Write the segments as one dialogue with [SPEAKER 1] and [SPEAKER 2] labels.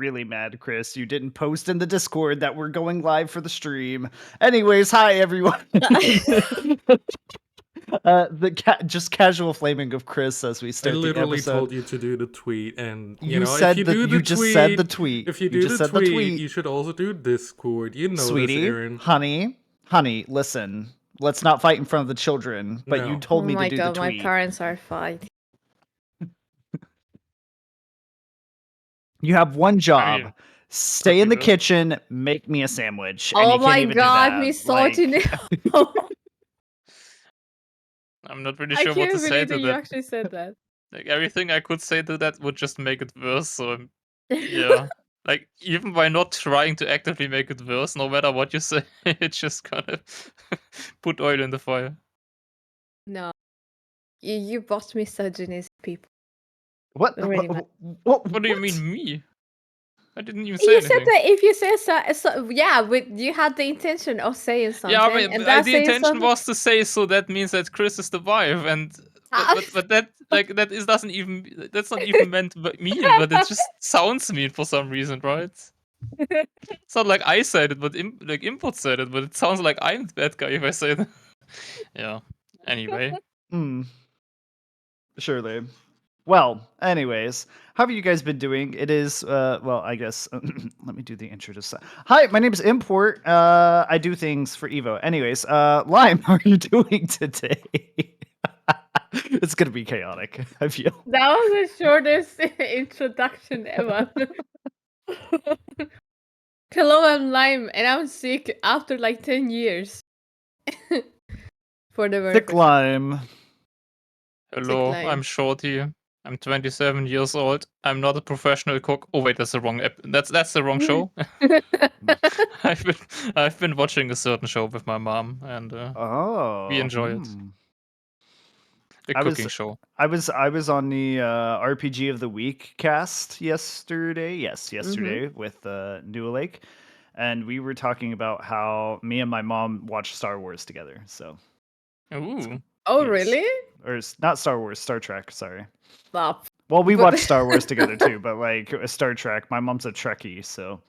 [SPEAKER 1] really mad, Chris. You didn't post in the Discord that we're going live for the stream. Anyways, hi everyone. Just casual flaming of Chris as we
[SPEAKER 2] I
[SPEAKER 1] start the
[SPEAKER 2] literally
[SPEAKER 1] episode.
[SPEAKER 2] told you to do the tweet, and
[SPEAKER 1] You
[SPEAKER 2] if
[SPEAKER 1] said
[SPEAKER 2] you
[SPEAKER 1] that
[SPEAKER 2] do
[SPEAKER 1] you
[SPEAKER 2] the
[SPEAKER 1] just
[SPEAKER 2] tweet,
[SPEAKER 1] said the tweet.
[SPEAKER 2] if you
[SPEAKER 1] You
[SPEAKER 2] do
[SPEAKER 1] just
[SPEAKER 2] the
[SPEAKER 1] said the
[SPEAKER 2] tweet,
[SPEAKER 1] tweet.
[SPEAKER 2] you should also do Discord. You know this,
[SPEAKER 1] Sweetie,
[SPEAKER 2] Aaron.
[SPEAKER 1] honey, listen. Let's not fight in front of the children. But you
[SPEAKER 2] No.
[SPEAKER 1] told me
[SPEAKER 3] Oh my
[SPEAKER 1] to do
[SPEAKER 3] god,
[SPEAKER 1] the
[SPEAKER 3] my
[SPEAKER 1] tweet.
[SPEAKER 3] parents are fighting.
[SPEAKER 1] You have one job.
[SPEAKER 4] mean,
[SPEAKER 1] Stay in the
[SPEAKER 4] okay,
[SPEAKER 1] kitchen, make me a sandwich. And
[SPEAKER 3] Oh
[SPEAKER 1] you can't
[SPEAKER 3] my
[SPEAKER 1] even
[SPEAKER 3] god,
[SPEAKER 1] do
[SPEAKER 3] me
[SPEAKER 1] that.
[SPEAKER 3] sorting.
[SPEAKER 4] I'm not really
[SPEAKER 3] I
[SPEAKER 4] sure what to
[SPEAKER 3] can't
[SPEAKER 4] say
[SPEAKER 3] believe
[SPEAKER 4] to
[SPEAKER 3] that you
[SPEAKER 4] that.
[SPEAKER 3] actually said that.
[SPEAKER 4] Like everything I could say to that would just make it worse. So yeah, like even by not trying to actively make it worse, no matter what you say, it's just gonna put oil in the fire.
[SPEAKER 3] No. You bought misogynistic people.
[SPEAKER 1] What?
[SPEAKER 3] Really bad.
[SPEAKER 4] What do you mean me? I didn't even say
[SPEAKER 3] You
[SPEAKER 4] anything.
[SPEAKER 3] said that if you say so yeah, but you had the intention of saying something,
[SPEAKER 4] Yeah, but
[SPEAKER 3] and that
[SPEAKER 4] the
[SPEAKER 3] saying
[SPEAKER 4] intention
[SPEAKER 3] something.
[SPEAKER 4] was to say so that means that Chris is the wife, and but that like that is doesn't even that's not even meant mean, but it just sounds mean for some reason, right? It's not like I said it, but like Import said it, but it sounds like I'm the bad guy if I say that. Yeah. Anyway.
[SPEAKER 1] Surely. Well, anyways, how have you guys been doing? It is, well, I guess, let me do the intro just. Hi, my name is Import. I do things for Evo. Anyways, Lime, how are you doing today? It's gonna be chaotic, I feel.
[SPEAKER 3] That was the shortest introduction ever. Hello, I'm Lime, and I'm sick after like 10 years. For the
[SPEAKER 1] Thick
[SPEAKER 3] record.
[SPEAKER 1] Lime.
[SPEAKER 4] Hello,
[SPEAKER 3] Lime.
[SPEAKER 4] I'm Shorty. I'm 27 years old. I'm not a professional cook. Oh wait, that's the wrong that's the wrong show. I've been watching a certain show with my mom, and we enjoy it. The cooking show.
[SPEAKER 1] I was on the RPG of the Week cast yesterday. Yes, yesterday with New Lake, and we were talking about how me and my mom watched Star Wars together. So,
[SPEAKER 4] Ooh.
[SPEAKER 3] Oh,
[SPEAKER 1] yes.
[SPEAKER 3] really?
[SPEAKER 1] Or not Star Wars, Star Trek. Sorry.
[SPEAKER 3] Stop.
[SPEAKER 1] Well, we watched Star Wars together too, but like Star Trek. My mom's a Trekkie, so.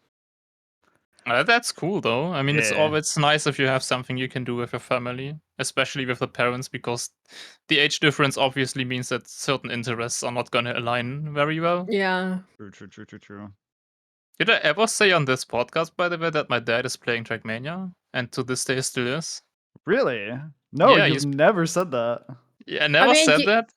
[SPEAKER 4] That's cool though. I mean, it's
[SPEAKER 1] Yeah.
[SPEAKER 4] always nice if you have something you can do with your family, especially with the parents, because the age difference obviously means that certain interests are not gonna align very well.
[SPEAKER 3] Yeah.
[SPEAKER 1] True.
[SPEAKER 4] Did I ever say on this podcast, by the way, that my dad is playing Trackmania, and to this day still is?
[SPEAKER 1] Really? No,
[SPEAKER 4] Yeah,
[SPEAKER 1] you've never said that.
[SPEAKER 4] Yeah, I never
[SPEAKER 3] mean,
[SPEAKER 4] said that.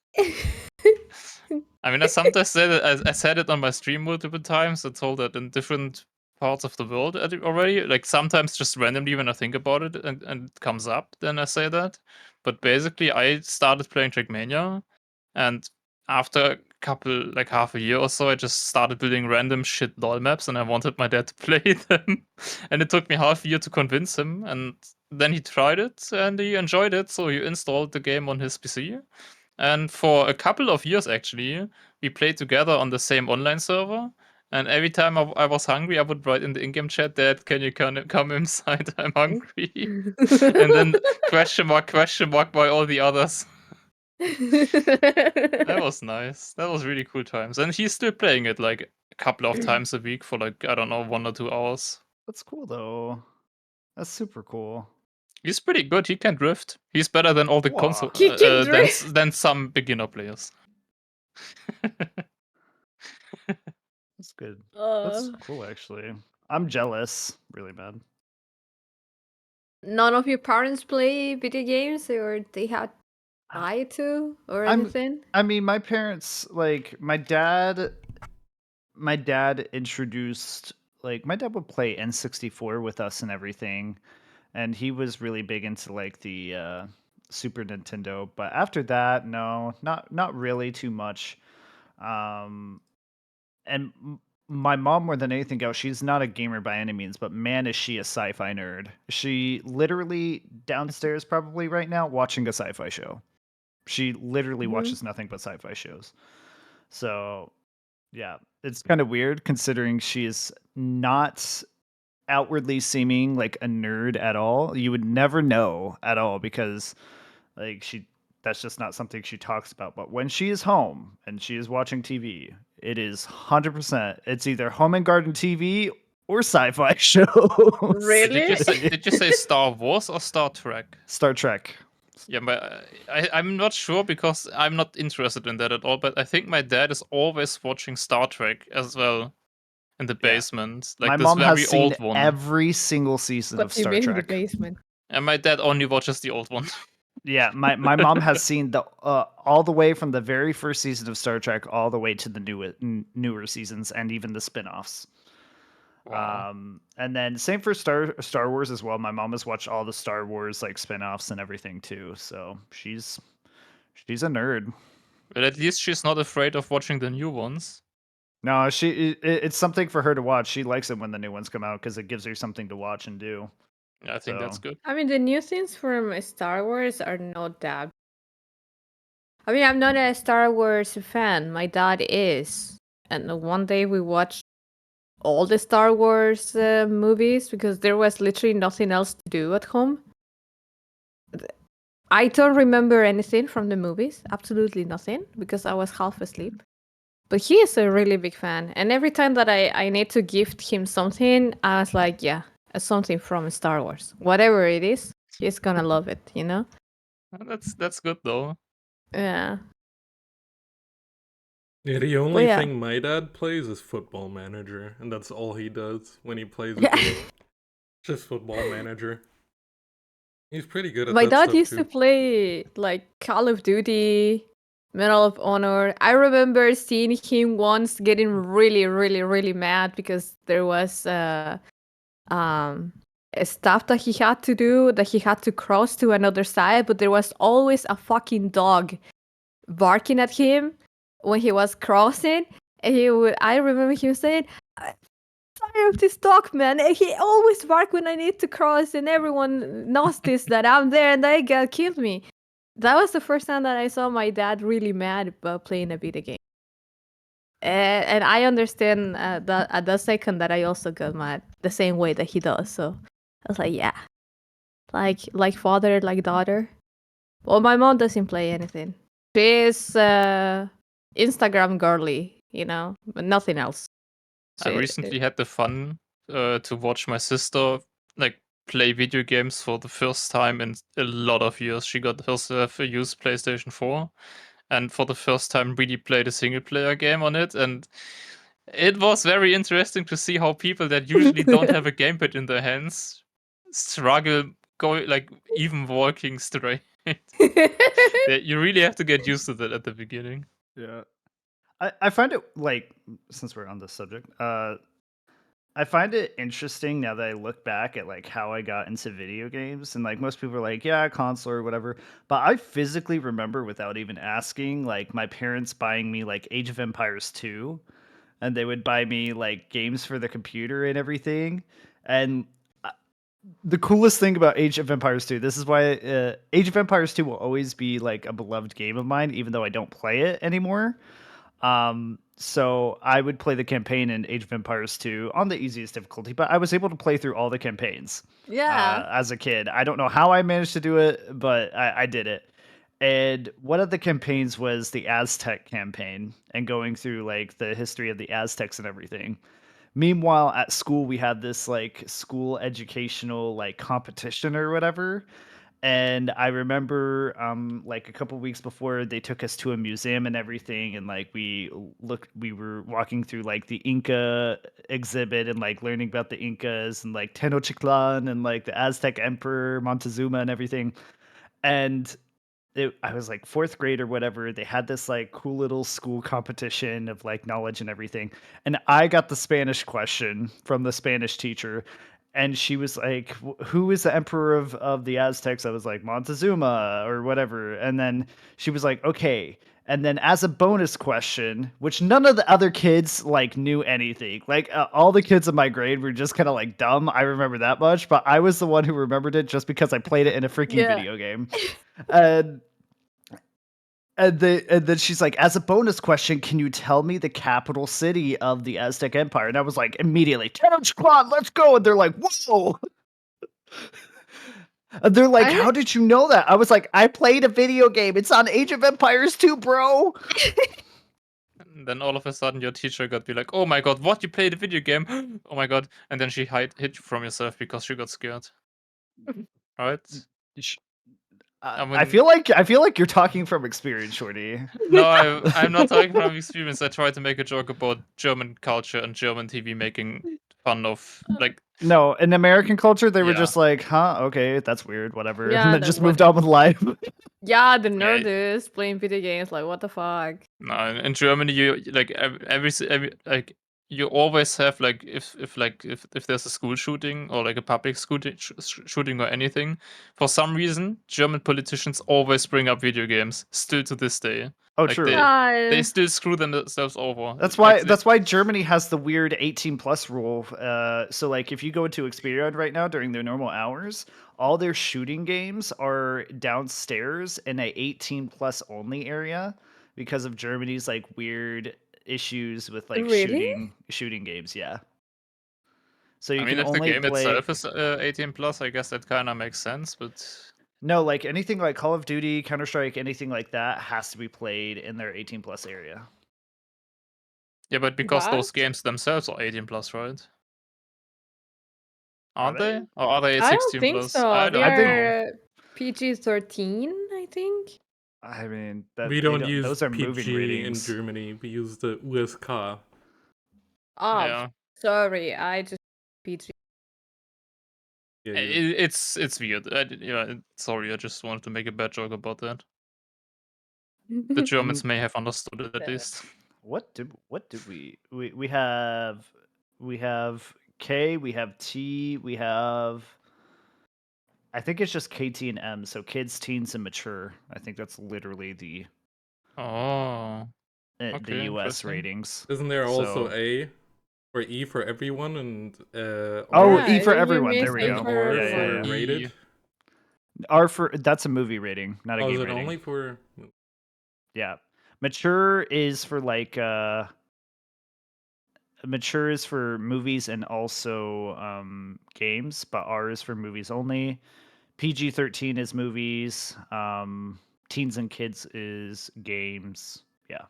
[SPEAKER 4] I mean, I sometimes said it. I said it on my stream multiple times. I told that in different parts of the world already. Like sometimes just randomly when I think about it and it comes up, then I say that. But basically, I started playing Trackmania, and after a couple, like half a year or so, I just started building random shit LOL maps, and I wanted my dad to play them. And it took me half a year to convince him, and then he tried it and he enjoyed it, so he installed the game on his PC. And for a couple of years, actually, we played together on the same online server. And every time I was hungry, I would write in the in-game chat, "Dad, can you come inside? I'm hungry." And then question mark by all the others. That was nice. That was really cool times. And he's still playing it like a couple of times a week for like, I don't know, 1 or 2 hours.
[SPEAKER 1] That's cool though. That's super cool.
[SPEAKER 4] He's pretty good. He can drift. He's better than all the
[SPEAKER 1] Wow.
[SPEAKER 4] console
[SPEAKER 3] He can drift?
[SPEAKER 4] than some beginner players.
[SPEAKER 1] That's good. That's
[SPEAKER 3] Uh,
[SPEAKER 1] cool, actually. I'm jealous, really bad.
[SPEAKER 3] None of your parents play video games, or they had tried to, or anything?
[SPEAKER 1] I mean, my parents, like, my dad introduced, like, my dad would play N64 with us and everything, and he was really big into like the Super Nintendo. But after that, no, not really too much. And my mom, more than anything else, she's not a gamer by any means, but man, is she a sci-fi nerd. She literally downstairs probably right now watching a sci-fi show. She literally watches nothing but sci-fi shows. So, yeah, it's kind of weird considering she is not outwardly seeming like a nerd at all. You would never know at all because like that's just not something she talks about. But when she is home and she is watching TV, It is 100%. It's either Home and Garden TV or sci-fi shows.
[SPEAKER 3] Really?
[SPEAKER 4] Did you say Star Wars or Star Trek?
[SPEAKER 1] Star Trek.
[SPEAKER 4] Yeah, but I'm not sure because I'm not interested in that at all. But I think my dad is always watching Star Trek as well in the
[SPEAKER 1] Yeah.
[SPEAKER 4] basement,
[SPEAKER 1] My
[SPEAKER 4] like this
[SPEAKER 1] mom has
[SPEAKER 4] very
[SPEAKER 1] seen
[SPEAKER 4] old one.
[SPEAKER 1] every single season
[SPEAKER 3] What
[SPEAKER 1] of
[SPEAKER 3] do you
[SPEAKER 1] Star
[SPEAKER 3] mean in the
[SPEAKER 1] Trek.
[SPEAKER 3] basement?
[SPEAKER 4] And my dad only watches the old one.
[SPEAKER 1] Yeah, my mom has seen the all the way from the very first season of Star Trek all the way to the newer seasons and even the spin-offs.
[SPEAKER 4] Wow.
[SPEAKER 1] And then same for Star Wars as well. My mom has watched all the Star Wars like spin-offs and everything too. So she's a nerd.
[SPEAKER 4] But at least she's not afraid of watching the new ones.
[SPEAKER 1] No, it's something for her to watch. She likes it when the new ones come out because it gives her something to watch and do.
[SPEAKER 4] Yeah, I think that's
[SPEAKER 1] So
[SPEAKER 4] good.
[SPEAKER 3] I mean, the new things from Star Wars are not that. I mean, I'm not a Star Wars fan. My dad is. And one day we watched all the Star Wars movies because there was literally nothing else to do at home. I don't remember anything from the movies, absolutely nothing, because I was half asleep. But he is a really big fan. And every time that I need to gift him something, I was like, yeah, something from Star Wars. Whatever it is, he's gonna love it, you know?
[SPEAKER 4] That's good though.
[SPEAKER 3] Yeah.
[SPEAKER 2] Yeah, the only
[SPEAKER 3] yeah.
[SPEAKER 2] thing my dad plays is Football Manager, and that's all he does when he plays
[SPEAKER 3] Yeah.
[SPEAKER 2] with me. Just Football Manager. He's pretty good at
[SPEAKER 3] My
[SPEAKER 2] that
[SPEAKER 3] dad
[SPEAKER 2] stuff
[SPEAKER 3] used
[SPEAKER 2] too.
[SPEAKER 3] to play like Call of Duty, Medal of Honor. I remember seeing him once getting really, really, really mad because there was um stuff that he had to do, that he had to cross to another side, but there was always a fucking dog barking at him when he was crossing. And I remember him saying, "I'm tired of this dog, man. And he always bark when I need to cross, and everyone knows this that I'm there, and they got killed me." That was the first time that I saw my dad really mad about playing a video game. And I understand that at the second that I also got mad the same way that he does. So I was like, yeah, like father, like daughter. Well, my mom doesn't play anything. She is Instagram girly, you know, but nothing else.
[SPEAKER 4] I recently had the fun to watch my sister like play video games for the first time in a lot of years. She got herself a used PlayStation 4 and for the first time really played a single player game on it, and it was very interesting to see how people that usually don't have a gamepad in their hands struggle going like even walking straight. Yeah, you really have to get used to that at the beginning.
[SPEAKER 1] yeah, I find it like since we're on this subject, I find it interesting now that I look back at like how I got into video games and like most people are like, yeah, console or whatever. But I physically remember without even asking, like my parents buying me like Age of Empires 2 and they would buy me like games for the computer and everything. And the coolest thing about Age of Empires 2, this is why Age of Empires 2 will always be like a beloved game of mine, even though I don't play it anymore. So I would play the campaign in Age of Empires 2 on the easiest difficulty, but I was able to play through all the campaigns
[SPEAKER 3] Yeah.
[SPEAKER 1] as a kid. I don't know how I managed to do it, but I did it. And one of the campaigns was the Aztec campaign and going through like the history of the Aztecs and everything. Meanwhile, at school, we had this like school educational like competition or whatever. And I remember like a couple weeks before they took us to a museum and everything, and like we were walking through like the Inca exhibit and like learning about the Incas and like Tenochtitlan and like the Aztec Emperor Montezuma and everything. And I was like fourth grade or whatever. They had this like cool little school competition of like knowledge and everything. And I got the Spanish question from the Spanish teacher. And she was like, "Who is the emperor of the Aztecs?" I was like, "Montezuma or whatever." And then she was like, "Okay." And then as a bonus question, which none of the other kids like knew anything. Like all the kids in my grade were just kind of like dumb. I remember that much, but I was the one who remembered it just because I played it in a freaking
[SPEAKER 3] Yeah.
[SPEAKER 1] video game. And and then she's like, as a bonus question, can you tell me the capital city of the Aztec Empire? And I was like, immediately, Tenochtitlan, let's go. And they're like, whoa. And they're like,
[SPEAKER 3] I
[SPEAKER 1] how did you know that? I was like, I played a video game. It's on Age of Empires 2, bro.
[SPEAKER 4] then all of a sudden your teacher got be like, "Oh my god, what? You played a video game? Oh my god!" And then she hid you from yourself because she got scared. Right?
[SPEAKER 1] Sh-
[SPEAKER 4] I
[SPEAKER 1] I
[SPEAKER 4] mean,
[SPEAKER 1] feel like you're talking from experience, Shorty.
[SPEAKER 4] no, I'm not talking from experience. I tried to make a joke about German culture and German TV making fun of like,
[SPEAKER 1] No, in American culture, they were
[SPEAKER 4] yeah,
[SPEAKER 1] just like, "Huh, okay, that's weird, whatever," and
[SPEAKER 3] Yeah,
[SPEAKER 1] then
[SPEAKER 3] then
[SPEAKER 1] just
[SPEAKER 3] what?
[SPEAKER 1] moved on with life.
[SPEAKER 3] Yeah, the
[SPEAKER 4] yeah.
[SPEAKER 3] nerd is playing video games. Like, what the fuck?
[SPEAKER 4] No, in Germany, you like every like you always have like if there's a school shooting or like a public shooting or anything, for some reason German politicians always bring up video games still to this day.
[SPEAKER 1] Oh,
[SPEAKER 4] Like
[SPEAKER 1] true.
[SPEAKER 4] they
[SPEAKER 3] Yeah.
[SPEAKER 4] still screw themselves over.
[SPEAKER 1] That's
[SPEAKER 4] Like
[SPEAKER 1] why that's why Germany has the weird 18 plus rule. So like if you go into XPEvo right now during their normal hours, all their shooting games are downstairs in a 18 plus only area because of Germany's like weird issues with like
[SPEAKER 3] Really?
[SPEAKER 1] shooting games, yeah. So
[SPEAKER 4] I
[SPEAKER 1] you
[SPEAKER 4] mean,
[SPEAKER 1] can
[SPEAKER 4] if the
[SPEAKER 1] only
[SPEAKER 4] game
[SPEAKER 1] play
[SPEAKER 4] itself is 18 plus, I guess that kind of makes sense. But
[SPEAKER 1] no, like anything like Call of Duty, Counter-Strike, anything like that has to be played in their 18 plus area.
[SPEAKER 4] yeah, but because
[SPEAKER 3] What?
[SPEAKER 4] those games themselves are 18 plus, right?
[SPEAKER 1] Are
[SPEAKER 4] Aren't
[SPEAKER 1] they?
[SPEAKER 4] they? Or are they
[SPEAKER 3] I don't
[SPEAKER 4] 16
[SPEAKER 3] think
[SPEAKER 4] plus?
[SPEAKER 3] so.
[SPEAKER 4] I
[SPEAKER 3] We
[SPEAKER 1] I
[SPEAKER 4] don't
[SPEAKER 1] think
[SPEAKER 4] know.
[SPEAKER 3] are PG-13, I think.
[SPEAKER 1] I mean
[SPEAKER 2] We
[SPEAKER 1] that they
[SPEAKER 2] don't
[SPEAKER 1] don't
[SPEAKER 2] use
[SPEAKER 1] those are moving
[SPEAKER 2] PG in
[SPEAKER 1] ratings.
[SPEAKER 2] Germany. We use the USK.
[SPEAKER 3] Oh,
[SPEAKER 4] Yeah.
[SPEAKER 3] sorry. I just PG.
[SPEAKER 2] Yeah,
[SPEAKER 4] It's weird. Yeah, sorry, I just wanted to make a bad joke about that. The Germans may have understood it at least.
[SPEAKER 1] What did we have K, we have T, we have I think it's just KT and M, so kids, teens, and mature. I think that's literally
[SPEAKER 4] Oh,
[SPEAKER 1] the
[SPEAKER 4] okay,
[SPEAKER 1] US
[SPEAKER 4] interesting.
[SPEAKER 1] ratings.
[SPEAKER 2] Isn't there also
[SPEAKER 1] So
[SPEAKER 2] A or E for everyone and
[SPEAKER 1] oh,
[SPEAKER 2] R
[SPEAKER 3] Yeah,
[SPEAKER 1] E for
[SPEAKER 3] you
[SPEAKER 1] everyone. There
[SPEAKER 3] missed
[SPEAKER 1] we
[SPEAKER 3] it
[SPEAKER 2] and
[SPEAKER 1] go.
[SPEAKER 3] for
[SPEAKER 2] R
[SPEAKER 1] Yeah, yeah,
[SPEAKER 3] everyone.
[SPEAKER 2] for
[SPEAKER 1] yeah.
[SPEAKER 2] rated?
[SPEAKER 4] E.
[SPEAKER 1] R for that's a movie rating, not a
[SPEAKER 2] Oh, is
[SPEAKER 1] game
[SPEAKER 2] it
[SPEAKER 1] rating.
[SPEAKER 2] only for?
[SPEAKER 1] Yeah. Mature is for like mature is for movies and also games, but R is for movies only. PG-13 is movies. Teens and kids is games. Yeah,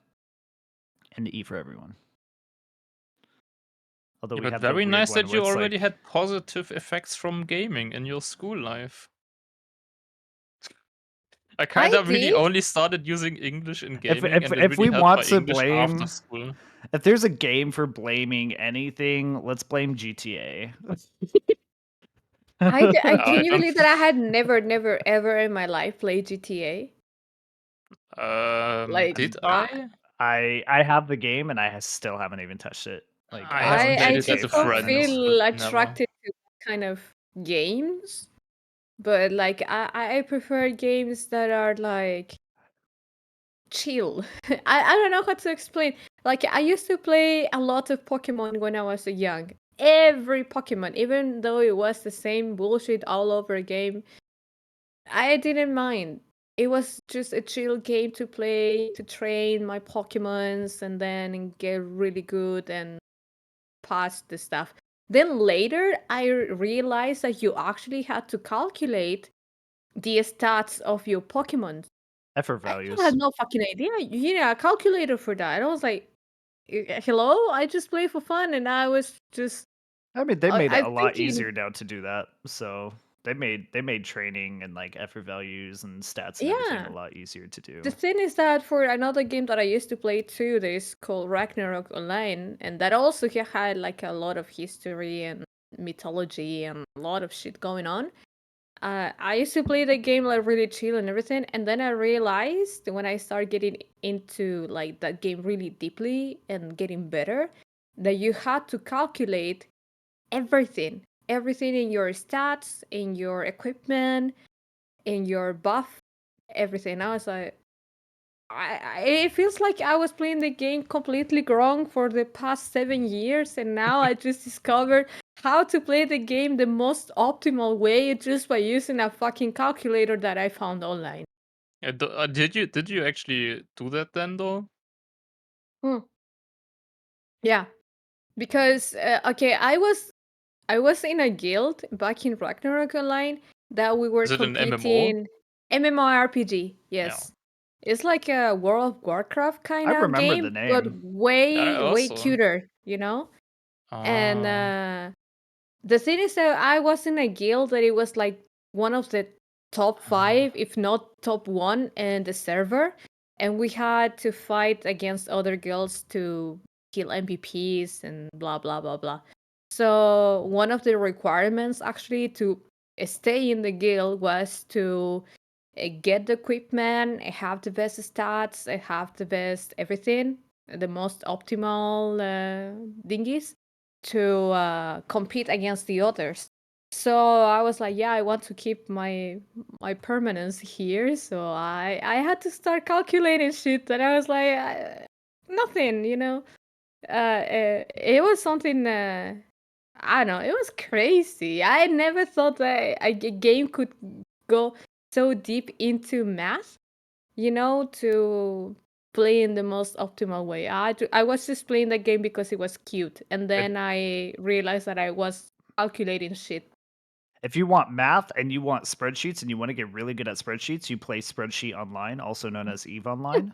[SPEAKER 1] and E for everyone. Although
[SPEAKER 4] Yeah,
[SPEAKER 1] we
[SPEAKER 4] but
[SPEAKER 1] have the
[SPEAKER 4] very
[SPEAKER 1] weird
[SPEAKER 4] nice
[SPEAKER 1] one
[SPEAKER 4] that
[SPEAKER 1] where
[SPEAKER 4] you
[SPEAKER 1] it's
[SPEAKER 4] already
[SPEAKER 1] like,
[SPEAKER 4] had positive effects from gaming in your school life. I kind
[SPEAKER 3] I
[SPEAKER 4] of really
[SPEAKER 3] did.
[SPEAKER 4] only started using English in gaming, and it
[SPEAKER 1] if
[SPEAKER 4] really
[SPEAKER 1] we
[SPEAKER 4] helped
[SPEAKER 1] want
[SPEAKER 4] my
[SPEAKER 1] to
[SPEAKER 4] English after
[SPEAKER 1] blame,
[SPEAKER 4] school.
[SPEAKER 1] if there's a game for blaming anything, let's blame GTA.
[SPEAKER 3] Can
[SPEAKER 4] I
[SPEAKER 3] you
[SPEAKER 4] don't.
[SPEAKER 3] believe that I had never, never, ever in my life played GTA? Like,
[SPEAKER 4] Did
[SPEAKER 3] I,
[SPEAKER 4] I?
[SPEAKER 1] I have the game and I still haven't even touched it. Like
[SPEAKER 4] I
[SPEAKER 1] I
[SPEAKER 4] have
[SPEAKER 1] own
[SPEAKER 4] played
[SPEAKER 3] I
[SPEAKER 4] it as
[SPEAKER 1] GTA
[SPEAKER 3] just
[SPEAKER 4] a
[SPEAKER 1] 5
[SPEAKER 3] don't
[SPEAKER 1] and I
[SPEAKER 4] friend,
[SPEAKER 1] still
[SPEAKER 4] but
[SPEAKER 3] feel
[SPEAKER 4] never.
[SPEAKER 3] attracted to that kind of games. But like, I prefer games that are like chill. I don't know how to explain. Like, I used to play a lot of Pokemon when I was young. Every Pokemon, even though it was the same bullshit all over again, I didn't mind. It was just a chill game to play, to train my Pokemons, and then get really good and pass the stuff. Then later, I realized that you actually had to calculate the stats of your Pokemon.
[SPEAKER 1] effort
[SPEAKER 3] I
[SPEAKER 1] values.
[SPEAKER 3] had no fucking idea. You need a calculator for that. I was like, hello? I just play for fun. And I was just,
[SPEAKER 1] I mean, they made it
[SPEAKER 3] I
[SPEAKER 1] a lot
[SPEAKER 3] thinking,
[SPEAKER 1] easier now to do that. So they made training and like effort values and stats and everything a
[SPEAKER 3] yeah.
[SPEAKER 1] lot easier to do.
[SPEAKER 3] The thing is that for another game that I used to play too, that is called Ragnarok Online, and that also had like a lot of history and mythology and a lot of shit going on. I used to play the game like really chill and everything, and then I realized when I started getting into like that game really deeply and getting better, that you had to calculate everything, everything in your stats, in your equipment, in your buff, everything. I was like, it feels like I was playing the game completely wrong for the past 7 years, and now I just discovered how to play the game the most optimal way just by using a fucking calculator that I found online.
[SPEAKER 4] Yeah, did you actually do that then though?
[SPEAKER 3] Hmm. Yeah, because okay, I was in a guild back in Ragnarok Online that we were
[SPEAKER 4] Is it an MMO?
[SPEAKER 3] competing MMORPG.
[SPEAKER 4] Yeah.
[SPEAKER 3] Yes. It's like a World of Warcraft
[SPEAKER 1] I
[SPEAKER 3] kind of
[SPEAKER 1] remember the
[SPEAKER 3] game, but
[SPEAKER 1] name.
[SPEAKER 3] way, way
[SPEAKER 4] Also.
[SPEAKER 3] cuter, you know? And
[SPEAKER 4] Ah.
[SPEAKER 3] the thing is that I was in a guild that it was like one of the top 5, if not top 1 in the server. And we had to fight against other guilds to kill MVPs and blah, blah, blah, blah. So one of the requirements actually to stay in the guild was to get the equipment, have the best stats, have the best everything, the most optimal dingies to compete against the others. So I was like, yeah, I want to keep my permanence here. So I had to start calculating shit, and I was like, nothing, you know. It was something. I don't know. It was crazy. I never thought that a game could go so deep into math, you know, to play in the most optimal way. I was just playing the game because it was cute, and then I realized that I was calculating shit.
[SPEAKER 1] If you want math and you want spreadsheets and you want to get really good at spreadsheets, you play Spreadsheet Online, also known as Eve Online.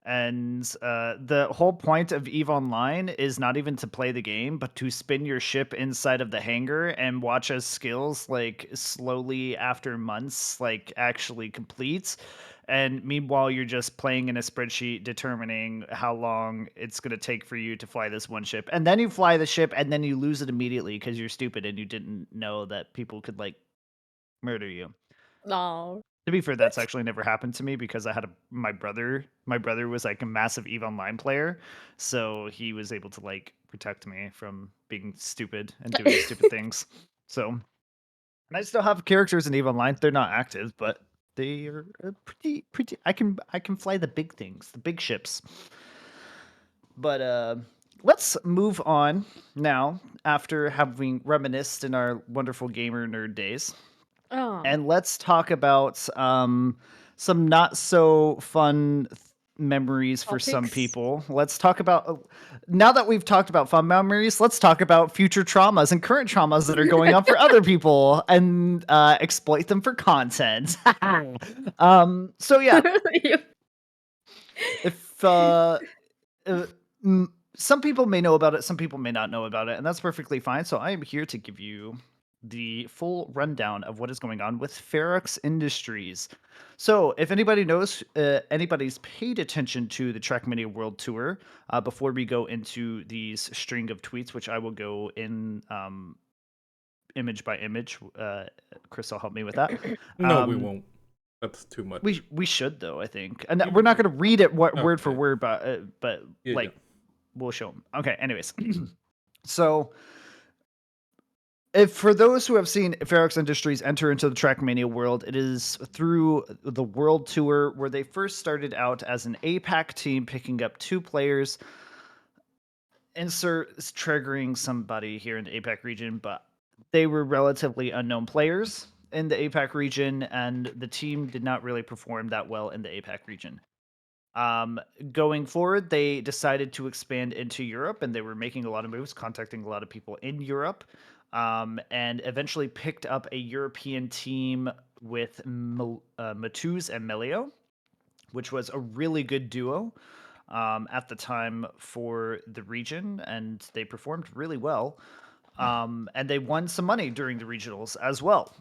[SPEAKER 1] And the whole point of Eve Online is not even to play the game, but to spin your ship inside of the hangar and watch as skills like slowly after months like actually completes. And meanwhile, you're just playing in a spreadsheet determining how long it's going to take for you to fly this one ship. And then you fly the ship and then you lose it immediately because you're stupid and you didn't know that people could like murder you.
[SPEAKER 3] No.
[SPEAKER 1] To be fair, that's actually never happened to me because I had my brother. My brother was like a massive Eve Online player, so he was able to like protect me from being stupid and doing stupid things. So, and I still have characters in Eve Online. They're not active, but they are pretty. I can fly the big things, the big ships. But let's move on now after having reminisced in our wonderful gamer nerd days.
[SPEAKER 3] Oh,
[SPEAKER 1] And let's talk about some not so fun memories for some
[SPEAKER 3] topics.
[SPEAKER 1] people. Let's talk about now that we've talked about fun memories, let's talk about future traumas and current traumas that are going on for other people and exploit them for content. So yeah, if uh, some people may know about it, some people may not know about it, and that's perfectly fine. So I am here to give you the full rundown of what is going on with Ferox Industries. So, if anybody knows, anybody's paid attention to the Trackmania World Tour, before we go into these string of tweets, which I will go in image by image. Chris will help me with that.
[SPEAKER 2] No, we won't. That's too much.
[SPEAKER 1] We should though, I think, and we're not going to read it word for
[SPEAKER 2] Okay.
[SPEAKER 1] word, but
[SPEAKER 2] Yeah,
[SPEAKER 1] like
[SPEAKER 2] yeah.
[SPEAKER 1] we'll show them. Okay. Anyways, so if for those who have seen Ferox Industries enter into the Trackmania world, it is through the World Tour where they first started out as an APAC team, picking up 2 players. Insert triggering somebody here in the APAC region, but they were relatively unknown players in the APAC region, and the team did not really perform that well in the APAC region. Going forward, they decided to expand into Europe, and they were making a lot of moves, contacting a lot of people in Europe, and eventually picked up a European team with Matuz and Melio, which was a really good duo at the time for the region, and they performed really well. And they won some money during the regionals as well.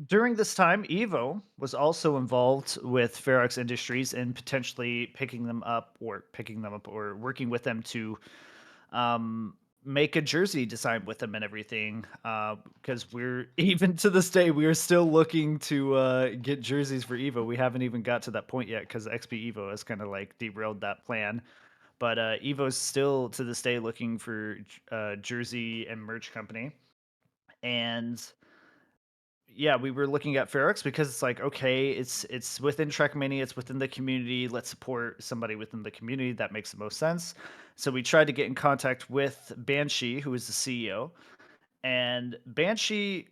[SPEAKER 1] During this time, Evo was also involved with Ferox Industries in potentially picking them up or working with them to make a jersey design with them and everything. Because we're even to this day, we are still looking to get jerseys for Evo. We haven't even got to that point yet because XPEvo has kind of like derailed that plan. But Evo's still to this day looking for jersey and merch company. And yeah, we were looking at Ferox because it's like, okay, it's within Trackmania, it's within the community. Let's support somebody within the community. That makes the most sense. So we tried to get in contact with Banshee, who is the CEO, and Banshee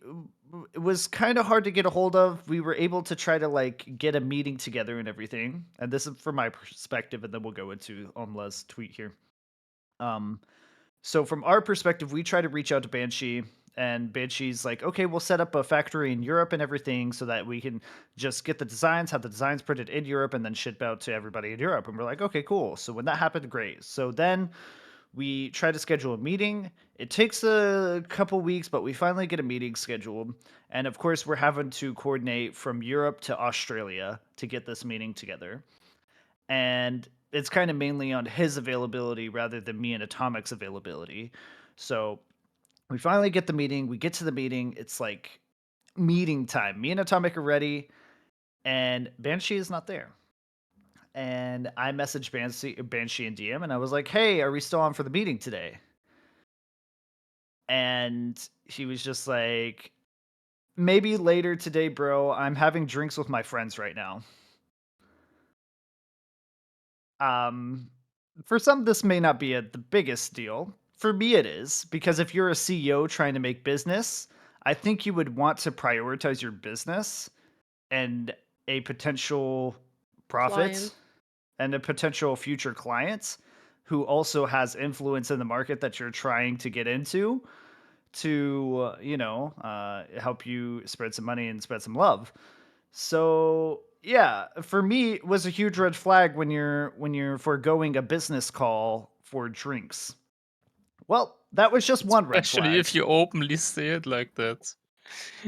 [SPEAKER 1] was kind of hard to get a hold of. We were able to try to like get a meeting together and everything. And this is from my perspective, and then we'll go into Omla's tweet here. Um, so from our perspective, we try to reach out to Banshee. and Banshee's like, okay, we'll set up a factory in Europe and everything so that we can just get the designs, have the designs printed in Europe, and then ship out to everybody in Europe. And we're like, okay, cool. So when that happened, great. So then we try to schedule a meeting. It takes a couple weeks, but we finally get a meeting scheduled. And of course, we're having to coordinate from Europe to Australia to get this meeting together. And it's kind of mainly on his availability rather than me and Atomic's availability. So we finally get the meeting. We get to the meeting. It's like meeting time. Me and Atomic are ready, and Banshee is not there. And I messaged Banshee in DM, and I was like, "Hey, are we still on for the meeting today?" And he was just like, "Maybe later today, bro. I'm having drinks with my friends right now." Um, for some, this may not be the biggest deal. For me, it is because if you're a CEO trying to make business, I think you would want to prioritize your business and a potential profit
[SPEAKER 3] Client.
[SPEAKER 1] and a potential future client who also has influence in the market that you're trying to get into to help you spread some money and spread some love. So yeah, for me, it was a huge red flag when you're foregoing a business call for drinks. Well, that was just one red
[SPEAKER 4] Especially
[SPEAKER 1] flag.
[SPEAKER 4] if you openly say it like that.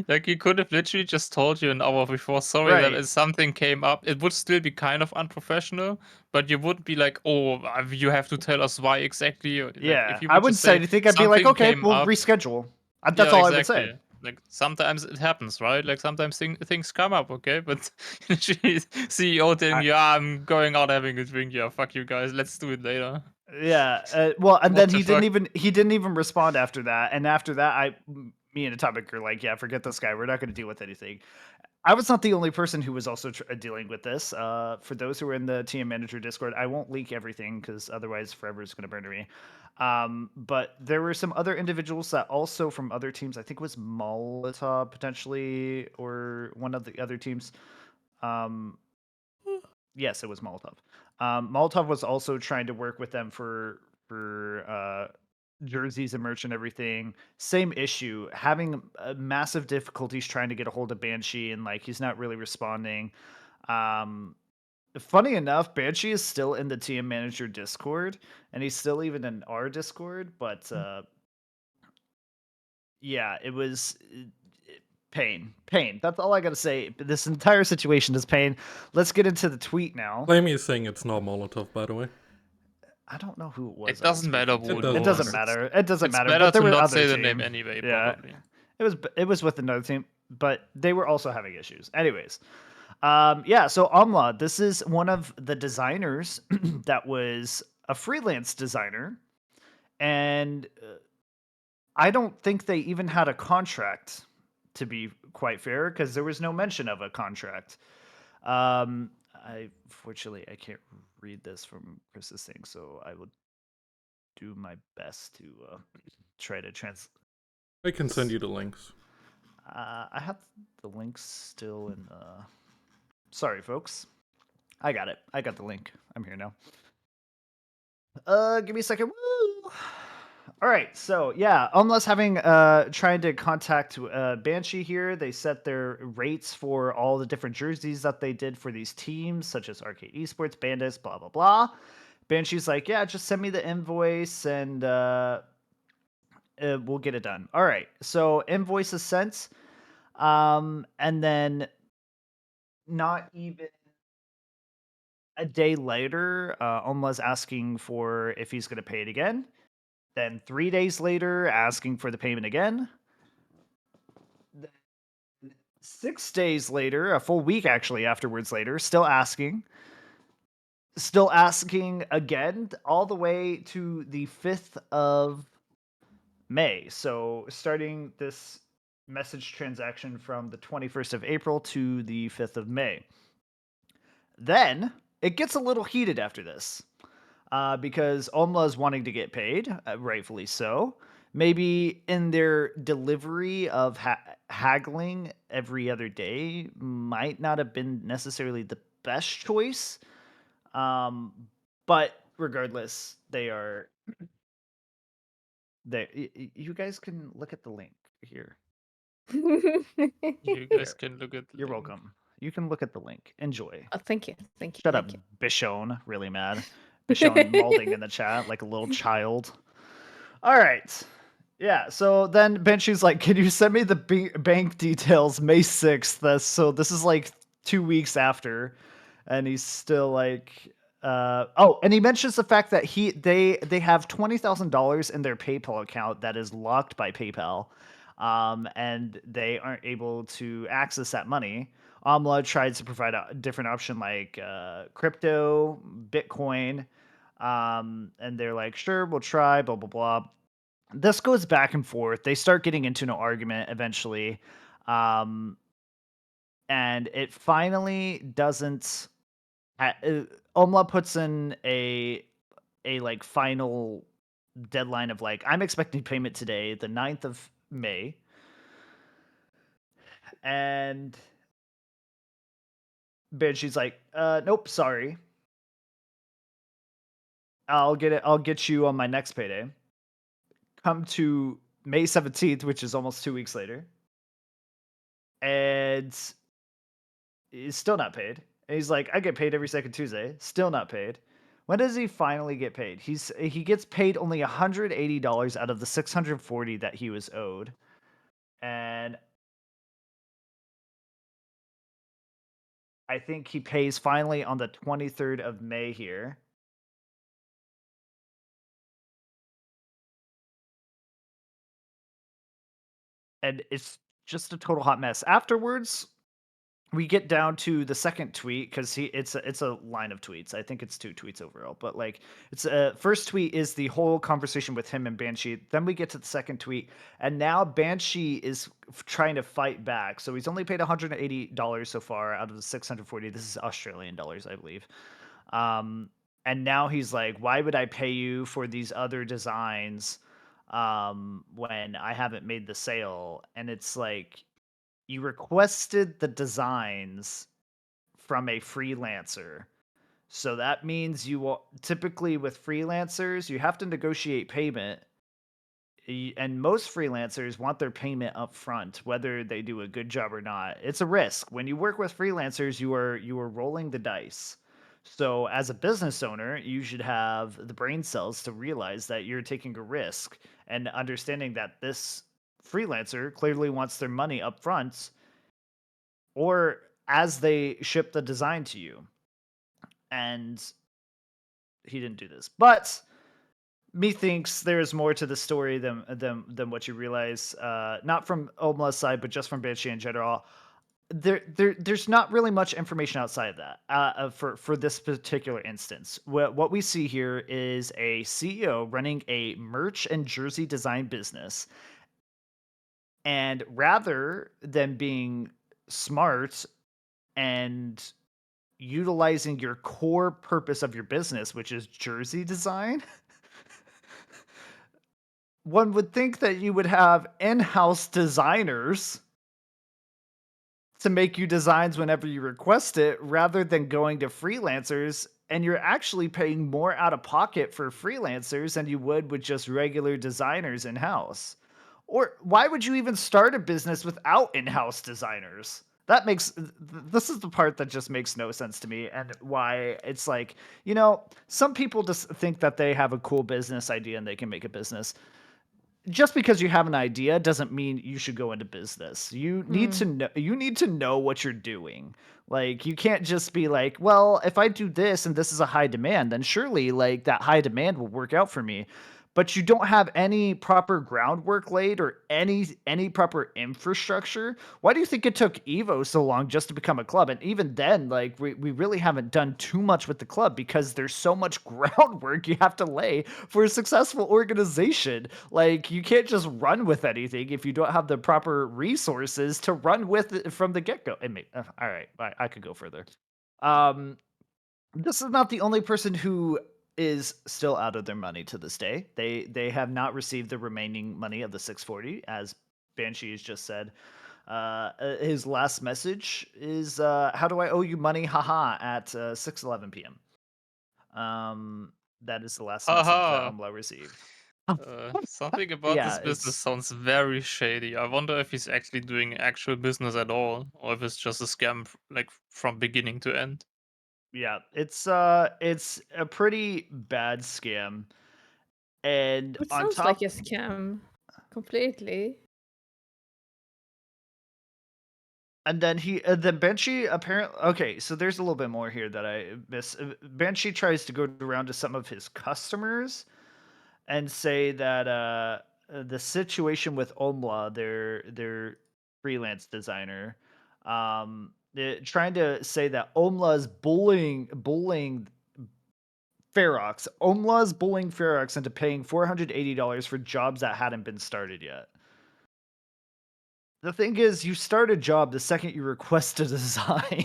[SPEAKER 4] Like, he could have literally just told you an hour before, sorry that
[SPEAKER 1] Right.
[SPEAKER 4] something came up. It would still be kind of unprofessional, but you wouldn't be like, oh, you have to tell us why exactly. Like,
[SPEAKER 1] Yeah,
[SPEAKER 4] if you
[SPEAKER 1] I
[SPEAKER 4] would
[SPEAKER 1] wouldn't
[SPEAKER 4] just
[SPEAKER 1] say
[SPEAKER 4] say
[SPEAKER 1] anything. I'd be like,
[SPEAKER 4] something
[SPEAKER 1] okay,
[SPEAKER 4] came
[SPEAKER 1] we'll
[SPEAKER 4] up.
[SPEAKER 1] reschedule. That's
[SPEAKER 4] Yeah,
[SPEAKER 1] all I would say.
[SPEAKER 4] exactly. Like, sometimes it happens, right? Like, sometimes things come up, okay? But literally, CEO telling
[SPEAKER 1] I,
[SPEAKER 4] you, I'm going out having a drink. Yeah, fuck you guys. Let's do it later.
[SPEAKER 1] Yeah, well, and then
[SPEAKER 4] What the
[SPEAKER 1] he didn't
[SPEAKER 4] fuck?
[SPEAKER 1] even respond after that. And after that, me and Atomic are like, yeah, forget this guy. We're not going to deal with anything. I was not the only person who was also dealing with this. For those who are in the TM Manager Discord, I won't leak everything because otherwise, forever is going to burn to me. But there were some other individuals that also from other teams. I think it was Molotov potentially, or one of the other teams. Um, Yes, it was Molotov. Molotov was also trying to work with them for jerseys and merch and everything. Same issue, having massive difficulties trying to get a hold of Banshee, and like he's not really responding. Um, Funny enough, Banshee is still in the TM Manager Discord, and he's still even in our Discord. But yeah, it was pain. That's all I gotta say. This entire situation is pain. Let's get into the tweet now.
[SPEAKER 2] Flamey is saying it's not Molotov, by the way.
[SPEAKER 1] I don't know who it was.
[SPEAKER 4] It
[SPEAKER 1] I was
[SPEAKER 4] doesn't matter
[SPEAKER 1] speaking
[SPEAKER 4] who
[SPEAKER 1] to.
[SPEAKER 4] it
[SPEAKER 2] doesn't
[SPEAKER 1] It doesn't
[SPEAKER 4] was.
[SPEAKER 2] matter.
[SPEAKER 1] matter. It doesn't
[SPEAKER 4] It's
[SPEAKER 1] matter.
[SPEAKER 4] better
[SPEAKER 1] But there
[SPEAKER 4] to
[SPEAKER 1] were
[SPEAKER 4] not
[SPEAKER 1] other
[SPEAKER 4] say the name
[SPEAKER 1] team.
[SPEAKER 4] anyway,
[SPEAKER 1] Yeah,
[SPEAKER 4] probably.
[SPEAKER 1] it was with another team, but they were also having issues. Anyways, yeah. So Amla, this is one of the designers that was a freelance designer, and I don't think they even had a contract. To be quite fair, because there was no mention of a contract. Fortunately I can't read this from Chris's thing, so I will do my best to try to
[SPEAKER 2] I can send you the links.
[SPEAKER 1] I have the link still in the. Sorry, folks. I got it. I got the link. I'm here now. Give me a second. Woo! All right, so yeah, Umla's having trying to contact Banshee here. They set their rates for all the different jerseys that they did for these teams, such as Arcade Esports, Bandits, blah blah blah. Banshee's like, yeah, just send me the invoice and we'll get it done. All right, so invoice is sent, and then not even a day later, Umla's asking for if he's going to pay it again. Then 3 days later, asking for the payment again. Then 6 days later, a full week actually afterwards later, still asking again, all the way to the 5th of May. So starting this message transaction from the 21st of April to the 5th of May. Then it gets a little heated after this. Because Omla is wanting to get paid, rightfully so. Maybe in their delivery of haggling every other day might not have been necessarily the best choice. But regardless, they are. You guys can look at the link. Here.
[SPEAKER 4] You
[SPEAKER 1] Here.
[SPEAKER 4] guys can look at the
[SPEAKER 1] You're
[SPEAKER 4] link.
[SPEAKER 1] welcome. You can look at the link. Enjoy.
[SPEAKER 3] Oh, thank you. Thank you.
[SPEAKER 1] Shut up,
[SPEAKER 3] Thank you.
[SPEAKER 1] Bichon. Really mad. Bichon molding in the chat like a little child. All right. Yeah, so then Banshee's like, can you send me the bank details May 6th? So this is like 2 weeks after. And he's still like, oh, and he mentions the fact that they have $20,000 in their PayPal account that is locked by PayPal. And they aren't able to access that money. Amla tried to provide a different option like crypto, Bitcoin. And they're like, sure, we'll try, blah, blah, blah. This goes back and forth. They start getting into an argument eventually. And it finally doesn't. Omla puts in a like final deadline of like, I'm expecting payment today, the 9th of May. And Banshee's like, nope, sorry. I'll get you on my next payday. Come to May 17th, which is almost 2 weeks later. And he's still not paid. And he's like, I get paid every second Tuesday. Still not paid. When does he finally get paid? He gets paid only $180 out of the $640 that he was owed. And I think he pays finally on the 23rd of May here. And it's just a total hot mess. Afterwards, we get down to the second tweet because it's a line of tweets. I think it's 2 tweets overall, but like it's first tweet is the whole conversation with him and Banshee. Then we get to the second tweet, and now Banshee is trying to fight back. So he's only paid $180 so far out of the 640. This is Australian dollars, I believe. And now he's like, why would I pay you for these other designs when I haven't made the sale? And it's like, you requested the designs from a freelancer. So that means you will typically with freelancers, you have to negotiate payment. And most freelancers want their payment up front, whether they do a good job or not. It's a risk. When you work with freelancers, you are rolling the dice. So as a business owner, you should have the brain cells to realize that you're taking a risk and understanding that this freelancer clearly wants their money up front or as they ship the design to you. And he didn't do this. But methinks there's more to the story than what you realize. Not from Omla's side, but just from Banshee in general. There's not really much information outside of that for this particular instance. What we see here is a CEO running a merch and jersey design business, and rather than being smart and utilizing your core purpose of your business, which is jersey design, one would think that you would have in-house designers to make you designs whenever you request it rather than going to freelancers, and you're actually paying more out of pocket for freelancers than you would with just regular designers in-house. Or why would you even start a business without in-house designers? This is the part that just makes no sense to me, and why it's like, some people just think that they have a cool business idea and they can make a business. Just because you have an idea doesn't mean you should go into business. You need to know what you're doing. Like, you can't just be like, well, if I do this and this is a high demand, then surely like that high demand will work out for me. But you don't have any proper groundwork laid or any proper infrastructure. Why do you think it took Evo so long just to become a club? And even then, like, we really haven't done too much with the club because there's so much groundwork you have to lay for a successful organization. Like, you can't just run with anything if you don't have the proper resources to run with it from the get-go. All right, I could go further. This is not the only person who is still out of their money to this day. They have not received the remaining money of the 640, as Banshee has just said. His last message is, "How do I owe you money? Haha!" at 6:11 p.m. That is the last message that
[SPEAKER 4] Haha.
[SPEAKER 1] Omla received.
[SPEAKER 4] Something about
[SPEAKER 1] Yeah,
[SPEAKER 4] this business
[SPEAKER 1] it's
[SPEAKER 4] sounds very shady. I wonder if he's actually doing actual business at all, or if it's just a scam, like from beginning to end.
[SPEAKER 1] yeah, it's a pretty bad scam. And
[SPEAKER 3] It
[SPEAKER 1] on
[SPEAKER 3] sounds like a
[SPEAKER 1] top
[SPEAKER 3] scam completely.
[SPEAKER 1] and then Banshee apparently okay, so there's a little bit more here that I miss. Banshee tries to go around to some of his customers and say that the situation with Omla, their freelance designer, trying to say that Omla's bullying Ferox. Omla's bullying Ferox into paying $480 for jobs that hadn't been started yet. The thing is, you start a job the second you request a design.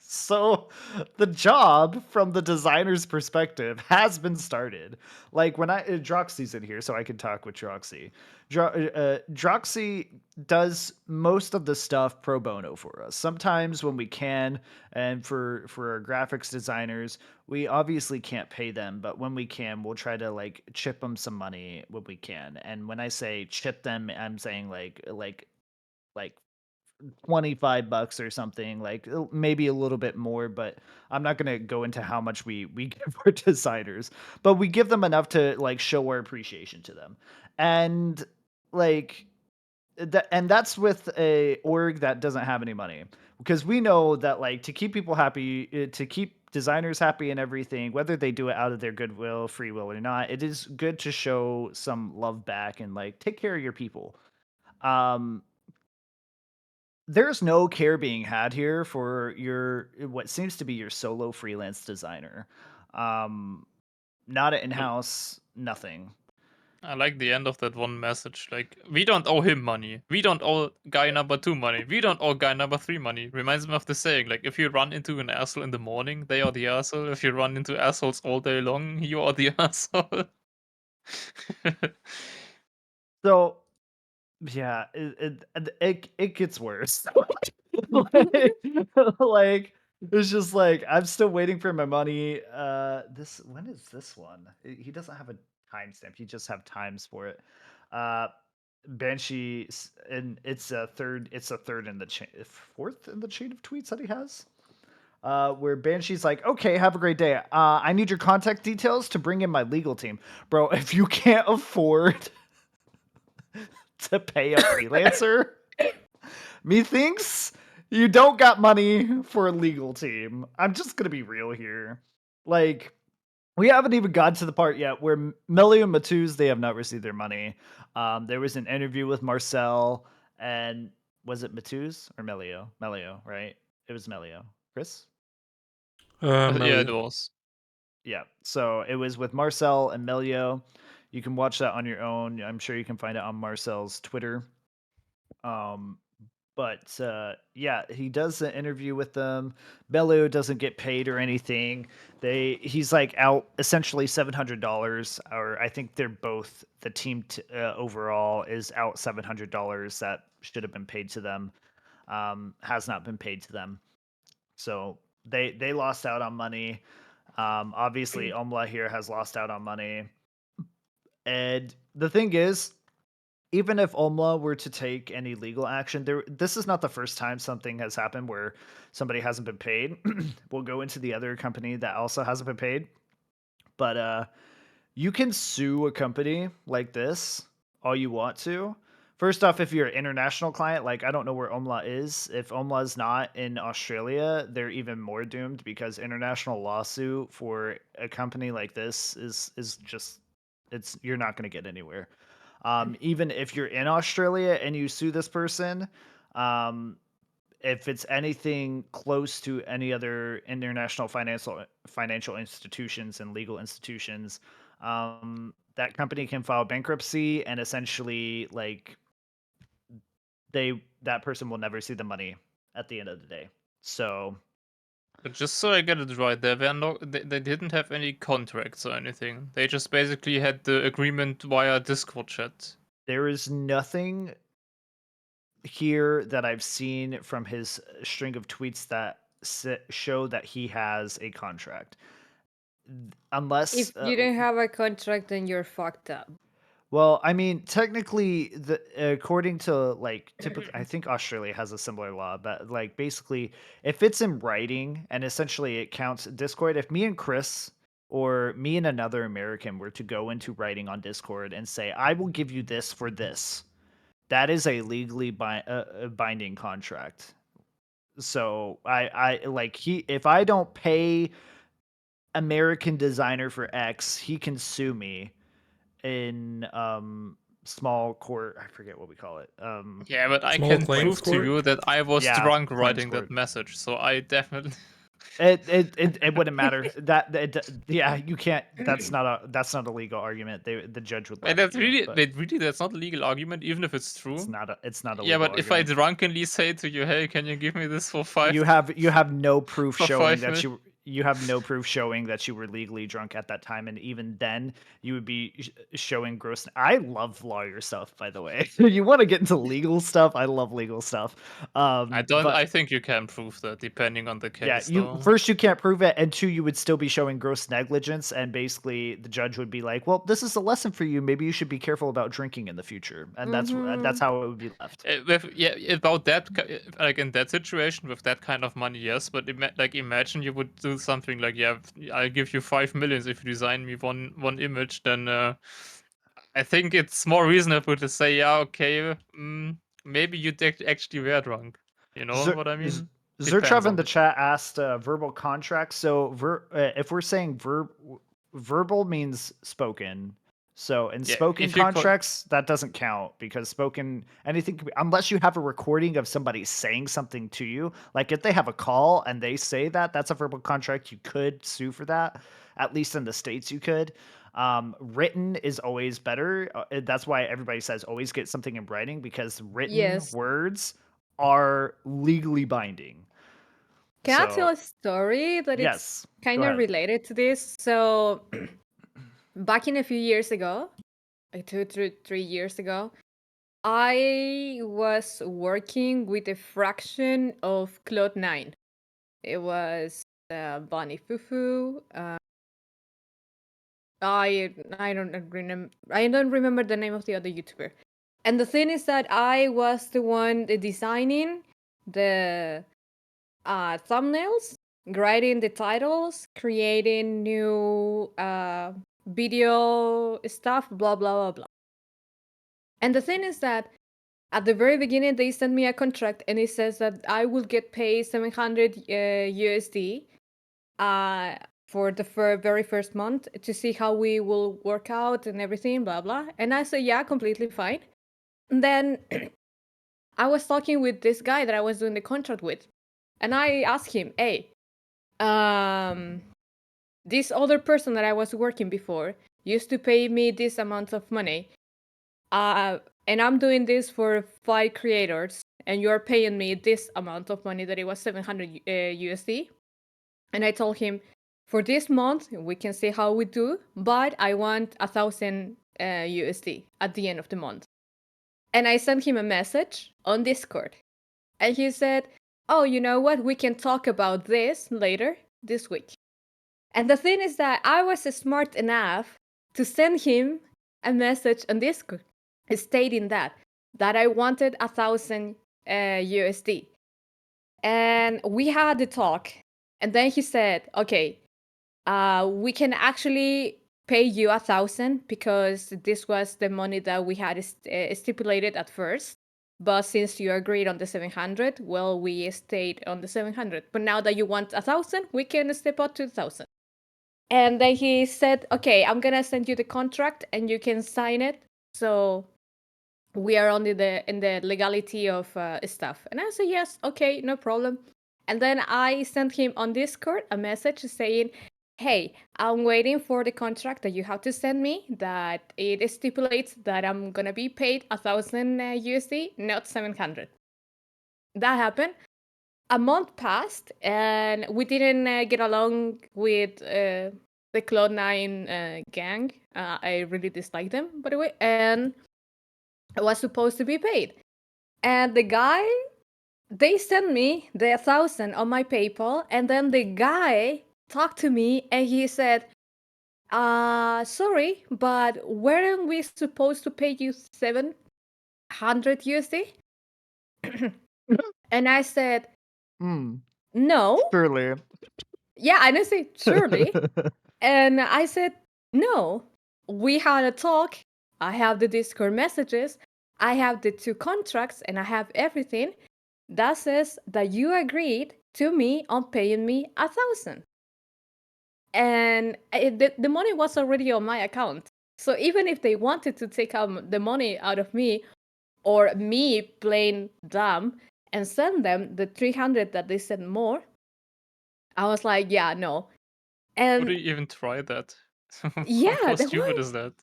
[SPEAKER 1] So the job from the designer's perspective has been started. Like when Droxy's in here, so I can talk with Droxy. Droxy does most of the stuff pro bono for us. Sometimes when we can, and for our graphics designers, we obviously can't pay them, but when we can, we'll try to like chip them some money when we can. And when I say chip them, I'm saying like $25 or something, like maybe a little bit more, but I'm not going to go into how much we give our designers, but we give them enough to like show our appreciation to them. And like that's with a org that doesn't have any money, because we know that like to keep people happy, to keep designers happy and everything, whether they do it out of their goodwill, free will or not, it is good to show some love back and like take care of your people. um there's no care being had here for your what seems to be your solo freelance designer. Um, not an
[SPEAKER 4] I
[SPEAKER 1] in-house, nothing.
[SPEAKER 4] I like the end of that one message. Like, we don't owe him money. We don't owe guy number 2 money. We don't owe guy number 3 money. Reminds me of the saying, like, if you run into an asshole in the morning, they are the asshole. If you run into assholes all day long, you are the asshole.
[SPEAKER 1] So yeah, it gets worse. like, like it's just like I'm still waiting for my money. This when is this one? He doesn't have a timestamp. He just have times for it. Uh, Banshee, and it's a third. It's a third in the chain, fourth in the chain of tweets that he has. Where Banshee's like, okay, have a great day. I need your contact details to bring in my legal team, bro. If you can't afford to pay a freelancer, methinks you don't got money for a legal team. I'm just gonna be real here. Like, we haven't even gotten to the part yet where Melio and Matuz, they have not received their money. There was an interview with Marcel, and was it Matuz or Melio? Melio, right? It was Melio. Chris?
[SPEAKER 4] Yeah, it
[SPEAKER 2] Melio.
[SPEAKER 4] was.
[SPEAKER 1] Yeah. So it was with Marcel and Melio. You can watch that on your own. I'm sure you can find it on Marcel's Twitter. Um, but yeah, he does an interview with them. Melio doesn't get paid or anything. He's like out essentially $700, or I think they're both the team overall is out $700 that should have been paid to them. Has not been paid to them. So they lost out on money. Obviously, Omla here has lost out on money. And the thing is, even if Omla were to take any legal action, this is not the first time something has happened where somebody hasn't been paid. We'll go into the other company that also hasn't been paid. But you can sue a company like this all you want to. First off, if you're an international client, like I don't know where Omla is. If Omla is not in Australia, they're even more doomed, because international lawsuit for a company like this is just it's you're not going to get anywhere. Even if you're in Australia and you sue this person, um, if it's anything close to any other international financial institutions and legal institutions, that company can file bankruptcy, and essentially like that person will never see the money at the end of the day. So
[SPEAKER 4] But just so I get it right, they didn't have any contracts or anything. They just basically had the agreement via Discord chat.
[SPEAKER 1] there is nothing here that I've seen from his string of tweets that show that he has a contract. unless
[SPEAKER 3] If you don't have a contract, then you're fucked up.
[SPEAKER 1] well, I mean, technically, according to like typically, I think Australia has a similar law, but like basically, if it's in writing and essentially it counts Discord, if me and Chris or me and another American were to go into writing on Discord and say, "I will give you this for this," that is a legally binding contract. So I like if I don't pay American designer for X, he can sue me in small court. I forget what we call it.
[SPEAKER 4] Yeah, but I
[SPEAKER 2] Small
[SPEAKER 4] can
[SPEAKER 2] claims
[SPEAKER 4] prove to
[SPEAKER 2] court?
[SPEAKER 4] you that I was
[SPEAKER 1] Yeah,
[SPEAKER 4] drunk
[SPEAKER 1] claims
[SPEAKER 4] writing
[SPEAKER 1] court.
[SPEAKER 4] that message, so I definitely.
[SPEAKER 1] It wouldn't matter. Yeah, you can't. That's not a legal argument. The judge would
[SPEAKER 4] Wait,
[SPEAKER 1] laugh at
[SPEAKER 4] that's
[SPEAKER 1] you,
[SPEAKER 4] really,
[SPEAKER 1] but
[SPEAKER 4] wait, really, that's not a legal argument, even if it's true.
[SPEAKER 1] it's not a
[SPEAKER 4] Yeah,
[SPEAKER 1] legal
[SPEAKER 4] but if I
[SPEAKER 1] argument.
[SPEAKER 4] drunkenly say to you, "Hey, can you give me this for
[SPEAKER 1] You have no proof
[SPEAKER 4] for
[SPEAKER 1] showing
[SPEAKER 4] 5 minutes?"
[SPEAKER 1] you have no proof showing that you were legally drunk at that time, and even then you would be showing gross. I love lawyer stuff, by the way. You want to get into legal stuff? I love legal stuff.
[SPEAKER 4] I don't.
[SPEAKER 1] But
[SPEAKER 4] I think you can prove that, depending on the
[SPEAKER 1] yeah,
[SPEAKER 4] case,
[SPEAKER 1] you
[SPEAKER 4] though.
[SPEAKER 1] first you can't prove it, and two, you would still be showing gross negligence, and basically the judge would be like, "Well, this is a lesson for you. Maybe you should be careful about drinking in the future," and that's
[SPEAKER 3] Mm-hmm.
[SPEAKER 1] how it would be left.
[SPEAKER 4] Yeah, about that, like in that situation with that kind of money, yes. But like, imagine you would do something like, "Yeah, I'll give you 5 million if you design me one image." Then I think it's more reasonable to say, "Yeah, okay, maybe you actually were drunk." You know
[SPEAKER 1] Zer-
[SPEAKER 4] what I
[SPEAKER 1] Z-
[SPEAKER 4] mean? Depends
[SPEAKER 1] Zertrov in
[SPEAKER 4] on
[SPEAKER 1] the
[SPEAKER 4] the.
[SPEAKER 1] chat asked verbal contracts. So if we're saying verbal means spoken. So in
[SPEAKER 4] Yeah,
[SPEAKER 1] spoken
[SPEAKER 4] if you
[SPEAKER 1] contracts, that doesn't count because spoken anything unless you have a recording of somebody saying something to you. Like if they have a call and they say that, that's a verbal contract. You could sue for that. At least in the states, you could. Written is always better. That's why everybody says always get something in writing because written
[SPEAKER 3] Yes.
[SPEAKER 1] words are legally binding.
[SPEAKER 3] Can I tell
[SPEAKER 1] So,
[SPEAKER 3] a story that it's
[SPEAKER 1] yes, go
[SPEAKER 3] kind of
[SPEAKER 1] ahead.
[SPEAKER 3] related to this? So, back in a few years ago, like 3 years ago, I was working with a fraction of Cloud9. It was Bonnie Fufu. I don't remember the name of the other YouTuber. And the thing is that I was the one designing the thumbnails, writing the titles, creating new video stuff, blah blah blah blah. And the thing is that at the very beginning they sent me a contract and it says that I will get paid 700 USD for the very first month to see how we will work out and everything, blah blah. And I said, yeah, completely fine. And then I was talking with this guy that I was doing the contract with, and I asked him, hey, this other person that I was working before used to pay me this amount of money, and I'm doing this for 5 creators, and you're paying me this amount of money that it was 700 USD. And I told him, for this month we can see how we do, but I want 1,000 USD at the end of the month. And I sent him a message on Discord, and he said, oh, you know what, we can talk about this later this week. And the thing is that I was smart enough to send him a message on Discord stating that I wanted 1,000 USD. And we had the talk, and then he said, okay, we can actually pay you 1,000 because this was the money that we had stipulated at first. But since you agreed on the 700, well, we stayed on the 700. But now that you want 1,000, we can step up to 1,000. And then he said, okay, I'm gonna send you the contract and you can sign it. So we are only in the legality of stuff. And I said, yes, okay, no problem. And then I sent him on Discord a message saying, hey, I'm waiting for the contract that you have to send me that it stipulates that I'm gonna be paid 1,000 USD, not 700. That happened. A month passed, and we didn't get along with the Cloud9 gang. I really disliked them, by the way, and I was supposed to be paid. And the guy, they sent me the 1,000 on my PayPal, and then the guy talked to me and he said, Sorry, but weren't we supposed to pay you 700 USD? And I said,
[SPEAKER 1] Hmm.
[SPEAKER 3] no.
[SPEAKER 1] Surely.
[SPEAKER 3] Yeah, and I said, surely. And I said, no. We had a talk. I have the Discord messages. I have the 2 contracts and I have everything that says that you agreed to me on paying me 1,000. And the money was already on my account. So even if they wanted to take out the money out of me, or me playing dumb and send them the 300 that they sent more, I was like, yeah, no.
[SPEAKER 4] Would
[SPEAKER 3] And
[SPEAKER 4] you even try that?
[SPEAKER 3] yeah,
[SPEAKER 4] How
[SPEAKER 3] the
[SPEAKER 4] stupid
[SPEAKER 3] one
[SPEAKER 4] is that?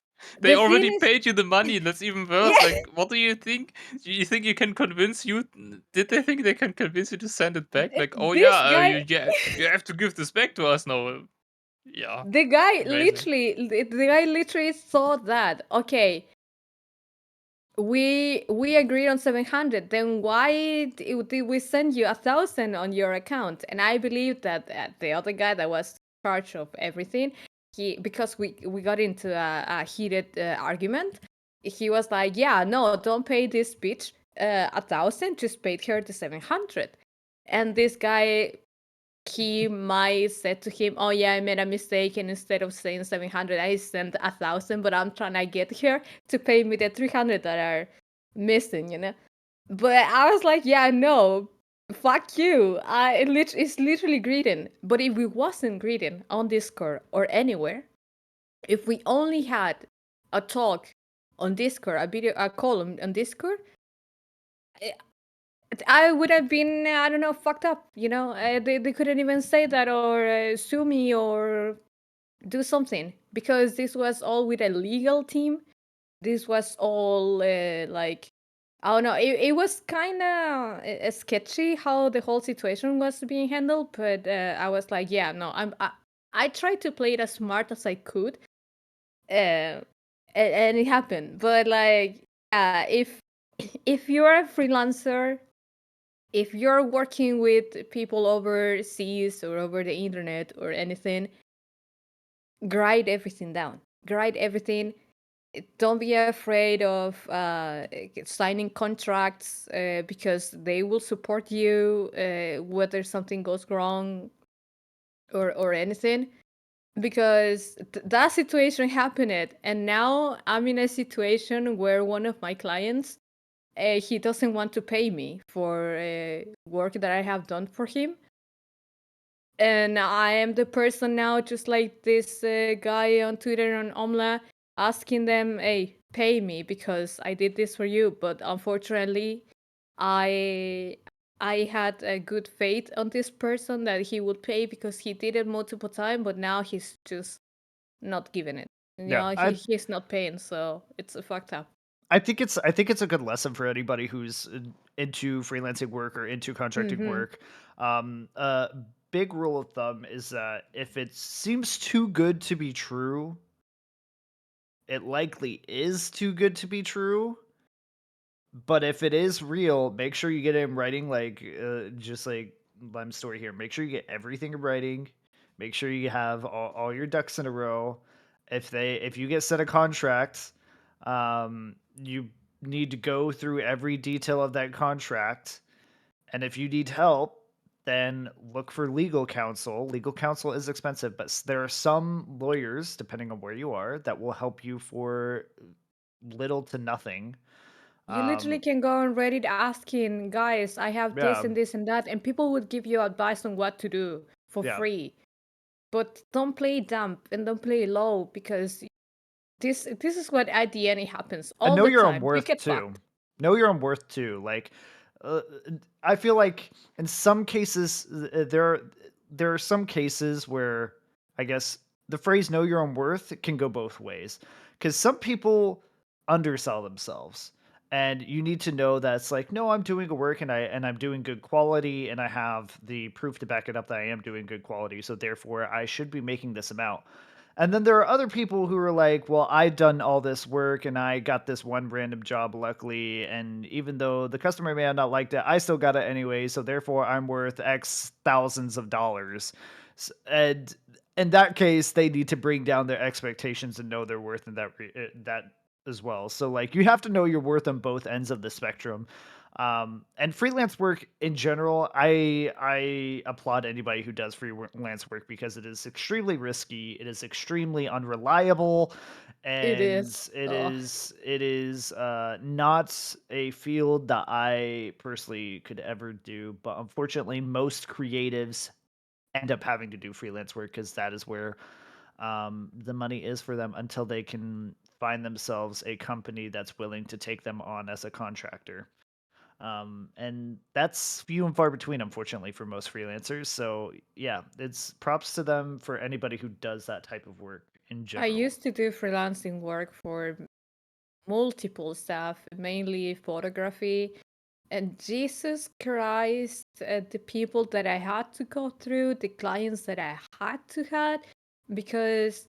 [SPEAKER 4] They
[SPEAKER 3] the
[SPEAKER 4] already
[SPEAKER 3] thing is,
[SPEAKER 4] paid you the money. That's even worse.
[SPEAKER 3] yeah,
[SPEAKER 4] Like, what do you think? Do you think you can convince you? Did they think they can convince you to send it back? Like, oh
[SPEAKER 3] this
[SPEAKER 4] yeah,
[SPEAKER 3] guy,
[SPEAKER 4] you have to give this back to us now. Yeah,
[SPEAKER 3] the guy
[SPEAKER 4] amazing.
[SPEAKER 3] literally thought that, okay, we agreed on 700, then why did we send you 1,000 on your account? And I believe that the other guy that was in charge of everything, because we got into a heated argument, he was like, yeah, no, don't pay this bitch 1,000, just pay her the 700. And this guy, he might said to him, oh yeah, I made a mistake, and instead of saying 700, I sent 1,000, but I'm trying to get her to pay me the 300 that are missing, you know. But I was like, yeah, no, fuck you. It's literally greeting. But if we wasn't greeting on Discord or anywhere, if we only had a talk on Discord, a call on Discord, I would have been, I don't know, fucked up, you know? They couldn't even say that, or sue me, or do something, because this was all with a legal team. This was all like, I don't know, it was kind of sketchy how the whole situation was being handled, but I was like, yeah, no, I tried to play it as smart as I could, and it happened. But like, yeah, if you're a freelancer, if you're working with people overseas or over the internet or anything, write everything down. Write everything. Don't be afraid of signing contracts, because they will support you whether something goes wrong or anything. Because that situation happened, and now I'm in a situation where one of my clients, he doesn't want to pay me for work that I have done for him. And I am the person now, just like this guy on Twitter on Omla, asking them, hey, pay me because I did this for you. But unfortunately, I I had a good faith on this person that he would pay, because he did it multiple times, but now he's just not giving it. You
[SPEAKER 1] Yeah,
[SPEAKER 3] know, he's not paying, so it's fucked up.
[SPEAKER 1] I think it's a good lesson for anybody who's into freelancing work or into contracting
[SPEAKER 3] Mm-hmm.
[SPEAKER 1] work. Big rule of thumb is that if it seems too good to be true, it likely is too good to be true. But if it is real, make sure you get it in writing, like just like Lem's story here. Make sure you get everything in writing. Make sure you have all your ducks in a row. If you get sent a contract, you need to go through every detail of that contract. And if you need help, then look for legal counsel. Legal counsel is expensive, but there are some lawyers, depending on where you are, that will help you for little to nothing.
[SPEAKER 3] You literally can go on Reddit asking, guys, I have
[SPEAKER 1] Yeah,
[SPEAKER 3] this and that, and people would give you advice on what to do for
[SPEAKER 1] yeah.
[SPEAKER 3] free. But don't play dumb and don't play low, because this is what at the end it happens
[SPEAKER 1] And
[SPEAKER 3] all
[SPEAKER 1] know
[SPEAKER 3] the
[SPEAKER 1] your own
[SPEAKER 3] time. You
[SPEAKER 1] worth
[SPEAKER 3] get
[SPEAKER 1] too.
[SPEAKER 3] fucked.
[SPEAKER 1] Know your own worth too. Like, uh, I feel like in some cases there are some cases where I guess the phrase "know your own worth" can go both ways, because some people undersell themselves, and you need to know that it's like, no, I'm doing a work, and I'm doing good quality, and I have the proof to back it up that I am doing good quality, so therefore I should be making this amount. And then there are other people who are like, well, I've done all this work and I got this one random job, luckily. And even though the customer may have not liked it, I still got it anyway. So therefore, I'm worth X thousands of dollars. And in that case, they need to bring down their expectations and know their worth in that as well. So like you have to know your worth on both ends of the spectrum. And freelance work in general, I applaud anybody who does freelance work because it is extremely risky, it is extremely unreliable,
[SPEAKER 3] It
[SPEAKER 1] and
[SPEAKER 3] is.
[SPEAKER 1] it is not a field that I personally could ever do. But unfortunately, most creatives end up having to do freelance work because that is where the money is for them until they can find themselves a company that's willing to take them on as a contractor. And that's few and far between, unfortunately, for most freelancers. So yeah, it's props to them for anybody who does that type of work in
[SPEAKER 3] I
[SPEAKER 1] general.
[SPEAKER 3] used to do freelancing work for multiple stuff, mainly photography. And Jesus Christ, the people that I had to go through, the clients that I had to had, because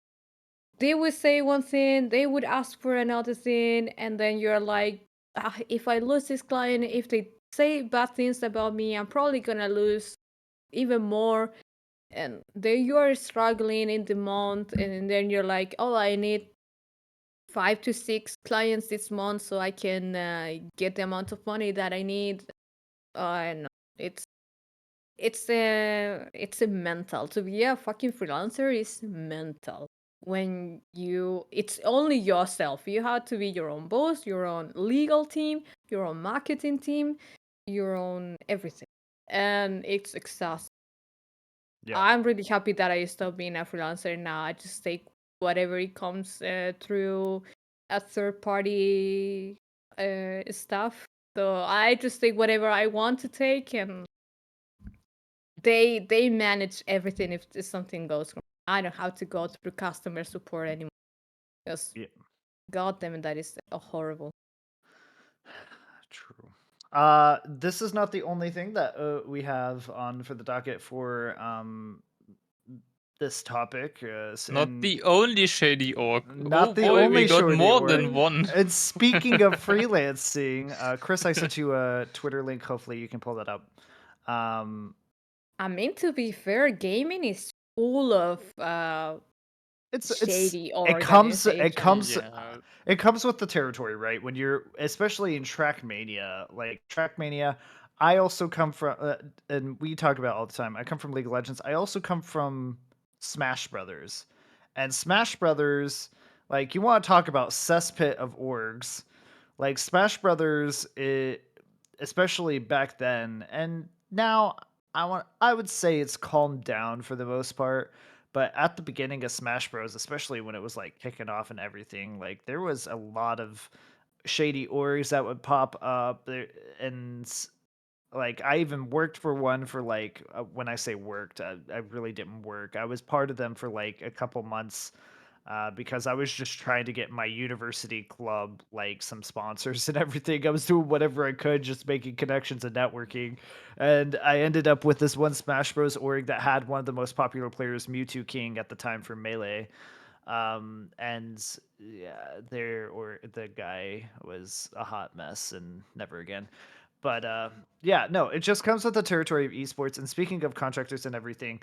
[SPEAKER 3] they would say one thing, they would ask for another thing, and then you're like, "Ah, if I lose this client, if they say bad things about me, I'm probably gonna lose even more." And then you are struggling in the month, and then you're like, "Oh, I need 5 to 6 clients this month so I can get the amount of money that I need." I know it's it's a mental to be a fucking freelancer is mental. When it's only yourself. You have to be your own boss, your own legal team, your own marketing team, your own everything, and it's exhausting.
[SPEAKER 1] Yeah.
[SPEAKER 3] I'm really happy that I stopped being a freelancer now. I just take whatever it comes through a third party stuff. So I just take whatever I want to take, and they manage everything if something goes wrong. I don't have to go through customer support anymore because
[SPEAKER 1] Yeah.
[SPEAKER 3] god damn it, that is horrible.
[SPEAKER 1] True. This is not the only thing that we have on for the docket for this topic,
[SPEAKER 4] Not
[SPEAKER 1] and
[SPEAKER 4] the only shady orc. Oh
[SPEAKER 1] not the
[SPEAKER 4] boy, we
[SPEAKER 1] only
[SPEAKER 4] got
[SPEAKER 1] shorty
[SPEAKER 4] more
[SPEAKER 1] org.
[SPEAKER 4] than one.
[SPEAKER 1] And speaking of freelancing, Chris, I sent you a Twitter link. Hopefully, you can pull that up. Um,
[SPEAKER 3] I mean, to be fair, gaming is full of
[SPEAKER 1] it's
[SPEAKER 3] shady
[SPEAKER 1] it comes
[SPEAKER 3] organizations.
[SPEAKER 4] Yeah.
[SPEAKER 1] it comes with the territory, right? When you're especially in Trackmania, like Trackmania. I also come from, and we talk about it all the time. I come from League of Legends. I also come from Smash Brothers, and Smash Brothers, like you want to talk about cesspit of orgs, like Smash Brothers, especially back then and now. I would say it's calmed down for the most part, but at the beginning of Smash Bros, especially when it was like kicking off and everything, like there was a lot of shady orgs that would pop up there, and like I even worked for one for like when I say worked, I really didn't work. I was part of them for like a couple months because I was just trying to get my university club like some sponsors and everything. I was doing whatever I could, just making connections and networking. And I ended up with this one Smash Bros. Org that had one of the most popular players, Mewtwo King, at the time for Melee. And yeah, the guy was a hot mess and never again. But yeah, no, it just comes with the territory of esports. And speaking of contractors and everything,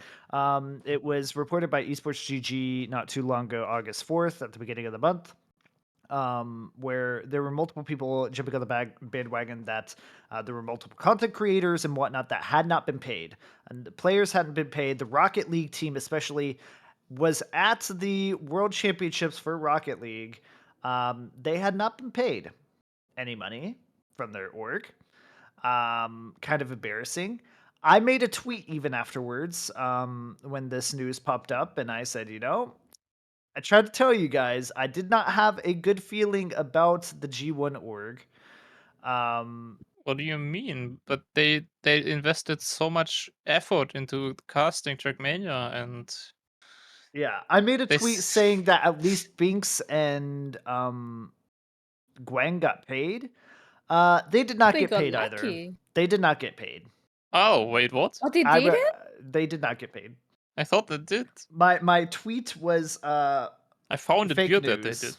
[SPEAKER 1] it was reported by Esports GG not too long ago, August 4th, at the beginning of the month, where there were multiple people jumping on the bandwagon that there were multiple content creators and whatnot that had not been paid. And the players hadn't been paid. The Rocket League team, especially, was at the World Championships for Rocket League. They had not been paid any money from their org. Kind of embarrassing. I made a tweet even afterwards when this news popped up, and I said, I tried to tell you guys I did not have a good feeling about the G1 org. Um,
[SPEAKER 4] What do you mean? But they invested so much effort into casting Trackmania, and
[SPEAKER 1] yeah, I made a tweet
[SPEAKER 4] this.
[SPEAKER 1] saying that at least Binks and Gwen got paid. They did not
[SPEAKER 3] They
[SPEAKER 1] get
[SPEAKER 3] got
[SPEAKER 1] paid either.
[SPEAKER 3] lucky.
[SPEAKER 1] They did not get paid.
[SPEAKER 4] Oh wait, what?
[SPEAKER 3] Oh, they
[SPEAKER 1] I
[SPEAKER 3] did
[SPEAKER 1] re-
[SPEAKER 3] it?
[SPEAKER 1] they did not get paid.
[SPEAKER 4] I thought they did.
[SPEAKER 1] My tweet was
[SPEAKER 4] I found it
[SPEAKER 1] fake
[SPEAKER 4] weird that they
[SPEAKER 1] news.
[SPEAKER 4] did.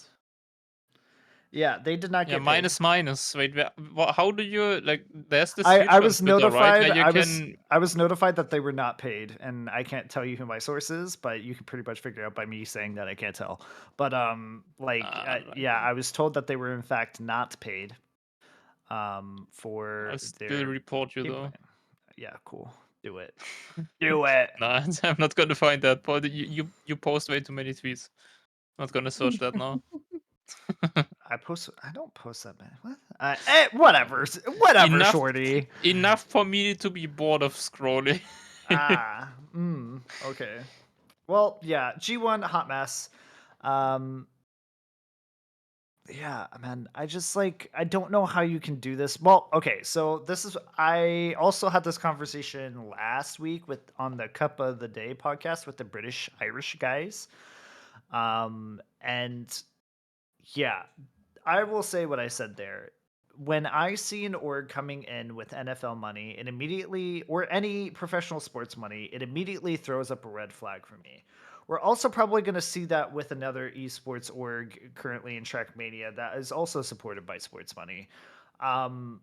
[SPEAKER 1] Yeah, they did not
[SPEAKER 4] Yeah,
[SPEAKER 1] get paid.
[SPEAKER 4] minus. Wait, how do you like? There's this
[SPEAKER 1] I
[SPEAKER 4] feature on
[SPEAKER 1] was
[SPEAKER 4] Twitter, right?
[SPEAKER 1] notified.
[SPEAKER 4] Where you can.
[SPEAKER 1] I was notified that they were not paid, and I can't tell you who my source is, but you can pretty much figure out by me saying that I can't tell. But
[SPEAKER 4] Like,
[SPEAKER 1] yeah, I was told that they were in fact not paid for
[SPEAKER 4] I'll still
[SPEAKER 1] their
[SPEAKER 4] report you
[SPEAKER 1] gameplay.
[SPEAKER 4] though.
[SPEAKER 1] Yeah, cool. Do it. Do it.
[SPEAKER 4] Nah, I'm not gonna find that. But you post way too many tweets. Not gonna search that now.
[SPEAKER 1] I don't post that, man. What? Whatever. Whatever,
[SPEAKER 4] enough,
[SPEAKER 1] shorty.
[SPEAKER 4] enough for me to be bored of scrolling.
[SPEAKER 1] Okay. Well, yeah, G1 hot mess. Um yeah, man, I just I don't know how you can do this. Well, okay, so this is I also had this conversation last week with on the Cup of the Day podcast with the British Irish guys. And yeah, I will say what I said there. When I see an org coming in with NFL money, it immediately, or any professional sports money, it immediately throws up a red flag for me. We're also probably going to see that with another esports org currently in Trackmania that is also supported by sports money. Um,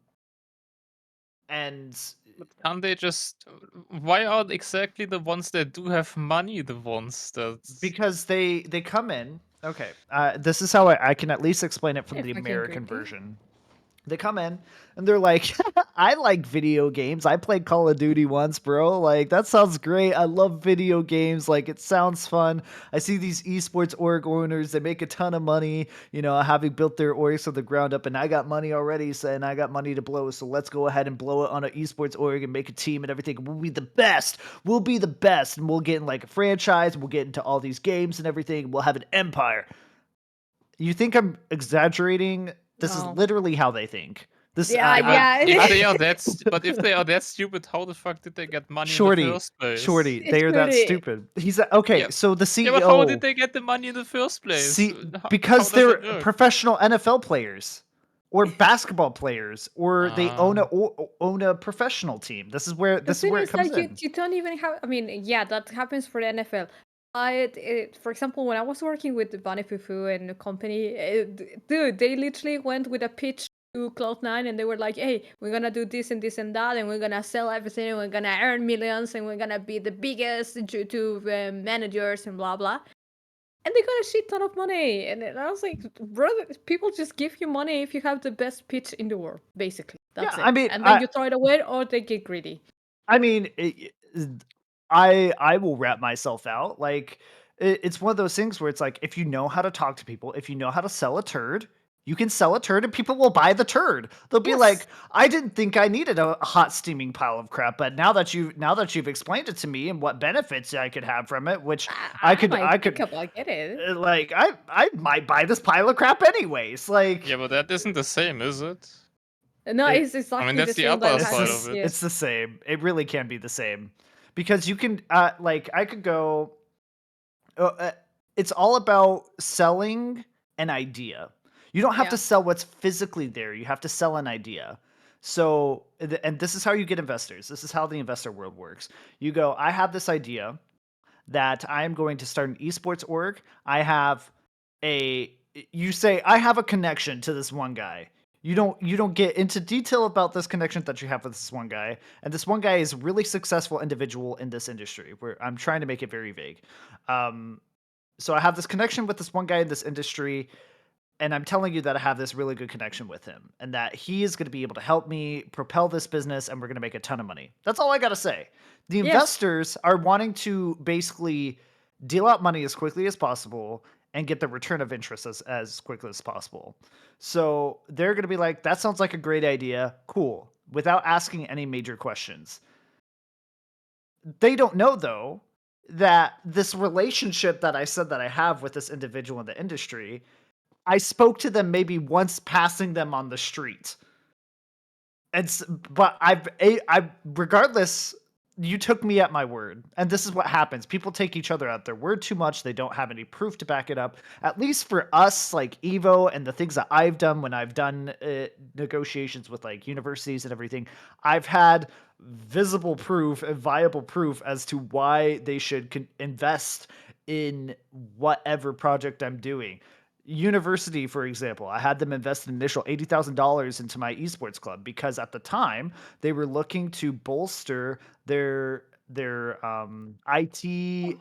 [SPEAKER 1] and
[SPEAKER 4] But can't they just? Why are exactly the ones that do have money the ones that?
[SPEAKER 1] because they come in, okay, this is how I can at least explain it from
[SPEAKER 3] They're
[SPEAKER 1] the
[SPEAKER 3] fucking
[SPEAKER 1] American
[SPEAKER 3] greedy.
[SPEAKER 1] version. They come in and they're like, I like video games. I played Call of Duty once, bro. Like, that sounds great. I love video games. Like, it sounds fun. I see these esports org owners, they make a ton of money, having built their orgs from the ground up. And I got money already, and I got money to blow. So let's go ahead and blow it on an esports org and make a team and everything. We'll be the best. We'll be the best. And we'll get in like a franchise. We'll get into all these games and everything. We'll have an empire. You think I'm exaggerating? This is
[SPEAKER 3] No.
[SPEAKER 1] literally how they think. This
[SPEAKER 3] Yeah,
[SPEAKER 4] Yeah, but
[SPEAKER 3] yeah.
[SPEAKER 4] if they are but if they are that stupid, how the fuck did they get money in the
[SPEAKER 1] Shorty,
[SPEAKER 4] first place?
[SPEAKER 1] Shorty, they are that
[SPEAKER 3] Shorty.
[SPEAKER 1] stupid. He's okay.
[SPEAKER 4] Yeah,
[SPEAKER 1] So the
[SPEAKER 4] yeah, but how did
[SPEAKER 1] CEO,
[SPEAKER 4] they get the money in the first place?
[SPEAKER 1] see,
[SPEAKER 4] How
[SPEAKER 1] because
[SPEAKER 4] does
[SPEAKER 1] they're
[SPEAKER 4] that work?
[SPEAKER 1] professional NFL players or basketball players, or they own
[SPEAKER 4] Ah.
[SPEAKER 1] a professional team. This is where
[SPEAKER 3] The thing
[SPEAKER 1] it
[SPEAKER 3] is,
[SPEAKER 1] comes
[SPEAKER 3] like,
[SPEAKER 1] in.
[SPEAKER 3] you don't even have. I mean, yeah, that happens for the NFL. For example, when I was working with the Bunny Fufu and the company, dude, they literally went with a pitch to Cloud9 and they were like, hey, we're gonna do this and this and that, and we're gonna sell everything, and we're gonna earn millions, and we're gonna be the biggest to managers and blah blah. And they got a shit ton of money. And I was like, brother, people just give you money if you have the best pitch in the world, basically. That's
[SPEAKER 1] Yeah,
[SPEAKER 3] it.
[SPEAKER 1] I mean,
[SPEAKER 3] And then you throw it away or they get greedy.
[SPEAKER 1] I mean, I will wrap myself out. Like, it's one of those things where it's like, if you know how to talk to people, if you know how to sell a turd, you can sell a turd and people will buy the turd. They'll be
[SPEAKER 3] Yes.
[SPEAKER 1] like, I didn't think I needed a hot steaming pile of crap, but now that you've explained it to me and what benefits I could have from it, which I could
[SPEAKER 3] think about it.
[SPEAKER 1] like I might buy this pile of crap anyways. Like,
[SPEAKER 4] Yeah, but that isn't the same, is it?
[SPEAKER 3] No,
[SPEAKER 1] It-
[SPEAKER 3] it's exactly
[SPEAKER 4] that's
[SPEAKER 3] the
[SPEAKER 4] the
[SPEAKER 3] same that
[SPEAKER 4] other
[SPEAKER 1] it's
[SPEAKER 4] side
[SPEAKER 3] happens
[SPEAKER 4] of it.
[SPEAKER 3] here.
[SPEAKER 1] it's the same. It really can be the same because you can I could go. It's all about selling an idea. You don't have to
[SPEAKER 3] Yeah.
[SPEAKER 1] sell what's physically there. You have to sell an idea. So, and this is how you get investors. This is how the investor world works. You go, I have this idea that I am going to start an esports org. You say, I have a connection to this one guy. You don't get into detail about this connection that you have with this one guy. And this one guy is a really successful individual in this industry, where I'm trying to make it very vague. So I have this connection with this one guy in this industry, and I'm telling you that I have this really good connection with him, and that he is going to be able to help me propel this business, and we're going to make a ton of money. That's all I got to say. The
[SPEAKER 3] Yes.
[SPEAKER 1] investors are wanting to basically deal out money as quickly as possible and get the return of interest as quickly as possible. So they're going to be like, that sounds like a great idea. Cool. Without asking any major questions. They don't know, though, that this relationship that I said that I have with this individual in the industry, I spoke to them maybe once passing them on the street. But regardless, you took me at my word. And this is what happens. People take each other at their word too much. They don't have any proof to back it up. At least for us, like Evo and the things that I've done when I've done negotiations with like universities and everything, I've had visible proof and viable proof as to why they should invest in whatever project I'm doing. university, for example, I had them invest an initial $80,000 into my esports club because at the time they were looking to bolster their IT,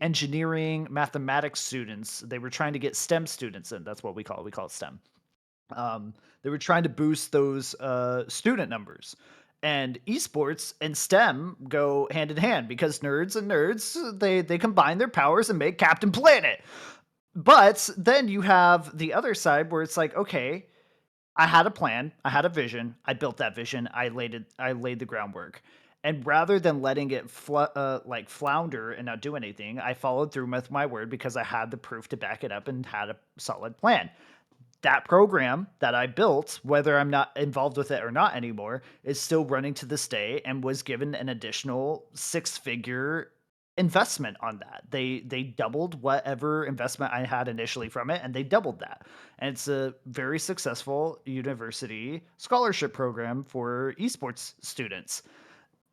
[SPEAKER 1] engineering, mathematics students. They were trying to get STEM students in. That's what we call it. We call it STEM. They were trying to boost those student numbers. And esports and STEM go hand in hand because nerds and nerds they combine their powers and make Captain Planet. But then you have the other side where it's like, okay, I had a plan, I had a vision, I built that vision, I laid the groundwork. And rather than letting it like flounder and not do anything, I followed through with my word because I had the proof to back it up and had a solid plan. That program that I built, whether I'm not involved with it or not anymore, is still running to this day and was given an additional six-figure investment on that. They doubled whatever investment I had initially from it, and they doubled that. And it's a very successful university scholarship program for esports students.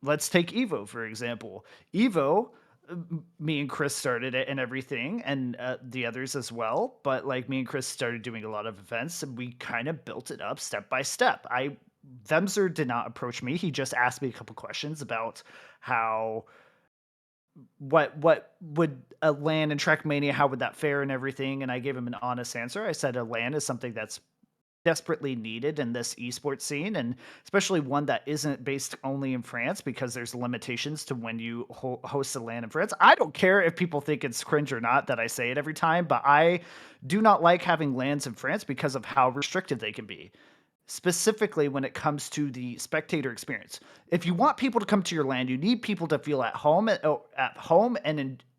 [SPEAKER 1] Let's take Evo, for example. Evo, me and Chris started it and everything, and the others as well. But like me and Chris started doing a lot of events, and we kind of built it up step by step. Vemser did not approach me. He just asked me a couple questions about how what would a LAN and Trackmania, how would that fare and everything, and I gave him an honest answer. I said a LAN is something that's desperately needed in this esports scene, and especially one that isn't based only in France because there's limitations to when you host a LAN in France. I don't care if people think it's cringe or not that I say it every time, but I do not like having LANs in France because of how restrictive they can be, specifically when it comes to the spectator experience. If you want people to come to your LAN, you need people to feel at home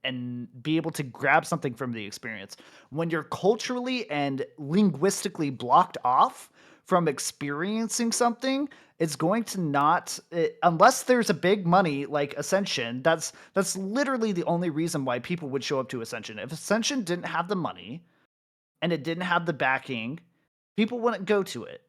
[SPEAKER 1] and be able to grab something from the experience. When you're culturally and linguistically blocked off from experiencing something, it's going to not unless there's a big money like Ascension. That's literally the only reason why people would show up to Ascension. If Ascension didn't have the money and it didn't have the backing, people wouldn't go to it.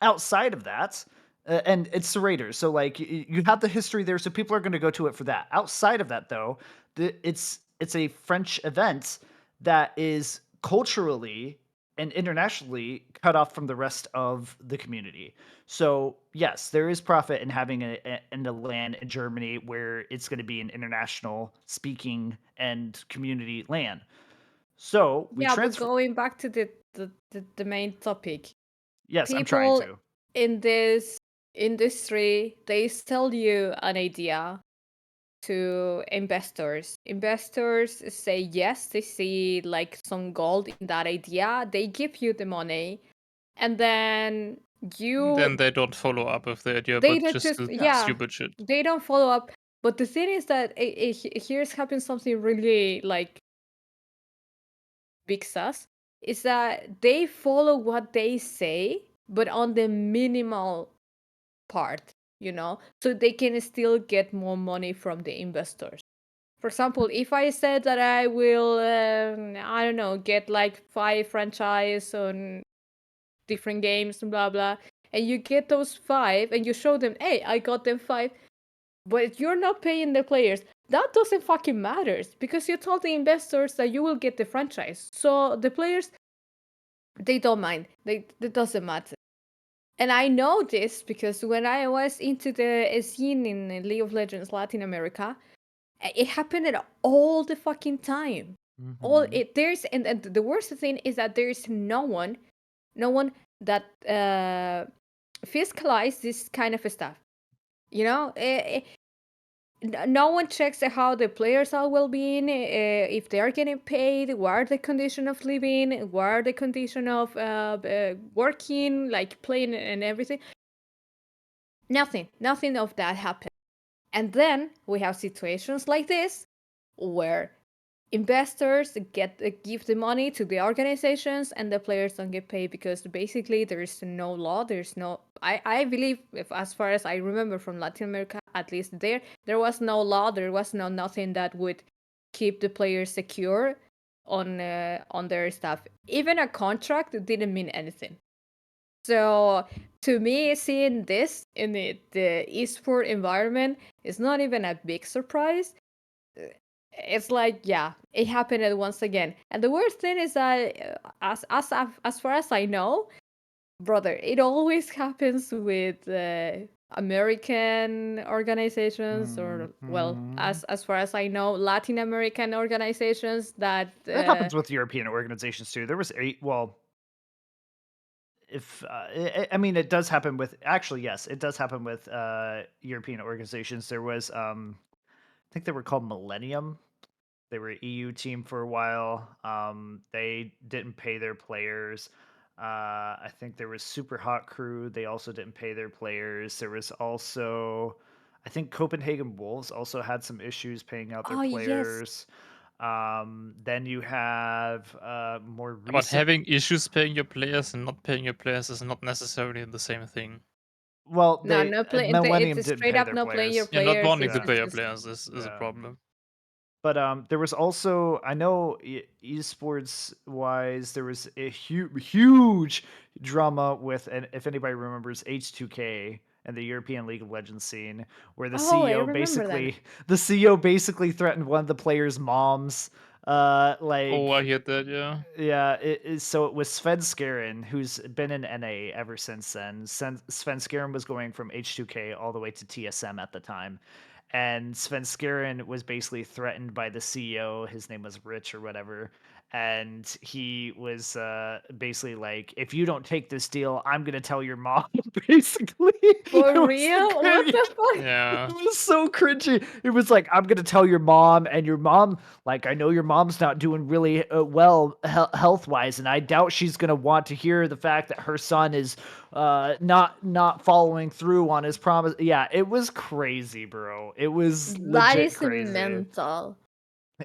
[SPEAKER 1] Outside of that, and it's the Raiders, so like you have the history there, so people are going to go to it for that. Outside of that, though, it's a French event that is culturally and internationally cut off from the rest of the community. So yes, there is profit in having a LAN in Germany where it's going to be an international speaking and community LAN. So we
[SPEAKER 3] Yeah, but
[SPEAKER 1] transfer.
[SPEAKER 3] going back to the main topic,
[SPEAKER 1] Yes, I'm trying
[SPEAKER 3] people
[SPEAKER 1] to.
[SPEAKER 3] in this industry, they sell you an idea to investors. Investors say yes, they see like some gold in that idea, they give you the money, and then
[SPEAKER 4] Then they don't follow up with the idea,
[SPEAKER 3] they
[SPEAKER 4] but
[SPEAKER 3] don't
[SPEAKER 4] just
[SPEAKER 3] just
[SPEAKER 4] do
[SPEAKER 3] yeah,
[SPEAKER 4] stupid shit.
[SPEAKER 3] they don't follow up. But the thing is that here's happened something really like big sus, is that they follow what they say, but on the minimal part, so they can still get more money from the investors. For example, if I said that I will, I don't know, get like 5 franchise on different games and blah blah, and you get those 5 and you show them, hey, I got them 5, but you're not paying the players, that doesn't fucking matters because you told the investors that you will get the franchise. So the players, they don't mind. It doesn't matter. And I know this because when I was into the scene in League of Legends Latin America, it happened all the fucking time. All
[SPEAKER 1] Mhm.
[SPEAKER 3] it there's and the worst thing is that there's no one that fiscalize this kind of stuff. No one checks how the players are well-being, if they are getting paid, what are the condition of living, what are the condition of working, like playing and everything. Nothing of that happened. And then we have situations like this where investors give the money to the organizations and the players don't get paid because basically there is no law. There's no, I believe, if as far as I remember from Latin America, at least there was no law, there was nothing that would keep the players secure on their stuff. Even a contract didn't mean anything. So to me, seeing this in the esport environment is not even a big surprise. it's like, yeah, it happened once again. And the worst thing is that, as far as I know, brother, it always happens with American organizations, or well,
[SPEAKER 1] Mhm.
[SPEAKER 3] as far as I know, Latin American organizations that
[SPEAKER 1] It happens with European organizations too. There was well, if I mean, it does happen with actually, yes, it does happen with European organizations. There was I think they were called Millennium. They were an EU team for a while. They didn't pay their players. I think there was Super Hot Crew. They also didn't pay their players. There was also, I think Copenhagen Wolves also had some issues paying out their
[SPEAKER 3] oh yes.
[SPEAKER 1] players. Then you have more
[SPEAKER 4] But
[SPEAKER 1] recent.
[SPEAKER 4] having issues paying your players and not paying your players is not necessarily the same thing.
[SPEAKER 1] Well,
[SPEAKER 3] No,
[SPEAKER 1] they
[SPEAKER 3] no play.
[SPEAKER 1] Millennium
[SPEAKER 3] It's
[SPEAKER 1] didn't
[SPEAKER 3] straight
[SPEAKER 1] pay
[SPEAKER 3] up
[SPEAKER 1] their
[SPEAKER 3] not playing your
[SPEAKER 1] players.
[SPEAKER 4] You're not
[SPEAKER 3] players.
[SPEAKER 4] wanting
[SPEAKER 3] It's
[SPEAKER 4] to
[SPEAKER 1] Yeah,
[SPEAKER 4] pay
[SPEAKER 3] it's
[SPEAKER 4] your
[SPEAKER 3] just
[SPEAKER 4] players is a
[SPEAKER 1] yeah.
[SPEAKER 4] problem.
[SPEAKER 1] But there was also, I know, esports wise, there was a huge drama with, and if anybody remembers, H2K and the European League of Legends scene, where
[SPEAKER 3] oh, I remember that.
[SPEAKER 1] the CEO basically threatened one of the players' moms.
[SPEAKER 4] Oh, I
[SPEAKER 1] Like,
[SPEAKER 4] hear that, yeah.
[SPEAKER 1] yeah, so it was Sven Skaren, who's been in NA ever since then. Sven Skaren was going from H2K all the way to TSM at the time. And Sven Skaren was basically threatened by the CEO. His name was Rich or whatever. And he was basically like, if you don't take this deal, I'm going to tell your mom, basically. It
[SPEAKER 3] For
[SPEAKER 1] was
[SPEAKER 3] real? What
[SPEAKER 1] the,
[SPEAKER 3] the fuck?
[SPEAKER 4] Yeah.
[SPEAKER 1] it was so cringy. It was like, I'm going to tell your mom, and your mom, like, I know your mom's not doing really well health wise, and I doubt she's going to want to hear the fact that her son is not following through on his promise. Yeah, it was crazy, bro. It was
[SPEAKER 3] That
[SPEAKER 1] legit
[SPEAKER 3] is
[SPEAKER 1] crazy.
[SPEAKER 3] mental.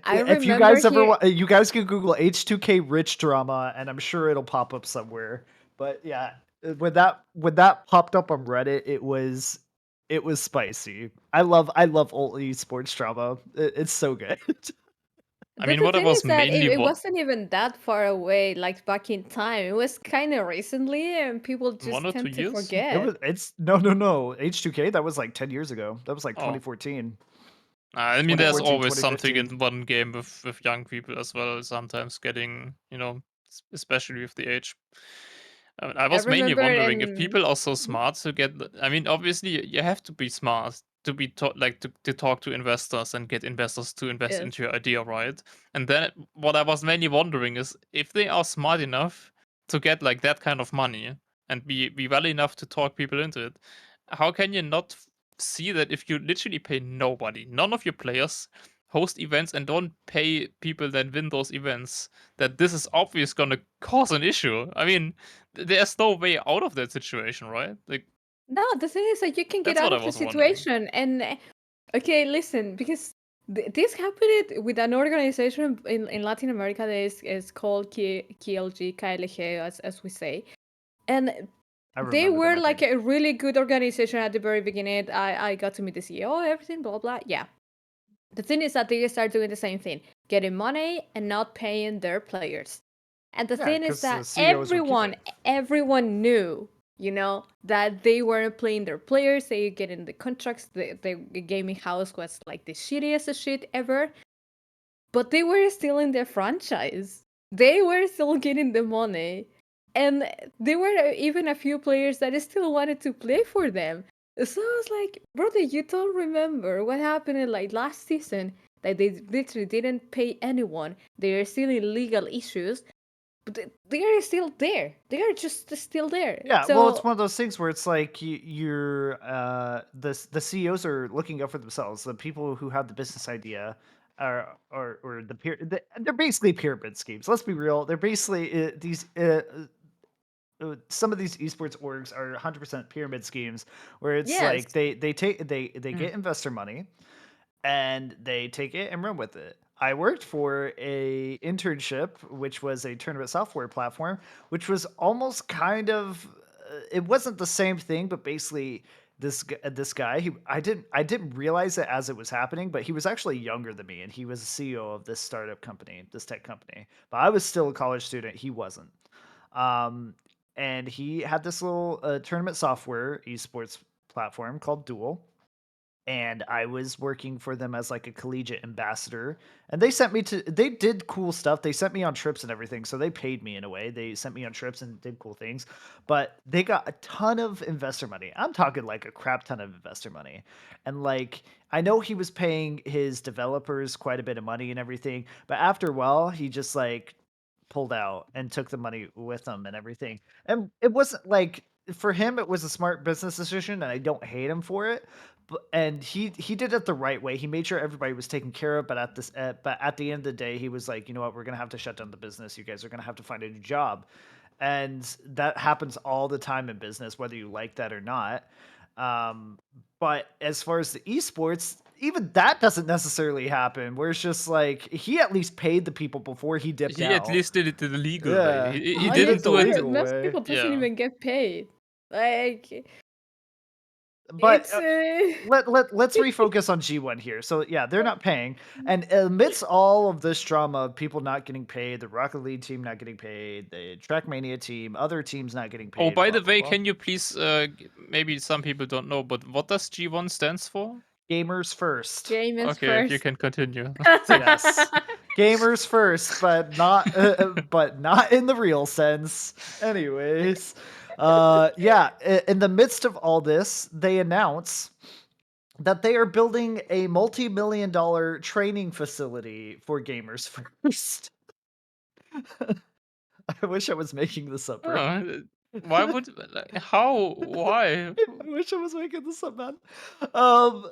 [SPEAKER 3] I
[SPEAKER 1] If you
[SPEAKER 3] remember
[SPEAKER 1] guys ever
[SPEAKER 3] here.
[SPEAKER 1] you guys can Google H2K rich drama, and I'm sure it'll pop up somewhere. But yeah, when that popped up on Reddit, it was spicy. I love old esports drama. It's so good.
[SPEAKER 4] I
[SPEAKER 3] The,
[SPEAKER 4] mean,
[SPEAKER 3] the
[SPEAKER 4] what I
[SPEAKER 3] thing
[SPEAKER 4] was
[SPEAKER 3] is that
[SPEAKER 4] mainly
[SPEAKER 3] it wasn't even that far away, like back in time. It was kind of recently, and people
[SPEAKER 4] one
[SPEAKER 3] just
[SPEAKER 4] or two
[SPEAKER 3] tend to
[SPEAKER 4] years.
[SPEAKER 3] forget.
[SPEAKER 1] It's no H2K, that was like 10 years ago. That was like
[SPEAKER 4] Oh,
[SPEAKER 1] 2014.
[SPEAKER 4] I mean, there's
[SPEAKER 1] 2014,
[SPEAKER 4] always something
[SPEAKER 1] 2015.
[SPEAKER 4] in one game with young people as well. Sometimes getting, especially with the age. I
[SPEAKER 3] I
[SPEAKER 4] was mainly
[SPEAKER 3] remember
[SPEAKER 4] wondering if
[SPEAKER 3] in.
[SPEAKER 4] people are so
[SPEAKER 3] Mhm.
[SPEAKER 4] smart to get. I mean, obviously, you have to be smart to be like to talk to investors and get investors to invest
[SPEAKER 3] Yes.
[SPEAKER 4] into your idea, right? And then what I was mainly wondering is if they are smart enough to get like that kind of money and be well enough to talk people into it, how can you not see that if you literally pay nobody, none of your players host events and don't pay people that win those events, that this is obviously going to cause an issue. I mean, there's no way out of that situation, right? Like,
[SPEAKER 3] No, the thing is that you can get
[SPEAKER 4] that's
[SPEAKER 3] out
[SPEAKER 4] what I
[SPEAKER 3] of the
[SPEAKER 4] was wondering.
[SPEAKER 3] situation. And okay, listen, because this happened with an organization in Latin America that is called KLG, KLG, as we say. And
[SPEAKER 1] I
[SPEAKER 3] they
[SPEAKER 1] remember them,
[SPEAKER 3] were
[SPEAKER 1] I
[SPEAKER 3] like
[SPEAKER 1] think.
[SPEAKER 3] a really good organization at the very beginning. I got to meet the CEO, everything, blah, blah. Yeah. The thing is that they start doing the same thing, getting money and not paying their players. And the
[SPEAKER 1] Yeah,
[SPEAKER 3] thing is
[SPEAKER 1] because the
[SPEAKER 3] that
[SPEAKER 1] CEOs would keep it.
[SPEAKER 3] everyone knew, that they weren't playing their players. They get in the contracts. The gaming house was like the shittiest shit ever. But they were still in their franchise. They were still getting the money. And there were even a few players that still wanted to play for them. So I was like, brother, you don't remember what happened in like last season? That they literally didn't pay anyone. They are still in legal issues, but they are still there. They are just still there.
[SPEAKER 1] Yeah, well, it's
[SPEAKER 3] So
[SPEAKER 1] one of those things where it's like you're the CEOs are looking out for themselves. The people who have the business idea or they're basically pyramid schemes. Let's be real. They're basically these some of these esports orgs are 100% pyramid schemes where it's
[SPEAKER 3] yes,
[SPEAKER 1] like they get investor money and they take it and run with it. I worked for a internship, which was a tournament software platform, which was almost kind of it wasn't the same thing, but basically this guy I didn't realize it as it was happening, but he was actually younger than me, and he was the CEO of this startup company, this tech company. But I was still a college student; he wasn't. Um, and he had this little tournament software esports platform called Duel, and I was working for them as like a collegiate ambassador. And they did cool stuff. They sent me on trips and everything. So they paid me in a way. They sent me on trips and did cool things. But they got a ton of investor money. I'm talking like a crap ton of investor money. And like, I know he was paying his developers quite a bit of money and everything. But after a while, he just like pulled out and took the money with him and everything. And it wasn't like, for him, it was a smart business decision, and I don't hate him for it. And he did it the right way. He made sure everybody was taken care of, but at the end of the day, he was like, you know what, we're gonna have to shut down the business. You guys are gonna have to find a new job, and that happens all the time in business, whether you like that or not. Um, but as far as the esports, even that doesn't necessarily happen. Where it's just like he at least paid the people before he dipped
[SPEAKER 4] He at
[SPEAKER 1] out.
[SPEAKER 4] least did it the legal way.
[SPEAKER 1] Yeah,
[SPEAKER 4] He
[SPEAKER 3] Oh
[SPEAKER 1] did
[SPEAKER 3] yeah,
[SPEAKER 1] it
[SPEAKER 4] didn't
[SPEAKER 1] the
[SPEAKER 4] do it.
[SPEAKER 3] true.
[SPEAKER 1] legal
[SPEAKER 3] Most
[SPEAKER 1] way.
[SPEAKER 3] people doesn't
[SPEAKER 4] Yeah.
[SPEAKER 3] even get paid. Like
[SPEAKER 1] But
[SPEAKER 3] it's
[SPEAKER 1] let's refocus on G1 here. So yeah, they're not paying, and amidst all of this drama of people not getting paid, the Rocket League team not getting paid, the Trackmania team, other teams not getting
[SPEAKER 4] Oh,
[SPEAKER 1] paid,
[SPEAKER 4] by
[SPEAKER 1] blah
[SPEAKER 4] the
[SPEAKER 1] blah
[SPEAKER 4] way,
[SPEAKER 1] blah.
[SPEAKER 4] can you please, maybe some people don't know, but what does G1 stands for?
[SPEAKER 1] Gamers first.
[SPEAKER 3] game is
[SPEAKER 4] Okay, you
[SPEAKER 3] first.
[SPEAKER 4] can continue.
[SPEAKER 1] Yes, gamers first, but not in the real sense. Anyways, yeah, in the midst of all this, they announce that they are building a multi-million-dollar training facility for gamers first. I wish I was making this up, bro.
[SPEAKER 4] Why would like, how? Why?
[SPEAKER 1] I wish I was making this up, man. Um,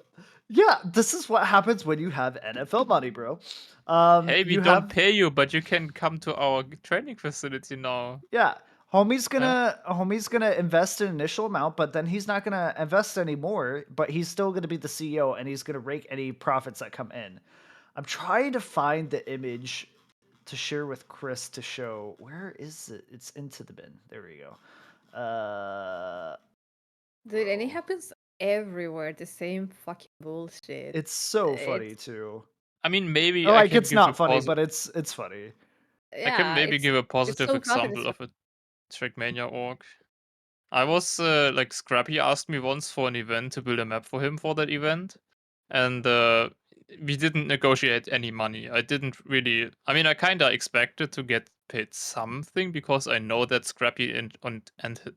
[SPEAKER 1] yeah, this is what happens when you have NFL money, bro.
[SPEAKER 4] Hey, we
[SPEAKER 1] You
[SPEAKER 4] don't
[SPEAKER 1] have
[SPEAKER 4] pay you, but you can come to our training facility now.
[SPEAKER 1] Yeah,
[SPEAKER 4] Yeah.
[SPEAKER 1] homie's gonna invest an initial amount, but then he's not gonna invest any more. But he's still gonna be the CEO, and he's gonna rake any profits that come in. I'm trying to find the image to share with Chris to show where is it? It's into the bin. There we go.
[SPEAKER 3] Dude, and it
[SPEAKER 1] Bro,
[SPEAKER 3] happens everywhere. The same fucking bullshit.
[SPEAKER 1] it's so funny
[SPEAKER 3] It's
[SPEAKER 1] too.
[SPEAKER 4] I mean, maybe I
[SPEAKER 1] Like
[SPEAKER 4] can
[SPEAKER 1] it's
[SPEAKER 4] give a
[SPEAKER 1] not funny,
[SPEAKER 4] positive.
[SPEAKER 1] but it's funny.
[SPEAKER 4] I can
[SPEAKER 3] yeah,
[SPEAKER 4] maybe give a
[SPEAKER 3] it's
[SPEAKER 4] positive
[SPEAKER 3] so
[SPEAKER 4] example
[SPEAKER 3] competitive.
[SPEAKER 4] of a Trackmania org. I was like Scrappy asked me once for an event to build a map for him for that event, and we didn't negotiate any money. I didn't really. I mean, I kind of expected to get paid something because I know that Scrappy and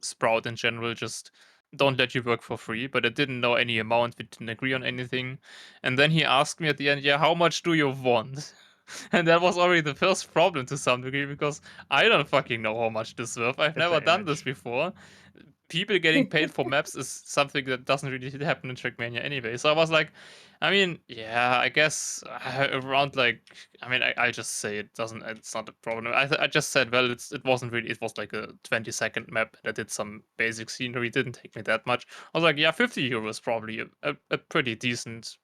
[SPEAKER 4] Sprout in general just don't let you work for free. But I didn't know any amount. We didn't agree on anything, and then he asked me at the end, "Yeah, how much do you want?" And that was already the first problem to some degree because I don't fucking know how much this is worth. I've
[SPEAKER 1] Get
[SPEAKER 4] never
[SPEAKER 1] the
[SPEAKER 4] done this
[SPEAKER 1] image.
[SPEAKER 4] before. People getting paid for maps is something that doesn't really happen in Trackmania anyway. So I was like, I mean, yeah, I guess around like, I mean, I just say it doesn't, it's not a problem. I just said, well, it wasn't really, it was like a 20-second map that did some basic scenery, didn't take me that much. I was like, yeah, 50 euros probably a pretty decent,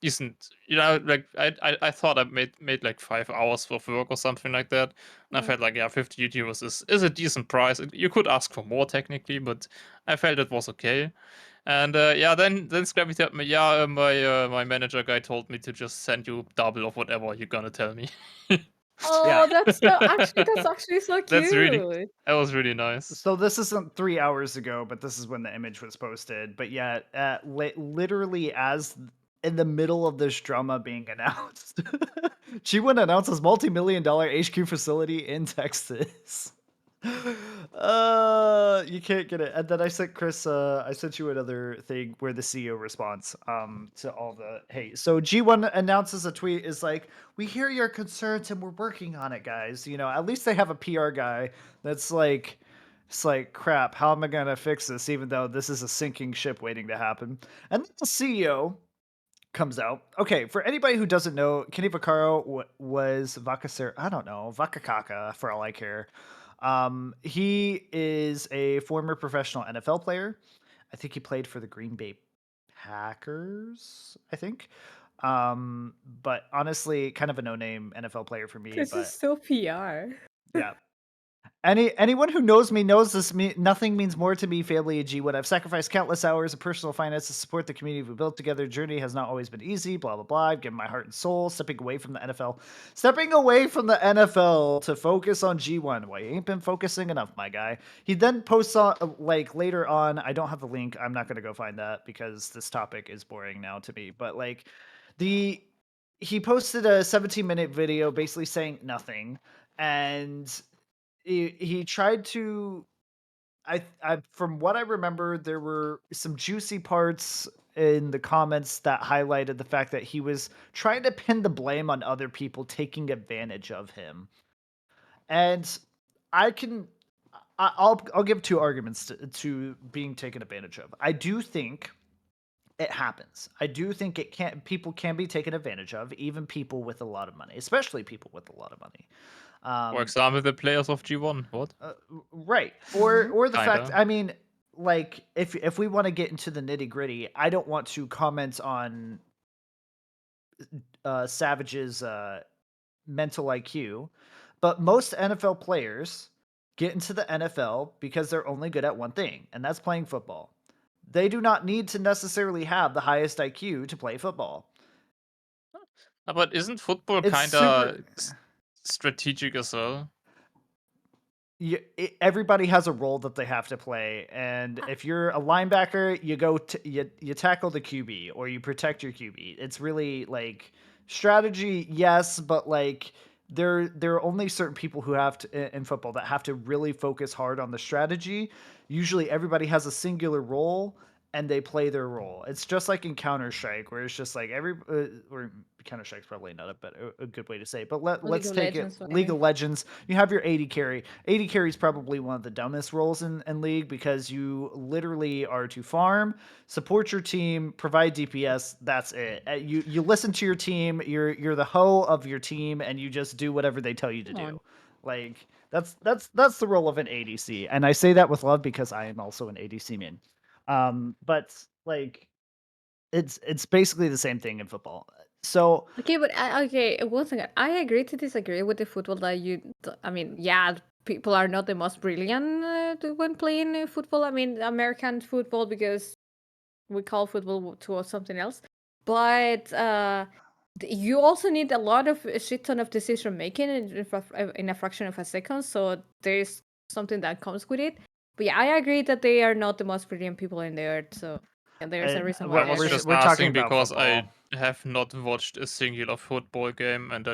[SPEAKER 4] like I thought I made like 5 hours of work or something like that, and I
[SPEAKER 3] Mm.
[SPEAKER 4] felt like, yeah, 50 euros is a decent price. You could ask for more technically, but I felt it was okay. And yeah, then Scrappy told me, yeah, my manager guy told me to just send you double of whatever you're gonna tell me.
[SPEAKER 1] Yeah.
[SPEAKER 3] Oh, that's actually so
[SPEAKER 4] That's really
[SPEAKER 3] cute.
[SPEAKER 4] that was really nice.
[SPEAKER 1] So this isn't 3 hours ago, but this is when the image was posted. But yeah, literally as in the middle of this drama being announced, G1 announces multi-million-dollar HQ facility in Texas. You can't get it. And then I sent Chris, I sent you another thing where the CEO responds to all the hey. So G1 announces a tweet is like, we hear your concerns and we're working on it, guys. You know, at least they have a PR guy that's like, it's like, crap, how am I gonna fix this? Even though this is a sinking ship waiting to happen. And then the CEO comes out. Okay, for anybody who doesn't know, Kenny Vaccaro was Vakaser. I don't know, Vakakaka for all I care. He is a former professional NFL player. I think he played for the Green Bay Packers. I think. But honestly, kind of a no-name NFL player for me.
[SPEAKER 3] This is
[SPEAKER 1] But
[SPEAKER 3] so PR.
[SPEAKER 1] yeah, Anyone who knows me knows this. Nothing means more to me, family and G1. I've sacrificed countless hours of personal finance to support the community we built together. Journey has not always been easy. Blah blah blah. I've given my heart and soul, stepping away from the NFL to focus on G1. Well, you ain't been focusing enough, my guy. He then posts on like later on. I don't have the link. I'm not gonna go find that because this topic is boring now to me. But like, the he posted a 17-minute video basically saying nothing and he tried to I from what I remember there were some juicy parts in the comments that highlighted the fact that he was trying to pin the blame on other people taking advantage of him. And I can I'll give two arguments to being taken advantage of. I do think it happens. I do think people can be taken advantage of, even people with a lot of money, especially people with a lot of money.
[SPEAKER 4] For example, the players of G1. What?
[SPEAKER 1] Right.
[SPEAKER 3] Mhm.
[SPEAKER 1] Or the fact,
[SPEAKER 4] Kinda.
[SPEAKER 1] I mean, like if we want to get into the nitty-gritty, I don't want to comment on Savage's mental IQ, but most NFL players get into the NFL because they're only good at one thing, and that's playing football. They do not need to necessarily have the highest IQ to play football.
[SPEAKER 4] But isn't football
[SPEAKER 1] It's
[SPEAKER 4] kinda
[SPEAKER 1] super
[SPEAKER 4] strategic as well?
[SPEAKER 1] everybody has a role that they have to play, and if you're a linebacker, you go you tackle the QB or you protect your QB. It's really like strategy, yes, but like there are only certain people who have to in football that have to really focus hard on the strategy. Usually, everybody has a singular role and they play their role. It's just like in Counter Strike, where it's just like or Counter Strike's probably not a good way to say it, but
[SPEAKER 3] League
[SPEAKER 1] let's
[SPEAKER 3] of
[SPEAKER 1] take it
[SPEAKER 3] Legends,
[SPEAKER 1] League
[SPEAKER 3] whatever.
[SPEAKER 1] of Legends. You have your AD carry. AD carry is probably one of the dumbest roles in League because you literally are to farm, support your team, provide DPS. That's it. You listen to your team. You're the hoe of your team, and you just do whatever they tell you to
[SPEAKER 3] Come on.
[SPEAKER 1] do. Like that's the role of an ADC, and I say that with love because I am also an ADC main. But like it's basically the same thing in football. So
[SPEAKER 3] Okay, but okay, one second. I agree to disagree with the football that I mean, yeah, people are not the most brilliant when playing football. I mean, American football because we call football to something else. But you also need a lot of a shit ton of decision making in a fraction of a second. So there's something that comes with it. But yeah, I agree that they are not the most brilliant people in the earth. So yeah, there's a reason why
[SPEAKER 4] I
[SPEAKER 3] I
[SPEAKER 4] was
[SPEAKER 3] agree.
[SPEAKER 4] just
[SPEAKER 1] we're talking
[SPEAKER 4] asking
[SPEAKER 1] about
[SPEAKER 4] because
[SPEAKER 1] football.
[SPEAKER 4] I have not watched a singular football game, and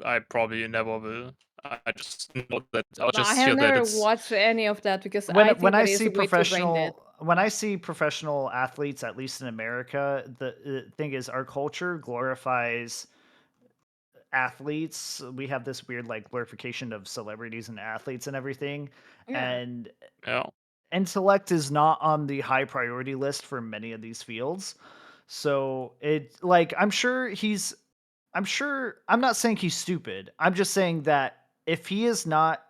[SPEAKER 4] I probably never will. I just know that I
[SPEAKER 3] No, I
[SPEAKER 4] just
[SPEAKER 3] have
[SPEAKER 4] hear that
[SPEAKER 3] never
[SPEAKER 4] it's
[SPEAKER 3] watched any of that because I think that is way too brain dead.
[SPEAKER 1] When I see professional athletes, at least in America, the thing is our culture glorifies athletes. We have this weird like glorification of celebrities and athletes and everything.
[SPEAKER 3] Yeah.
[SPEAKER 1] And
[SPEAKER 4] yeah.
[SPEAKER 1] intellect is not on the high priority list for many of these fields. So it like I'm not saying he's stupid. I'm just saying that if he is not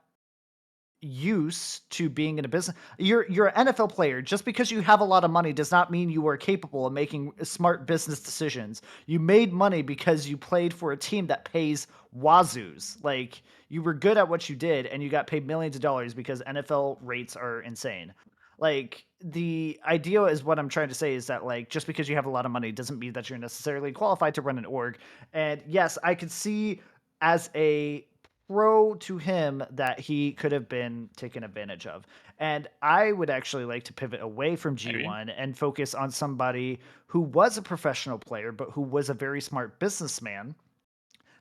[SPEAKER 1] used to being in a business, you're an NFL player. Just because you have a lot of money does not mean you are capable of making smart business decisions. You made money because you played for a team that pays wazoos. Like you were good at what you did and you got paid millions of dollars because NFL rates are insane. Like the idea is what I'm trying to say is that like just because you have a lot of money doesn't mean that you're necessarily qualified to run an org. And yes, I could see as a pro to him that he could have been taken advantage of. And I would actually like to pivot away from
[SPEAKER 4] Maybe.
[SPEAKER 1] G1 and focus on somebody who was a professional player, but who was a very smart businessman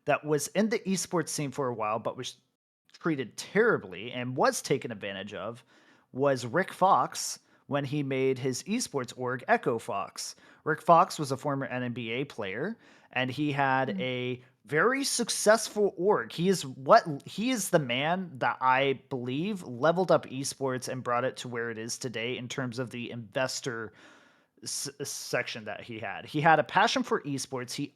[SPEAKER 1] that was in the esports scene for a while, but was treated terribly and was taken advantage of, was Rick Fox when he made his esports org Echo Fox. Rick Fox was a former NBA player and he had
[SPEAKER 3] Mm.
[SPEAKER 1] a very successful org. He is the man that I believe leveled up esports and brought it to where it is today in terms of the investor section that he had. He had a passion for esports. He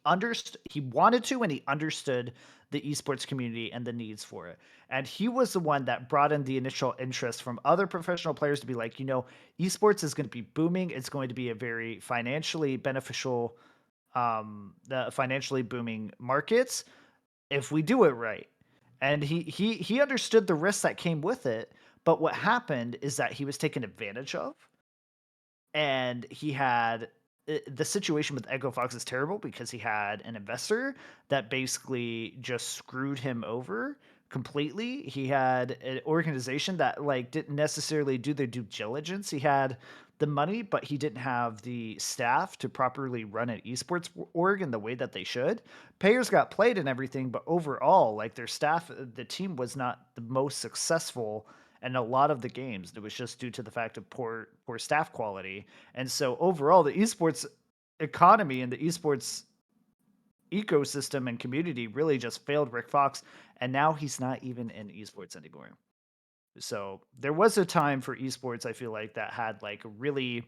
[SPEAKER 1] wanted to and he understood the esports community and the needs for it. And he was the one that brought in the initial interest from other professional players to be like, esports is going to be booming. It's going to be a very financially beneficial the financially booming markets if we do it right. and he understood the risks that came with it. But what happened is that he was taken advantage of, and he had the situation with Echo Fox is terrible because he had an investor that basically just screwed him over completely. He had an organization that like didn't necessarily do their due diligence. He had the money, but he didn't have the staff to properly run an esports org in the way that they should. Players got played and everything, but overall, like their staff, the team was not the most successful in a lot of the games. It was just due to the fact of poor staff quality. And so overall, the esports economy and the esports ecosystem and community really just failed Rick Fox, and now he's not even in esports anymore. So there was a time for esports, I feel like, that had like really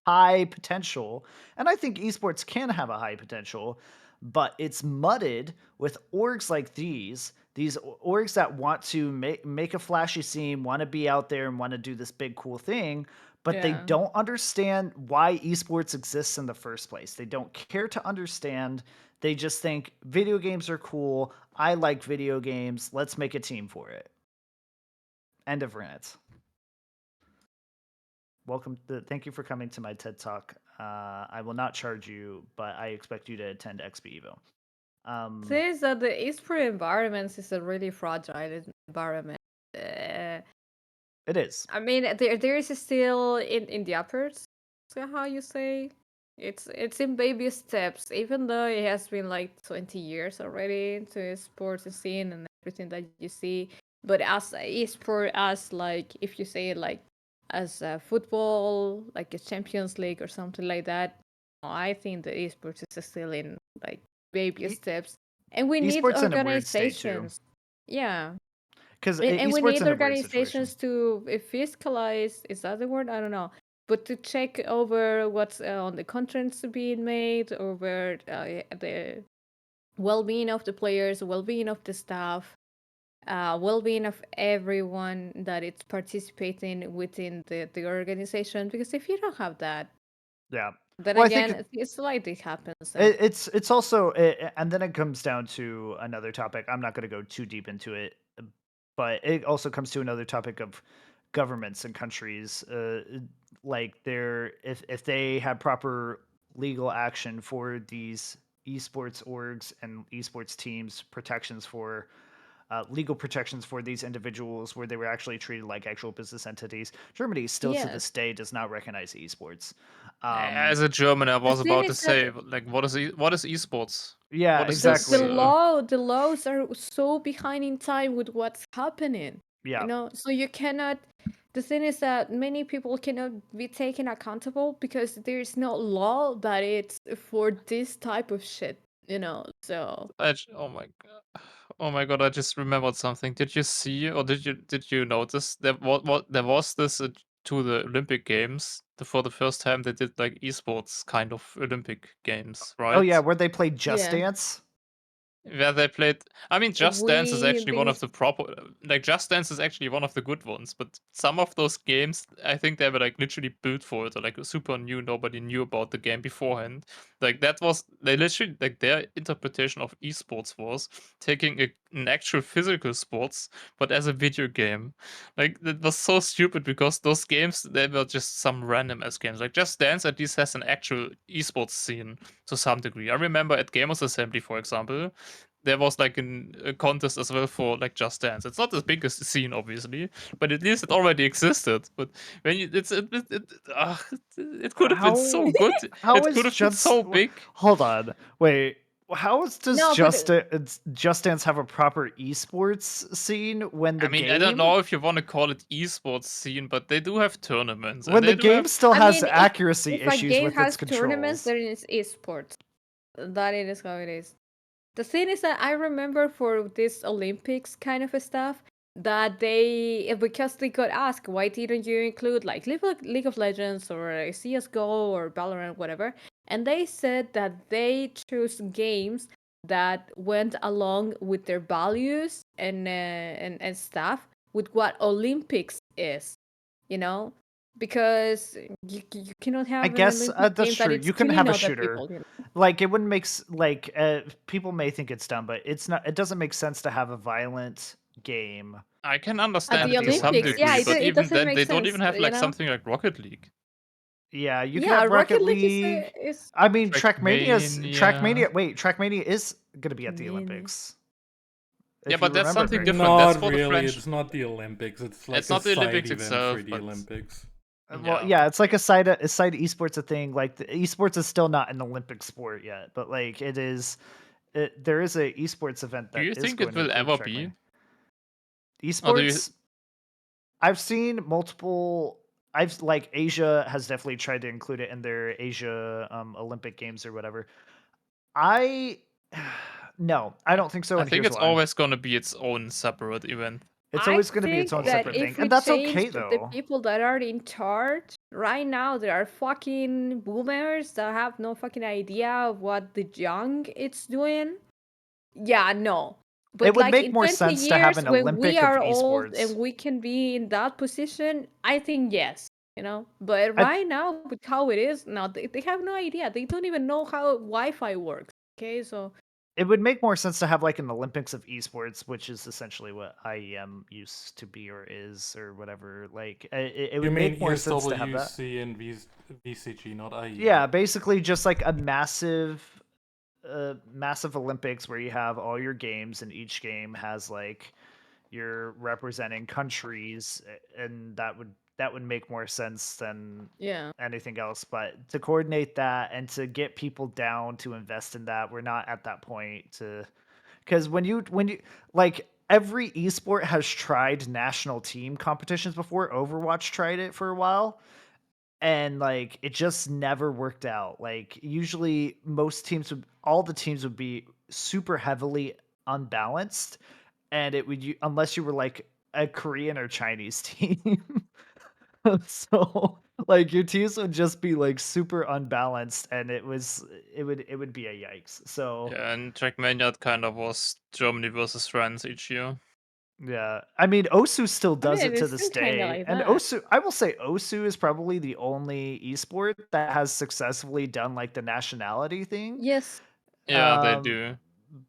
[SPEAKER 1] high potential, and I think esports can have a high potential, but it's mudded with orgs like these orgs that want to make a flashy scene, want to be out there and want to do this big cool thing, but they
[SPEAKER 3] Yeah.
[SPEAKER 1] don't understand why esports exists in the first place. They don't care to understand. They just think video games are cool. I like video games. Let's make a team for it. End of rant. Thank you for coming to my TED Talk. I will not charge you, but I expect you to attend XPEvo.
[SPEAKER 3] Thing is that the esport environment is a really fragile environment.
[SPEAKER 1] It is.
[SPEAKER 3] I mean, there is still in the uppers. So how you say? It's in baby steps. Even though it has been like 20 years already into sports scene and everything that you see, but as a esport, as like if you say it like as a football, like a Champions League or something like that, I think the esports is still in like baby
[SPEAKER 1] E-
[SPEAKER 3] steps, and we need
[SPEAKER 1] Esports in a weird state too,
[SPEAKER 3] organizations. Yeah,
[SPEAKER 1] because
[SPEAKER 3] and we
[SPEAKER 1] esports
[SPEAKER 3] need
[SPEAKER 1] in a weird situation.
[SPEAKER 3] organizations to fiscalize, is that the word? I don't know. But to check over what's on the contents being made, over the well being of the players, well being of the staff, well being of everyone that is participating within the organization. Because if you don't have that,
[SPEAKER 1] Yeah.
[SPEAKER 3] then
[SPEAKER 1] Well, I think
[SPEAKER 3] again, it's like it happens. And
[SPEAKER 1] it's also and then it comes down to another topic. I'm not going to go too deep into it, but it also comes to another topic of governments and countries. Like they're if they had proper legal action for these esports orgs and esports teams, protections for legal protections for these individuals where they were actually treated like actual business entities. Germany still to
[SPEAKER 3] yes,
[SPEAKER 1] this day does not recognize esports.
[SPEAKER 4] As a German, I
[SPEAKER 3] the
[SPEAKER 4] was
[SPEAKER 3] thing
[SPEAKER 4] about to
[SPEAKER 3] is that
[SPEAKER 4] say, like, what is esports?
[SPEAKER 1] Yeah,
[SPEAKER 4] What is
[SPEAKER 3] the
[SPEAKER 4] this?
[SPEAKER 1] exactly.
[SPEAKER 3] laws are so behind in time with what's happening,
[SPEAKER 1] Yeah.
[SPEAKER 3] so you cannot. The thing is that many people cannot be taken accountable because there's no law that it's for this type of shit, so
[SPEAKER 4] Oh my god! I just remembered something. Did you see, or did you notice that what there was this to the Olympic Games for the first time they did like esports kind of Olympic Games,
[SPEAKER 1] Oh yeah,
[SPEAKER 4] right?
[SPEAKER 1] where they played Just
[SPEAKER 3] yeah,
[SPEAKER 1] Dance.
[SPEAKER 4] Where they played. I mean, Just Dance is
[SPEAKER 3] we
[SPEAKER 4] actually one of
[SPEAKER 3] these
[SPEAKER 4] the proper. Like, Just Dance is actually one of the good ones, but some of those games, I think they were like literally built for it, or like super new. Nobody knew about the game beforehand. Like, that was. They literally. Like, their interpretation of esports was taking an actual physical sports, but as a video game. Like, that was so stupid because those games, they were just some random ass games. Like, Just Dance at least has an actual esports scene to some degree. I remember at Gamers Assembly, for example, there was like a contest as well for like Just Dance. It's not the biggest scene, obviously, but at least it already existed. But when you, it could have been
[SPEAKER 1] How
[SPEAKER 4] so good.
[SPEAKER 1] how
[SPEAKER 4] It could
[SPEAKER 1] is
[SPEAKER 4] have been
[SPEAKER 1] just
[SPEAKER 4] so big.
[SPEAKER 1] hold on. Wait. Does
[SPEAKER 3] no, but
[SPEAKER 1] Just Dance have a proper esports scene when the
[SPEAKER 4] I mean, I don't
[SPEAKER 1] game
[SPEAKER 4] know if you want to call it esports scene, but they do have tournaments and
[SPEAKER 1] when the
[SPEAKER 4] they do
[SPEAKER 1] game
[SPEAKER 4] have.
[SPEAKER 1] still
[SPEAKER 3] I
[SPEAKER 1] has
[SPEAKER 3] mean,
[SPEAKER 1] accuracy
[SPEAKER 3] if a
[SPEAKER 1] issues
[SPEAKER 3] game
[SPEAKER 1] with its
[SPEAKER 3] has tournaments,
[SPEAKER 1] controls?
[SPEAKER 3] then it's esports. That it is how it is. The thing is that I remember for this Olympics kind of stuff that because they got asked, why didn't you include like League of Legends or CS:GO or Valorant, whatever, and they said that they chose games that went along with their values and stuff with what Olympics is, you know. because you cannot
[SPEAKER 1] I
[SPEAKER 3] have an
[SPEAKER 1] guess
[SPEAKER 3] Olympic
[SPEAKER 1] that's
[SPEAKER 3] game that
[SPEAKER 1] true.
[SPEAKER 3] it's
[SPEAKER 1] You can
[SPEAKER 3] killing
[SPEAKER 1] have a
[SPEAKER 3] other
[SPEAKER 1] shooter.
[SPEAKER 3] people.
[SPEAKER 1] Like it wouldn't make like people may think it's dumb, but it's not. It doesn't make sense to have a violent game
[SPEAKER 4] I can
[SPEAKER 3] At
[SPEAKER 4] understand
[SPEAKER 3] the
[SPEAKER 1] at
[SPEAKER 4] it to
[SPEAKER 1] the
[SPEAKER 4] some
[SPEAKER 3] Olympics, yeah,
[SPEAKER 4] degree,
[SPEAKER 1] Olympics.
[SPEAKER 4] but
[SPEAKER 3] it
[SPEAKER 4] even
[SPEAKER 3] doesn't
[SPEAKER 4] then,
[SPEAKER 3] make
[SPEAKER 4] they don't
[SPEAKER 3] sense,
[SPEAKER 4] even have
[SPEAKER 3] you
[SPEAKER 4] like
[SPEAKER 3] know?
[SPEAKER 4] something like Rocket League.
[SPEAKER 1] Yeah, you could
[SPEAKER 3] Yeah,
[SPEAKER 1] have Rocket
[SPEAKER 3] Rocket League
[SPEAKER 1] League.
[SPEAKER 3] is
[SPEAKER 1] I mean,
[SPEAKER 4] Trackmania.
[SPEAKER 1] Trackmania. Wait, Trackmania is gonna be at the
[SPEAKER 3] many.
[SPEAKER 1] Olympics,
[SPEAKER 4] Yeah,
[SPEAKER 1] if you
[SPEAKER 4] but that's
[SPEAKER 1] remember
[SPEAKER 4] something
[SPEAKER 1] correctly.
[SPEAKER 4] different. That's
[SPEAKER 2] Not
[SPEAKER 4] for the
[SPEAKER 2] really.
[SPEAKER 4] French.
[SPEAKER 2] It's not the Olympics. It's like
[SPEAKER 4] It's
[SPEAKER 2] a
[SPEAKER 4] not the
[SPEAKER 2] side
[SPEAKER 4] Olympics
[SPEAKER 2] event for
[SPEAKER 4] itself,
[SPEAKER 2] the
[SPEAKER 4] but
[SPEAKER 2] Olympics.
[SPEAKER 1] Well,
[SPEAKER 4] yeah.
[SPEAKER 1] yeah, it's like a side esports a thing. Like the esports is still not an Olympic sport yet, but like it is. There is a esports event
[SPEAKER 4] Do
[SPEAKER 1] that
[SPEAKER 4] you
[SPEAKER 1] is
[SPEAKER 4] think it
[SPEAKER 1] going to
[SPEAKER 4] will
[SPEAKER 1] include
[SPEAKER 4] ever be?
[SPEAKER 1] Trackmania.
[SPEAKER 4] Or do you?
[SPEAKER 1] Esports, I've seen multiple. I've like Asia has definitely tried to include it in their Asia Olympic Games or whatever. I no, I don't think so,
[SPEAKER 4] I
[SPEAKER 1] and
[SPEAKER 4] think
[SPEAKER 1] here's
[SPEAKER 4] it's
[SPEAKER 1] why.
[SPEAKER 4] always gonna be its own separate event.
[SPEAKER 1] It's
[SPEAKER 3] I
[SPEAKER 1] always going to be its
[SPEAKER 3] think
[SPEAKER 1] own
[SPEAKER 3] that
[SPEAKER 1] separate
[SPEAKER 4] Probably.
[SPEAKER 1] thing,
[SPEAKER 3] if we
[SPEAKER 1] and that's
[SPEAKER 3] change
[SPEAKER 1] okay
[SPEAKER 3] the
[SPEAKER 1] though.
[SPEAKER 3] people that are in charge right now, there are fucking boomers that have no fucking idea of what the young it's doing. Yeah, no.
[SPEAKER 1] It
[SPEAKER 3] But
[SPEAKER 1] would
[SPEAKER 3] like
[SPEAKER 1] make
[SPEAKER 3] in
[SPEAKER 1] more
[SPEAKER 3] 20
[SPEAKER 1] sense to have
[SPEAKER 3] years,
[SPEAKER 1] an
[SPEAKER 3] when we
[SPEAKER 1] Olympic of
[SPEAKER 3] are old
[SPEAKER 1] esports.
[SPEAKER 3] and we can be in that position, I think yes, you know. But
[SPEAKER 1] I
[SPEAKER 3] right now, with how it is, no, they have no idea. They don't even know how Wi-Fi works. Okay, so
[SPEAKER 1] It would make more sense to have like an Olympics of esports, which is essentially what IEM used to be or is or whatever. Like it
[SPEAKER 2] You
[SPEAKER 1] would
[SPEAKER 2] mean
[SPEAKER 1] make more sense to have that.
[SPEAKER 2] ESWC and VCG, not
[SPEAKER 1] Yeah,
[SPEAKER 2] IEM?
[SPEAKER 1] basically just like a massive Olympics where you have all your games and each game has like you're representing countries and that would make more sense than
[SPEAKER 3] yeah.
[SPEAKER 1] anything else. But to coordinate that and to get people down to invest in that, we're not at that point to because when you like every esport has tried national team competitions before. Overwatch tried it for a while and like it just never worked out. Like usually all the teams would be super heavily unbalanced and it would unless you were like a Korean or Chinese team. So like your teams would just be like super unbalanced and it would be a yikes. So
[SPEAKER 4] Yeah, and Trackmania kind of was Germany versus France each year.
[SPEAKER 1] yeah, I mean Osu still
[SPEAKER 3] I
[SPEAKER 1] does
[SPEAKER 3] mean,
[SPEAKER 1] it to
[SPEAKER 3] it's
[SPEAKER 1] this
[SPEAKER 3] still kind of
[SPEAKER 1] day,
[SPEAKER 3] like
[SPEAKER 1] and
[SPEAKER 3] that.
[SPEAKER 1] I will say Osu is probably the only esport that has successfully done like the nationality thing.
[SPEAKER 3] Yes.
[SPEAKER 4] Yeah, they
[SPEAKER 1] Um,
[SPEAKER 4] do.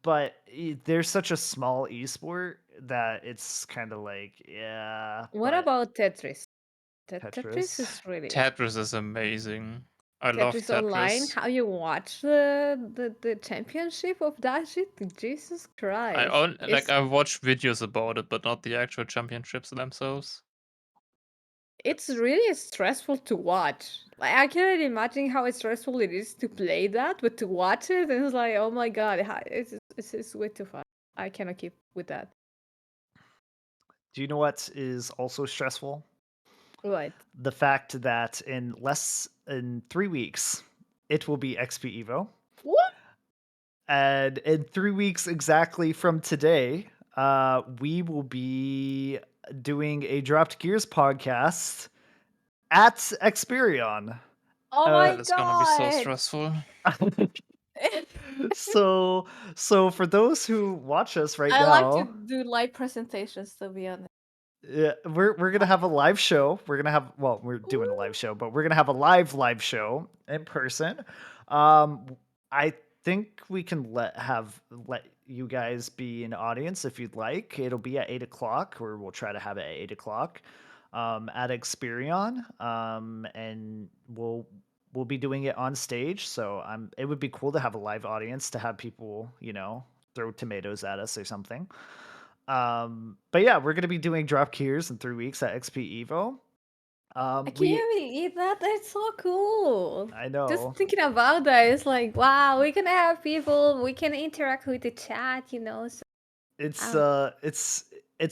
[SPEAKER 1] but there's such a small esport that it's kind of like yeah,
[SPEAKER 3] What
[SPEAKER 1] but
[SPEAKER 3] about Tetris? Tetris
[SPEAKER 1] Tetris.
[SPEAKER 3] is really
[SPEAKER 4] Tetris is amazing. I love
[SPEAKER 3] Tetris Online.
[SPEAKER 4] Tetris.
[SPEAKER 3] How you watch the championship of that shit? Jesus Christ!
[SPEAKER 4] I watched videos about it, but not the actual championships themselves.
[SPEAKER 3] It's really stressful to watch. Like I cannot imagine how stressful it is to play that, but to watch it, it's like, oh my god, it's way too fun. I cannot keep with that.
[SPEAKER 1] Do you know what is also stressful?
[SPEAKER 3] What?
[SPEAKER 1] The fact that in 3 weeks it will be XPEvo.
[SPEAKER 3] What?
[SPEAKER 1] And in 3 weeks exactly from today, we will be doing a Dropped Gears podcast at Experion.
[SPEAKER 3] Oh
[SPEAKER 1] Uh,
[SPEAKER 3] my
[SPEAKER 4] That is gonna be so
[SPEAKER 3] god!
[SPEAKER 4] stressful.
[SPEAKER 1] so for those who watch us right
[SPEAKER 3] I like to
[SPEAKER 1] now,
[SPEAKER 3] do live presentations, to be honest.
[SPEAKER 1] yeah, we're gonna have a live show. We're doing a live show, but we're gonna have a live show in person. I think we can let you guys be an audience if you'd like. It'll be at 8 o'clock, or we'll try to have it at 8 o'clock, at Experion. And we'll be doing it on stage. So it would be cool to have a live audience to have people, throw tomatoes at us or something. But yeah, we're gonna be doing drop gears in 3 weeks at XPEvo.
[SPEAKER 3] I
[SPEAKER 1] We
[SPEAKER 3] can't believe that. That's so cool.
[SPEAKER 1] I
[SPEAKER 3] Just
[SPEAKER 1] know
[SPEAKER 3] thinking about that, it's like, wow, we can have people, we can interact with the chat, you know. So,
[SPEAKER 1] it's
[SPEAKER 3] um,
[SPEAKER 1] it's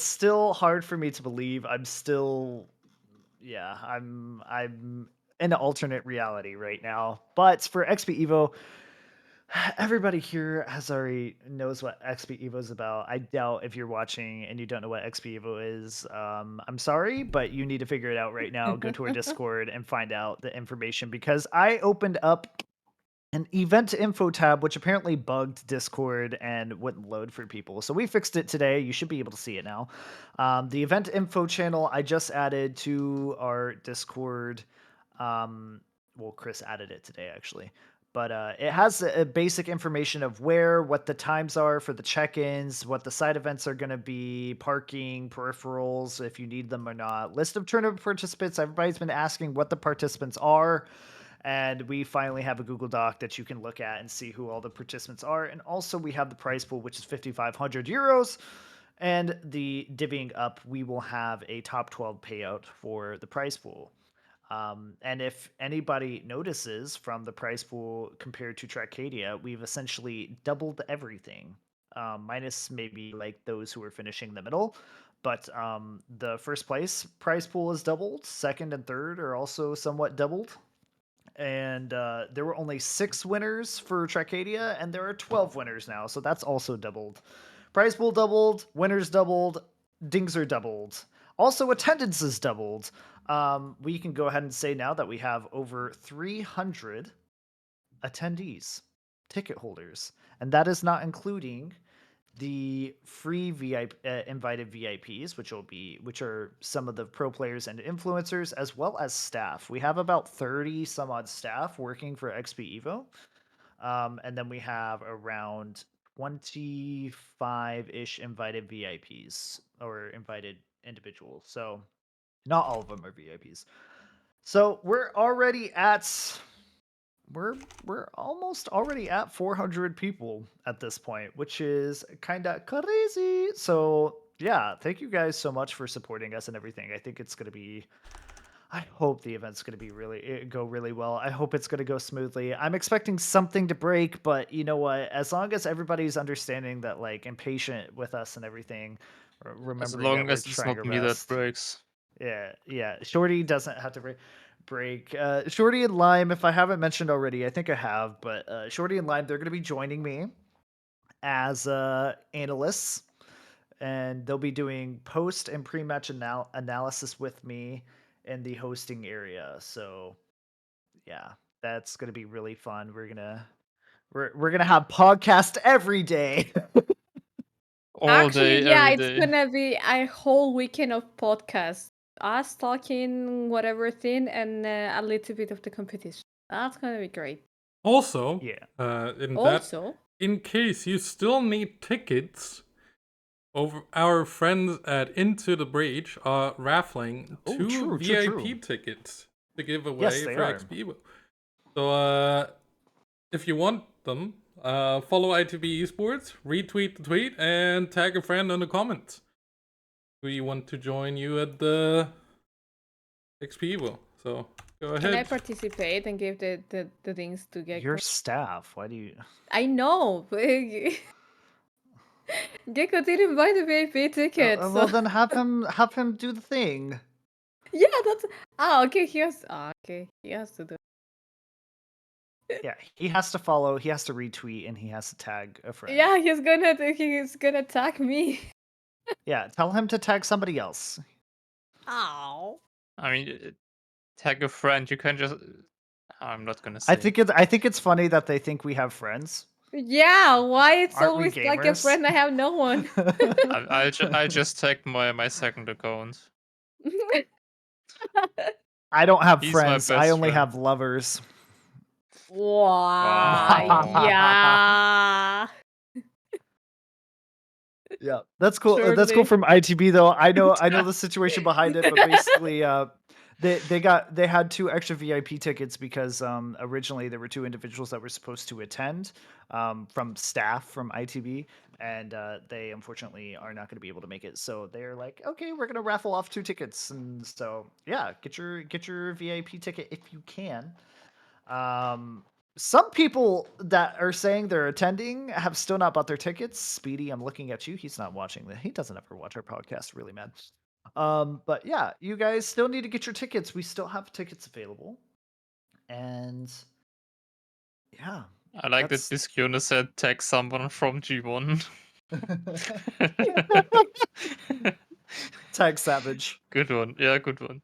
[SPEAKER 1] still hard for me to believe. I'm still yeah, I'm in an alternate reality right now. But for XPEvo, everybody here has already knows what XPEvo is about. I doubt if you're watching and you don't know what XPEvo is, I'm sorry, but you need to figure it out right now. Go to our Discord and find out the information because I opened up an event info tab, which apparently bugged Discord and wouldn't load for people. So we fixed it today. You should be able to see it now. The event info channel I just added to our Discord. Well, Chris added it today, actually. But it has a basic information of what the times are for the check-ins, what the side events are going to be, parking, peripherals, if you need them or not. List of tournament participants. Everybody's been asking what the participants are. And we finally have a Google Doc that you can look at and see who all the participants are. And also we have the prize pool, which is 5,500 euros. And the divvying up, we will have a top 12 payout for the prize pool. And if anybody notices from the prize pool compared to Trackmania, we've essentially doubled everything, minus maybe like those who are finishing the middle. But the first place prize pool is doubled. Second and third are also somewhat doubled. And there were only 6 winners for Trackmania, and there are 12 winners now, so that's also doubled. Prize pool doubled, winners doubled, dings are doubled. Also, attendance is doubled. We can go ahead and say now that we have over 300 attendees, ticket holders, and that is not including the free VIP invited VIPs, which are some of the pro players and influencers, as well as staff. We have about 30 some odd staff working for XPEvo. And then we have around 25-ish invited VIPs or invited individuals. So not all of them are VIPs. So we're almost already at 400 people at this point, which is kind of crazy. So yeah, thank you guys so much for supporting us and everything. I think it's going to be, I hope the event's going to be go really well. I hope it's going to go smoothly. I'm expecting something to break, but you know what? As long as everybody's understanding that, like, and patient with us and everything,
[SPEAKER 4] As
[SPEAKER 1] remembering that
[SPEAKER 4] long
[SPEAKER 1] we're
[SPEAKER 4] as it's
[SPEAKER 1] trying
[SPEAKER 4] not
[SPEAKER 1] our
[SPEAKER 4] me that
[SPEAKER 1] best.
[SPEAKER 4] breaks.
[SPEAKER 1] Yeah. Shorty doesn't have to break. Shorty and Lime, if I haven't mentioned already, I think I have, but Shorty and Lime, they're going to be joining me as analysts, and they'll be doing post and pre-match analysis with me in the hosting area. So yeah, that's going to be really fun. We're gonna have podcast every day.
[SPEAKER 4] All
[SPEAKER 3] Actually,
[SPEAKER 4] day,
[SPEAKER 3] yeah,
[SPEAKER 4] every
[SPEAKER 3] it's
[SPEAKER 4] day.
[SPEAKER 3] gonna be a whole weekend of podcasts. Us talking whatever thing and a little bit of the competition. That's gonna be great.
[SPEAKER 2] Also,
[SPEAKER 1] Yeah.
[SPEAKER 3] Also,
[SPEAKER 2] in case you still need tickets, over our friends at Into the Breach are raffling
[SPEAKER 1] Oh,
[SPEAKER 2] 2
[SPEAKER 1] true.
[SPEAKER 2] VIP tickets to give
[SPEAKER 1] Yes,
[SPEAKER 2] away
[SPEAKER 1] they
[SPEAKER 2] for
[SPEAKER 1] are.
[SPEAKER 2] XPEvo. So if you want them, follow ITB Esports, retweet the tweet, and tag a friend in the comments who you want to join you at the XPEvo. So go
[SPEAKER 3] can I
[SPEAKER 2] ahead.
[SPEAKER 3] participate and give the things to Gecko?
[SPEAKER 1] Your staff. Why do you?
[SPEAKER 3] I know. Gecko didn't buy the VIP ticket, so
[SPEAKER 1] Well, then have him do the thing.
[SPEAKER 3] yeah, that's okay. He has to do.
[SPEAKER 1] Yeah, he has to follow, he has to retweet, and he has to tag a friend.
[SPEAKER 3] Yeah, he's gonna tag me.
[SPEAKER 1] Yeah, tell him to tag somebody else.
[SPEAKER 3] Ow.
[SPEAKER 4] I mean, tag a friend. You can just. I'm not gonna say.
[SPEAKER 1] I think it's funny that they think we have friends.
[SPEAKER 3] Yeah, why it's
[SPEAKER 1] Aren't we
[SPEAKER 3] always like a
[SPEAKER 1] gamers?
[SPEAKER 3] friend I have no one.
[SPEAKER 4] I'll just tag my second account.
[SPEAKER 1] I don't have
[SPEAKER 4] He's my
[SPEAKER 1] friends. I
[SPEAKER 4] best
[SPEAKER 1] only
[SPEAKER 4] friend.
[SPEAKER 1] have lovers.
[SPEAKER 3] Wow.
[SPEAKER 4] Wow.
[SPEAKER 3] Yeah.
[SPEAKER 1] Yeah, that's cool. That's cool
[SPEAKER 3] Surely.
[SPEAKER 1] from ITB though. I know the situation behind it, but basically, they had 2 extra VIP tickets because originally there were 2 individuals that were supposed to attend from staff from ITB, and they unfortunately are not going to be able to make it. So they're like, okay, we're gonna raffle off 2 tickets, and so yeah, get your VIP ticket if you can. Some people that are saying they're attending have still not bought their tickets. Speedy, I'm looking at you. He's not watching He doesn't ever watch our podcast. Really mad. But yeah, you guys still need to get your tickets. We still have tickets available. And yeah.
[SPEAKER 4] I like that
[SPEAKER 1] That's
[SPEAKER 4] Bisciona said tag someone from G1.
[SPEAKER 1] Tag Savage.
[SPEAKER 4] Good one. Yeah, good one.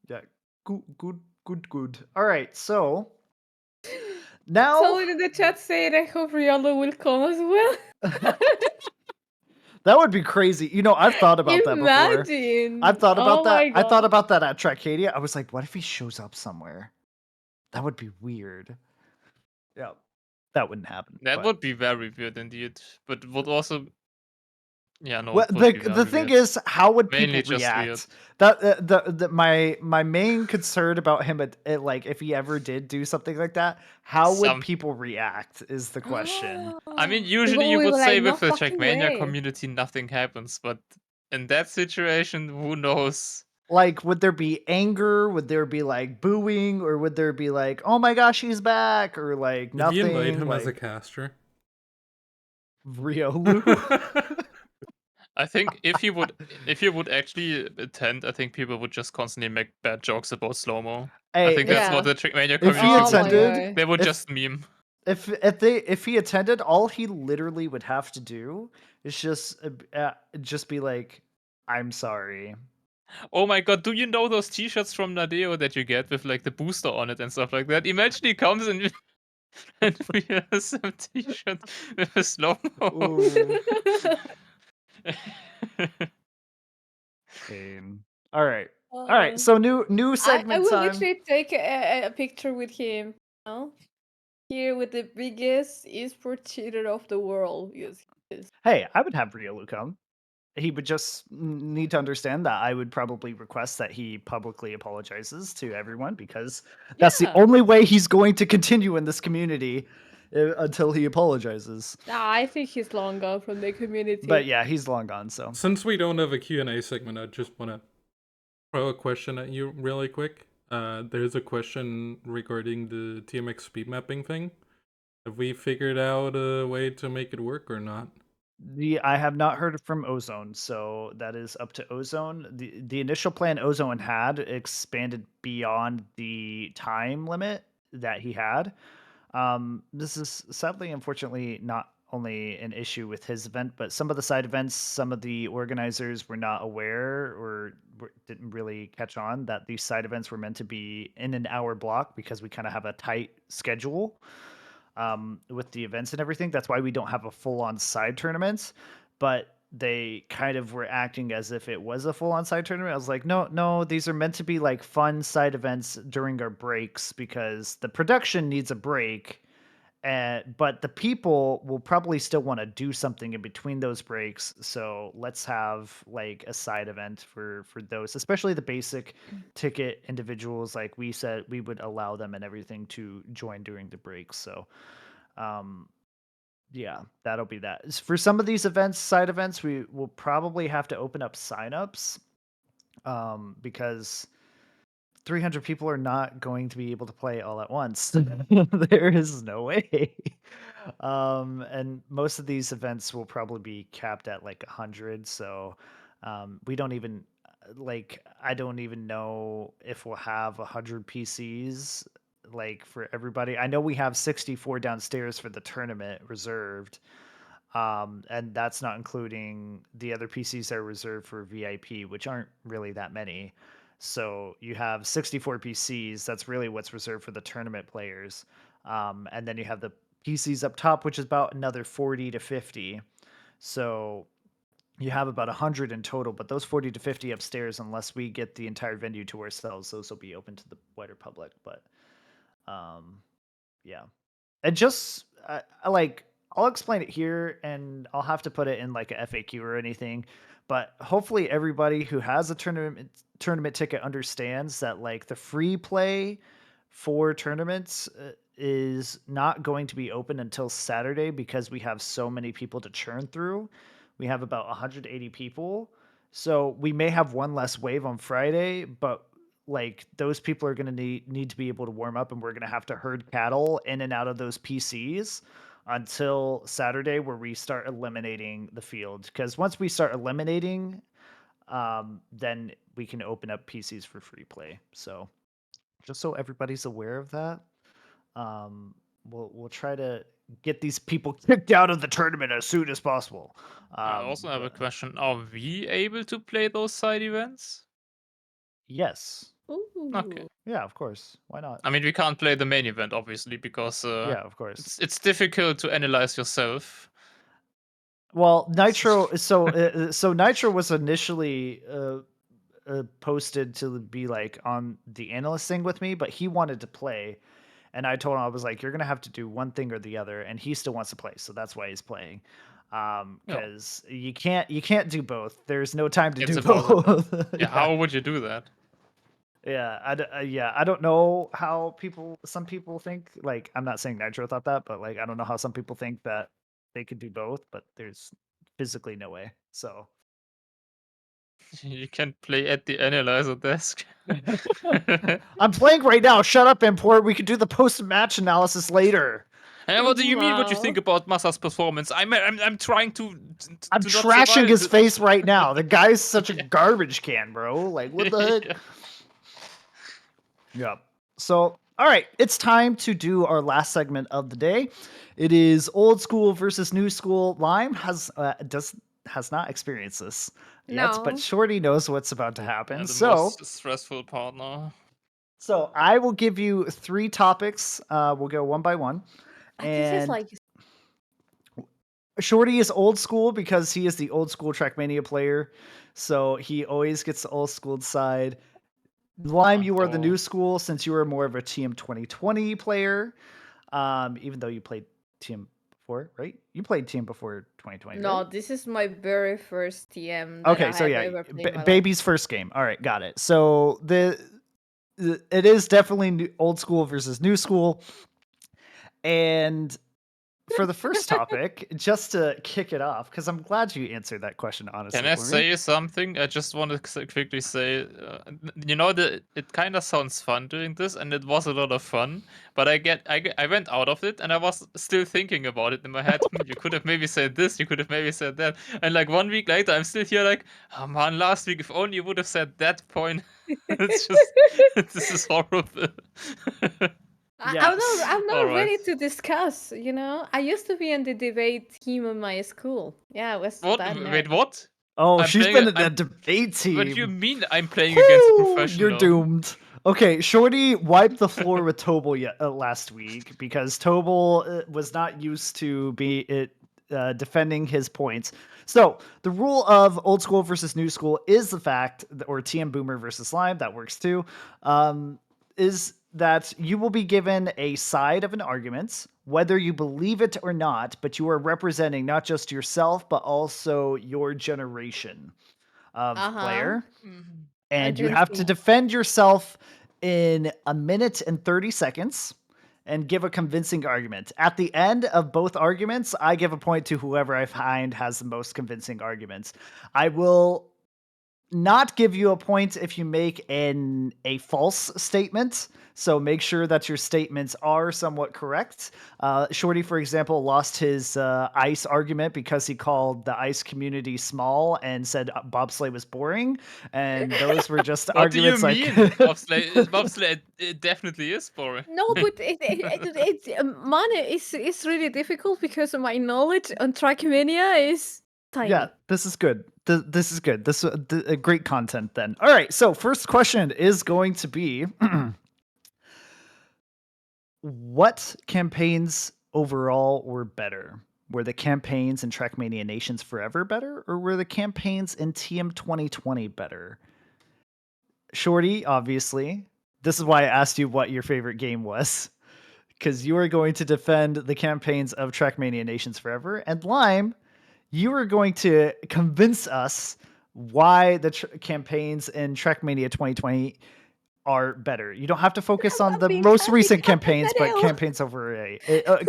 [SPEAKER 1] Yeah. Good. All right. So Now
[SPEAKER 3] Someone in the chat saying I hope Rihanna will come as well.
[SPEAKER 1] that would be crazy. You know, I've thought about that before.
[SPEAKER 3] Imagine.
[SPEAKER 1] I've thought about
[SPEAKER 3] Oh
[SPEAKER 1] that.
[SPEAKER 3] my
[SPEAKER 1] I thought
[SPEAKER 3] god.
[SPEAKER 1] about that at Trackmania. I was like, what if he shows up somewhere? That would be weird. Yeah, that wouldn't happen.
[SPEAKER 4] That
[SPEAKER 1] but-
[SPEAKER 4] would be very weird indeed, but would also. Yeah, no.
[SPEAKER 1] Well,
[SPEAKER 4] it would be
[SPEAKER 1] the
[SPEAKER 4] very
[SPEAKER 1] thing
[SPEAKER 4] weird.
[SPEAKER 1] is, how would
[SPEAKER 4] Mainly
[SPEAKER 1] people
[SPEAKER 4] just weird.
[SPEAKER 1] react? That my main concern about him, like if he ever did do something like that, how would
[SPEAKER 4] Some-
[SPEAKER 1] people react? Is the question.
[SPEAKER 4] I mean,
[SPEAKER 3] People
[SPEAKER 4] usually you
[SPEAKER 3] will
[SPEAKER 4] would
[SPEAKER 3] be
[SPEAKER 4] say
[SPEAKER 3] like, "No
[SPEAKER 4] with the
[SPEAKER 3] fucking
[SPEAKER 4] Trackmania
[SPEAKER 3] way."
[SPEAKER 4] community nothing happens, but in that situation, who knows?
[SPEAKER 1] Like, would there be anger? Would there be like booing, or would there be like, "Oh my gosh, he's back," or like
[SPEAKER 2] Did
[SPEAKER 1] nothing?
[SPEAKER 2] you invite him
[SPEAKER 1] like
[SPEAKER 2] as a caster?
[SPEAKER 1] Riolu.
[SPEAKER 4] I think if you would actually attend, I think people would just constantly make bad jokes about slow-mo. I
[SPEAKER 1] Hey,
[SPEAKER 4] think that's
[SPEAKER 3] Yeah.
[SPEAKER 4] what the Trackmania
[SPEAKER 1] if he
[SPEAKER 4] community would do.
[SPEAKER 1] attended,
[SPEAKER 4] They would
[SPEAKER 1] if-
[SPEAKER 4] just meme.
[SPEAKER 1] if he attended, all he literally would have to do is just be like, "I'm sorry."
[SPEAKER 4] Oh my god, do you know those t-shirts from Nadeo that you get with like the booster on it and stuff like that? Imagine he comes and and we have some t-shirt with a slow-mo.
[SPEAKER 1] Ooh. Pain. All right. All right. So new
[SPEAKER 3] I
[SPEAKER 1] segment
[SPEAKER 3] will
[SPEAKER 1] time.
[SPEAKER 3] literally take a picture with him. You know? Here with the biggest esport cheater of the world. Yes, he is.
[SPEAKER 1] Hey, I would have Riolu come. He would just need to understand that I would probably request that he publicly apologizes to everyone, because that's the
[SPEAKER 3] Yeah.
[SPEAKER 1] only way he's going to continue in this community until he apologizes.
[SPEAKER 3] Nah, I think he's long gone from the community.
[SPEAKER 1] But yeah, he's long gone. So
[SPEAKER 2] Since we don't have a Q&A segment, I just want to throw a question at you really quick. There's a question regarding the TMX speed mapping thing. Have we figured out a way to make it work or not?
[SPEAKER 1] I have not heard from Ozone, so that is up to Ozone. The initial plan Ozone had expanded beyond the time limit that he had. This is sadly, unfortunately, not only an issue with his event, but some of the side events, some of the organizers were not aware or didn't really catch on that these side events were meant to be in an hour block, because we kind of have a tight schedule with the events and everything. That's why we don't have a full-on side tournaments, but they kind of were acting as if it was a full-on side tournament. I was like, no, these are meant to be like fun side events during our breaks, because the production needs a break. But the people will probably still want to do something in between those breaks. So let's have like a side event for those, especially the basic ticket individuals. Like we said, we would allow them and everything to join during the breaks. So yeah, that'll be that. For some of these events, side events, we will probably have to open up signups, because 300 people are not going to be able to play all at once. There is no way. And most of these events will probably be capped at like 100. So we don't even I don't even know if we'll have 100 PCs like for everybody. I know we have 64 downstairs for the tournament reserved. And that's not including the other PCs that are reserved for VIP, which aren't really that many. So you have 64 PCs. That's really what's reserved for the tournament players. And then you have the PCs up top, which is about another 40 to 50. So you have about 100 in total, but those 40 to 50 upstairs, unless we get the entire venue to ourselves, those will be open to the wider public. But yeah. And just I'll explain it here, and I'll have to put it in like a FAQ or anything, but hopefully everybody who has a tournament ticket understands that like the free play for tournaments is not going to be open until Saturday, because we have so many people to churn through. We have about 180 people. So we may have one less wave on Friday, but like those people are going to need to be able to warm up, and we're going to have to herd cattle in and out of those PCs until Saturday, where we start eliminating the field. Because once we start eliminating, then we can open up PCs for free play. So just so everybody's aware of that, we'll try to get these people kicked out of the tournament as soon as possible.
[SPEAKER 4] I also have a question. Are we able to play those side events?
[SPEAKER 1] Yes.
[SPEAKER 4] Okay.
[SPEAKER 3] Ooh.
[SPEAKER 1] Yeah, of course. Why not?
[SPEAKER 4] I mean, we can't play the main event obviously because
[SPEAKER 1] Yeah, of course.
[SPEAKER 4] it's difficult to analyze yourself.
[SPEAKER 1] Well, Nitro. So Nitro was initially posted to be like on the analyst thing with me, but he wanted to play, and I told him I was like, "You're gonna have to do one thing or the other," and he still wants to play, so that's why he's playing.
[SPEAKER 4] Yeah.
[SPEAKER 1] Because you can't do both. There's no time to
[SPEAKER 4] It's
[SPEAKER 1] do
[SPEAKER 4] impossible.
[SPEAKER 1] both.
[SPEAKER 4] Yeah, how would you do that?
[SPEAKER 1] Yeah, I don't know how some people think, like, I'm not saying Nitro thought that, but like, I don't know how some people think that they could do both, but there's physically no way. So
[SPEAKER 4] You can play at the analyzer desk.
[SPEAKER 1] I'm playing right now. Shut up, import. We could do the post-match analysis later.
[SPEAKER 4] And what do you mean? What you think
[SPEAKER 3] Wow.
[SPEAKER 4] about Masa's performance? I'm trying to
[SPEAKER 1] I'm
[SPEAKER 4] to not
[SPEAKER 1] trashing
[SPEAKER 4] survive.
[SPEAKER 1] his face right now. The guy's such a garbage can, bro. Like, what the heck?
[SPEAKER 4] Yeah.
[SPEAKER 1] Yeah. So, all right, it's time to do our last segment of the day. It is old school versus new school. Lime has not experienced this yet, but
[SPEAKER 3] No.
[SPEAKER 1] Shorty knows what's about to happen.
[SPEAKER 4] Yeah, the
[SPEAKER 1] So,
[SPEAKER 4] most stressful part now.
[SPEAKER 1] I will give you 3 topics. We'll go one by one,
[SPEAKER 3] This is
[SPEAKER 1] and
[SPEAKER 3] like
[SPEAKER 1] Shorty is old school because he is the old school Trackmania player. So he always gets the old school side. Lime, you are the
[SPEAKER 4] Oh.
[SPEAKER 1] new school since you are more of a TM 2020 player. Even though you played TM before, right? You played TM before 2020,
[SPEAKER 3] no.
[SPEAKER 1] right?
[SPEAKER 3] This is my very first TM that
[SPEAKER 1] Okay,
[SPEAKER 3] I
[SPEAKER 1] so
[SPEAKER 3] have
[SPEAKER 1] yeah,
[SPEAKER 3] ever played in my life.
[SPEAKER 1] baby's first game. All right, got it. So it is definitely old school versus new school. And for the first topic, just to kick it off, because I'm glad you answered that question honestly
[SPEAKER 4] Can I
[SPEAKER 1] for me.
[SPEAKER 4] say something? I just want to quickly say, you know, it kind of sounds fun doing this, and it was a lot of fun. But I went out of it, and I was still thinking about it in my head. You could have maybe said this, you could have maybe said that, and like 1 week later, I'm still here, like, oh man, last week if only you would have said that point. It's just this is horrible.
[SPEAKER 1] Yeah.
[SPEAKER 3] I'm
[SPEAKER 4] All
[SPEAKER 3] not
[SPEAKER 4] right.
[SPEAKER 3] ready to discuss. You know, I used to be in the debate team in my school. Yeah, I was
[SPEAKER 4] What?
[SPEAKER 3] that
[SPEAKER 4] Wait,
[SPEAKER 3] nerd.
[SPEAKER 4] what?
[SPEAKER 1] Oh,
[SPEAKER 4] I'm
[SPEAKER 1] she's
[SPEAKER 4] playing.
[SPEAKER 1] been in that debate
[SPEAKER 4] What do you
[SPEAKER 1] team.
[SPEAKER 4] mean I'm playing against a
[SPEAKER 1] Whew, you're
[SPEAKER 4] professional?
[SPEAKER 1] doomed. Okay, Shorty wiped the floor with Tobal last week because Tobal was not used to defending his points. So the rule of old school versus new school is the fact, or TM Boomer versus Slime, that works too, is that you will be given a side of an argument, whether you believe it or not, but you are representing not just yourself, but also your generation of
[SPEAKER 3] Uh-huh.
[SPEAKER 1] player.
[SPEAKER 4] Mhm.
[SPEAKER 1] And you have to
[SPEAKER 3] Convincing.
[SPEAKER 1] defend yourself in 1 minute and 30 seconds and give a convincing argument. At the end of both arguments, I give a point to whoever I find has the most convincing arguments. I will not give you a point if you make a false statement. So make sure that your statements are somewhat correct. Shorty, for example, lost his ice argument because he called the ice community small and said bobsleigh was boring, and those were just
[SPEAKER 4] What do you
[SPEAKER 1] arguments like.
[SPEAKER 4] mean? Bobsleigh it definitely is boring.
[SPEAKER 3] No, but it's really difficult because my knowledge on Trackmania is
[SPEAKER 1] Yeah,
[SPEAKER 3] tiny.
[SPEAKER 1] this is good. This is good. This great content then. All right, so first question is going to be what campaigns overall were better? Were the campaigns in Trackmania Nations Forever better, or were the campaigns in TM 2020 better? Shorty, obviously. This is why I asked you what your favorite game was, because you are going to defend the campaigns of Trackmania Nations Forever. And Lime, you are going to convince us why the campaigns in Trackmania 2020 are better. You don't have to focus on the most recent campaigns, but campaigns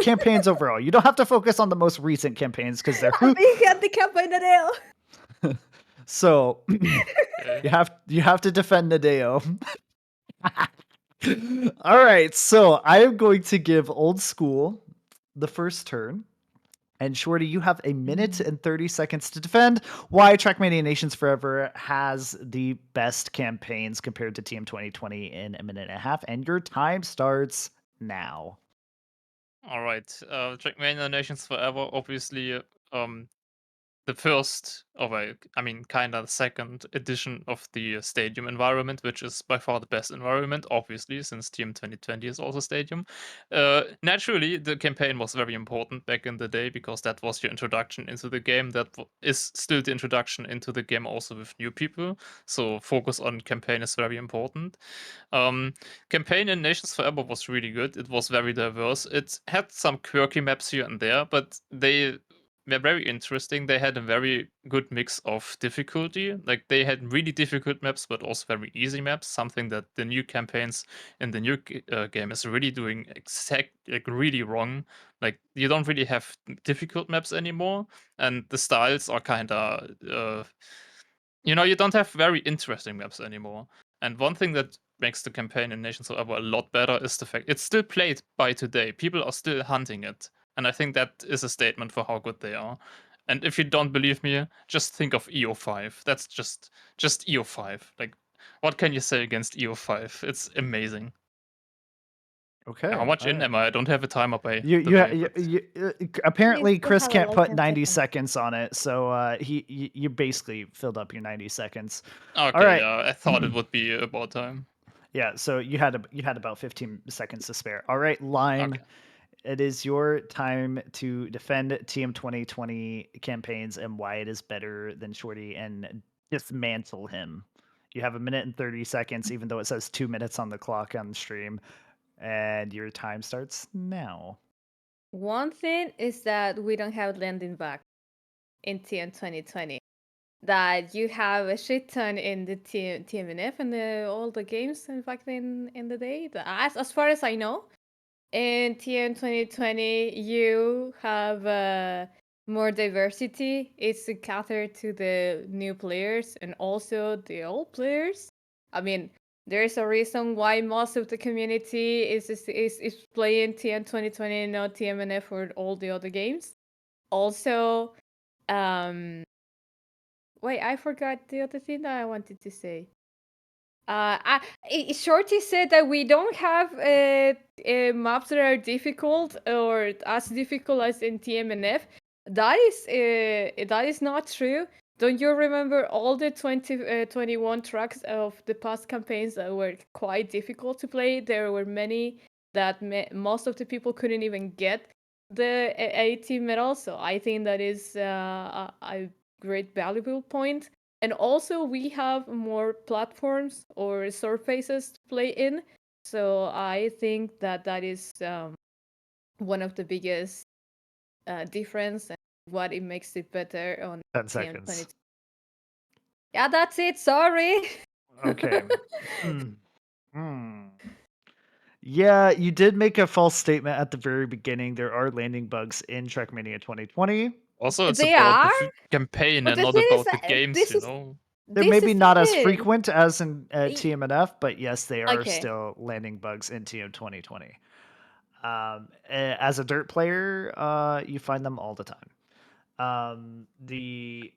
[SPEAKER 1] campaigns overall. You don't have to focus on the most recent campaigns because they're so
[SPEAKER 4] Okay.
[SPEAKER 1] you have to defend Nadeo. All right, so I am going to give old school the first turn. And Shorty, you have 1 minute and 30 seconds to defend why Trackmania Nations Forever has the best campaigns compared to Team 2020 in 1.5 minutes. And your time starts now.
[SPEAKER 4] All right. Trackmania Nations Forever obviously the first, kind of second edition of the stadium environment, which is by far the best environment, obviously, since TM 2020 is also stadium. Naturally, the campaign was very important back in the day because that was your introduction into the game. That is still the introduction into the game also with new people. So focus on campaign is very important. Campaign in Nations Forever was really good. It was very diverse. It had some quirky maps here and there, but they were very interesting. They had a very good mix of difficulty. Like they had really difficult maps, but also very easy maps. Something that the new campaigns in the new game is really doing really wrong. Like you don't really have difficult maps anymore, and the styles are kind of you don't have very interesting maps anymore. And one thing that makes the campaign in Nations Forever a lot better is the fact it's still played by today. People are still hunting it. And I think that is a statement for how good they are. And if you don't believe me, just think of EO5. That's just EO5. Like, what can you say against EO5? It's amazing.
[SPEAKER 1] Okay.
[SPEAKER 4] How much
[SPEAKER 1] all
[SPEAKER 4] in
[SPEAKER 1] right.
[SPEAKER 4] am I? I don't have a timer by
[SPEAKER 1] You,
[SPEAKER 4] the
[SPEAKER 1] you,
[SPEAKER 4] way.
[SPEAKER 1] you,
[SPEAKER 4] But...
[SPEAKER 1] apparently
[SPEAKER 3] You still
[SPEAKER 1] Chris
[SPEAKER 3] have
[SPEAKER 1] can't
[SPEAKER 3] like
[SPEAKER 1] put
[SPEAKER 3] 10
[SPEAKER 1] 90
[SPEAKER 3] seconds.
[SPEAKER 1] seconds on it, so you basically filled up your 90 seconds. All
[SPEAKER 4] Okay,
[SPEAKER 1] right.
[SPEAKER 4] yeah, I thought it would be about time.
[SPEAKER 1] Yeah, so you had about 15 seconds to spare. All right, Lime,
[SPEAKER 4] Okay.
[SPEAKER 1] it is your time to defend TM 2020 campaigns and why it is better than Shorty and dismantle him. You have 1 minute and 30 seconds, even though it says 2 minutes on the clock on the stream, and your time starts now.
[SPEAKER 3] One thing is that we don't have landing back in TM 2020. That you have a shit ton in the TMNF and all the games, in fact, in the day. As far as I know, in TM 2020, you have more diversity. It's to cater to the new players and also the old players. I mean, there's a reason why most of the community is playing TM 2020 and not TMNF or all the other games. Also, um, wait, I forgot the other thing that I wanted to say. Shorty said that we don't have maps that are difficult or as difficult as in TMNF. That is not true. Don't you remember all the 2021 tracks of the past campaigns that were quite difficult to play? There were many that most of the people couldn't even get the 80 medal. So I think that is a great valuable point. And also, we have more platforms or surfaces to play in. So I think that is one of the biggest difference and what it makes it better on
[SPEAKER 1] 10
[SPEAKER 3] TM22.
[SPEAKER 1] seconds.
[SPEAKER 3] Yeah, that's it. Sorry.
[SPEAKER 1] Okay. Hmm. Yeah, you did make a false statement at the very beginning. There are landing bugs in Trackmania 2020.
[SPEAKER 4] Also, it's
[SPEAKER 3] They
[SPEAKER 4] about the
[SPEAKER 3] are,
[SPEAKER 4] campaign
[SPEAKER 3] but
[SPEAKER 4] and
[SPEAKER 3] the
[SPEAKER 4] not
[SPEAKER 3] thing is
[SPEAKER 4] about the
[SPEAKER 3] that
[SPEAKER 4] games, you know?
[SPEAKER 1] They're
[SPEAKER 3] this
[SPEAKER 1] maybe
[SPEAKER 3] is
[SPEAKER 1] not
[SPEAKER 3] the
[SPEAKER 1] as
[SPEAKER 3] thing.
[SPEAKER 1] frequent as in
[SPEAKER 3] Y-
[SPEAKER 1] TMNF, but yes, they are
[SPEAKER 3] Okay.
[SPEAKER 1] still landing bugs in TM 2020. As a dirt player, you find them all the time. The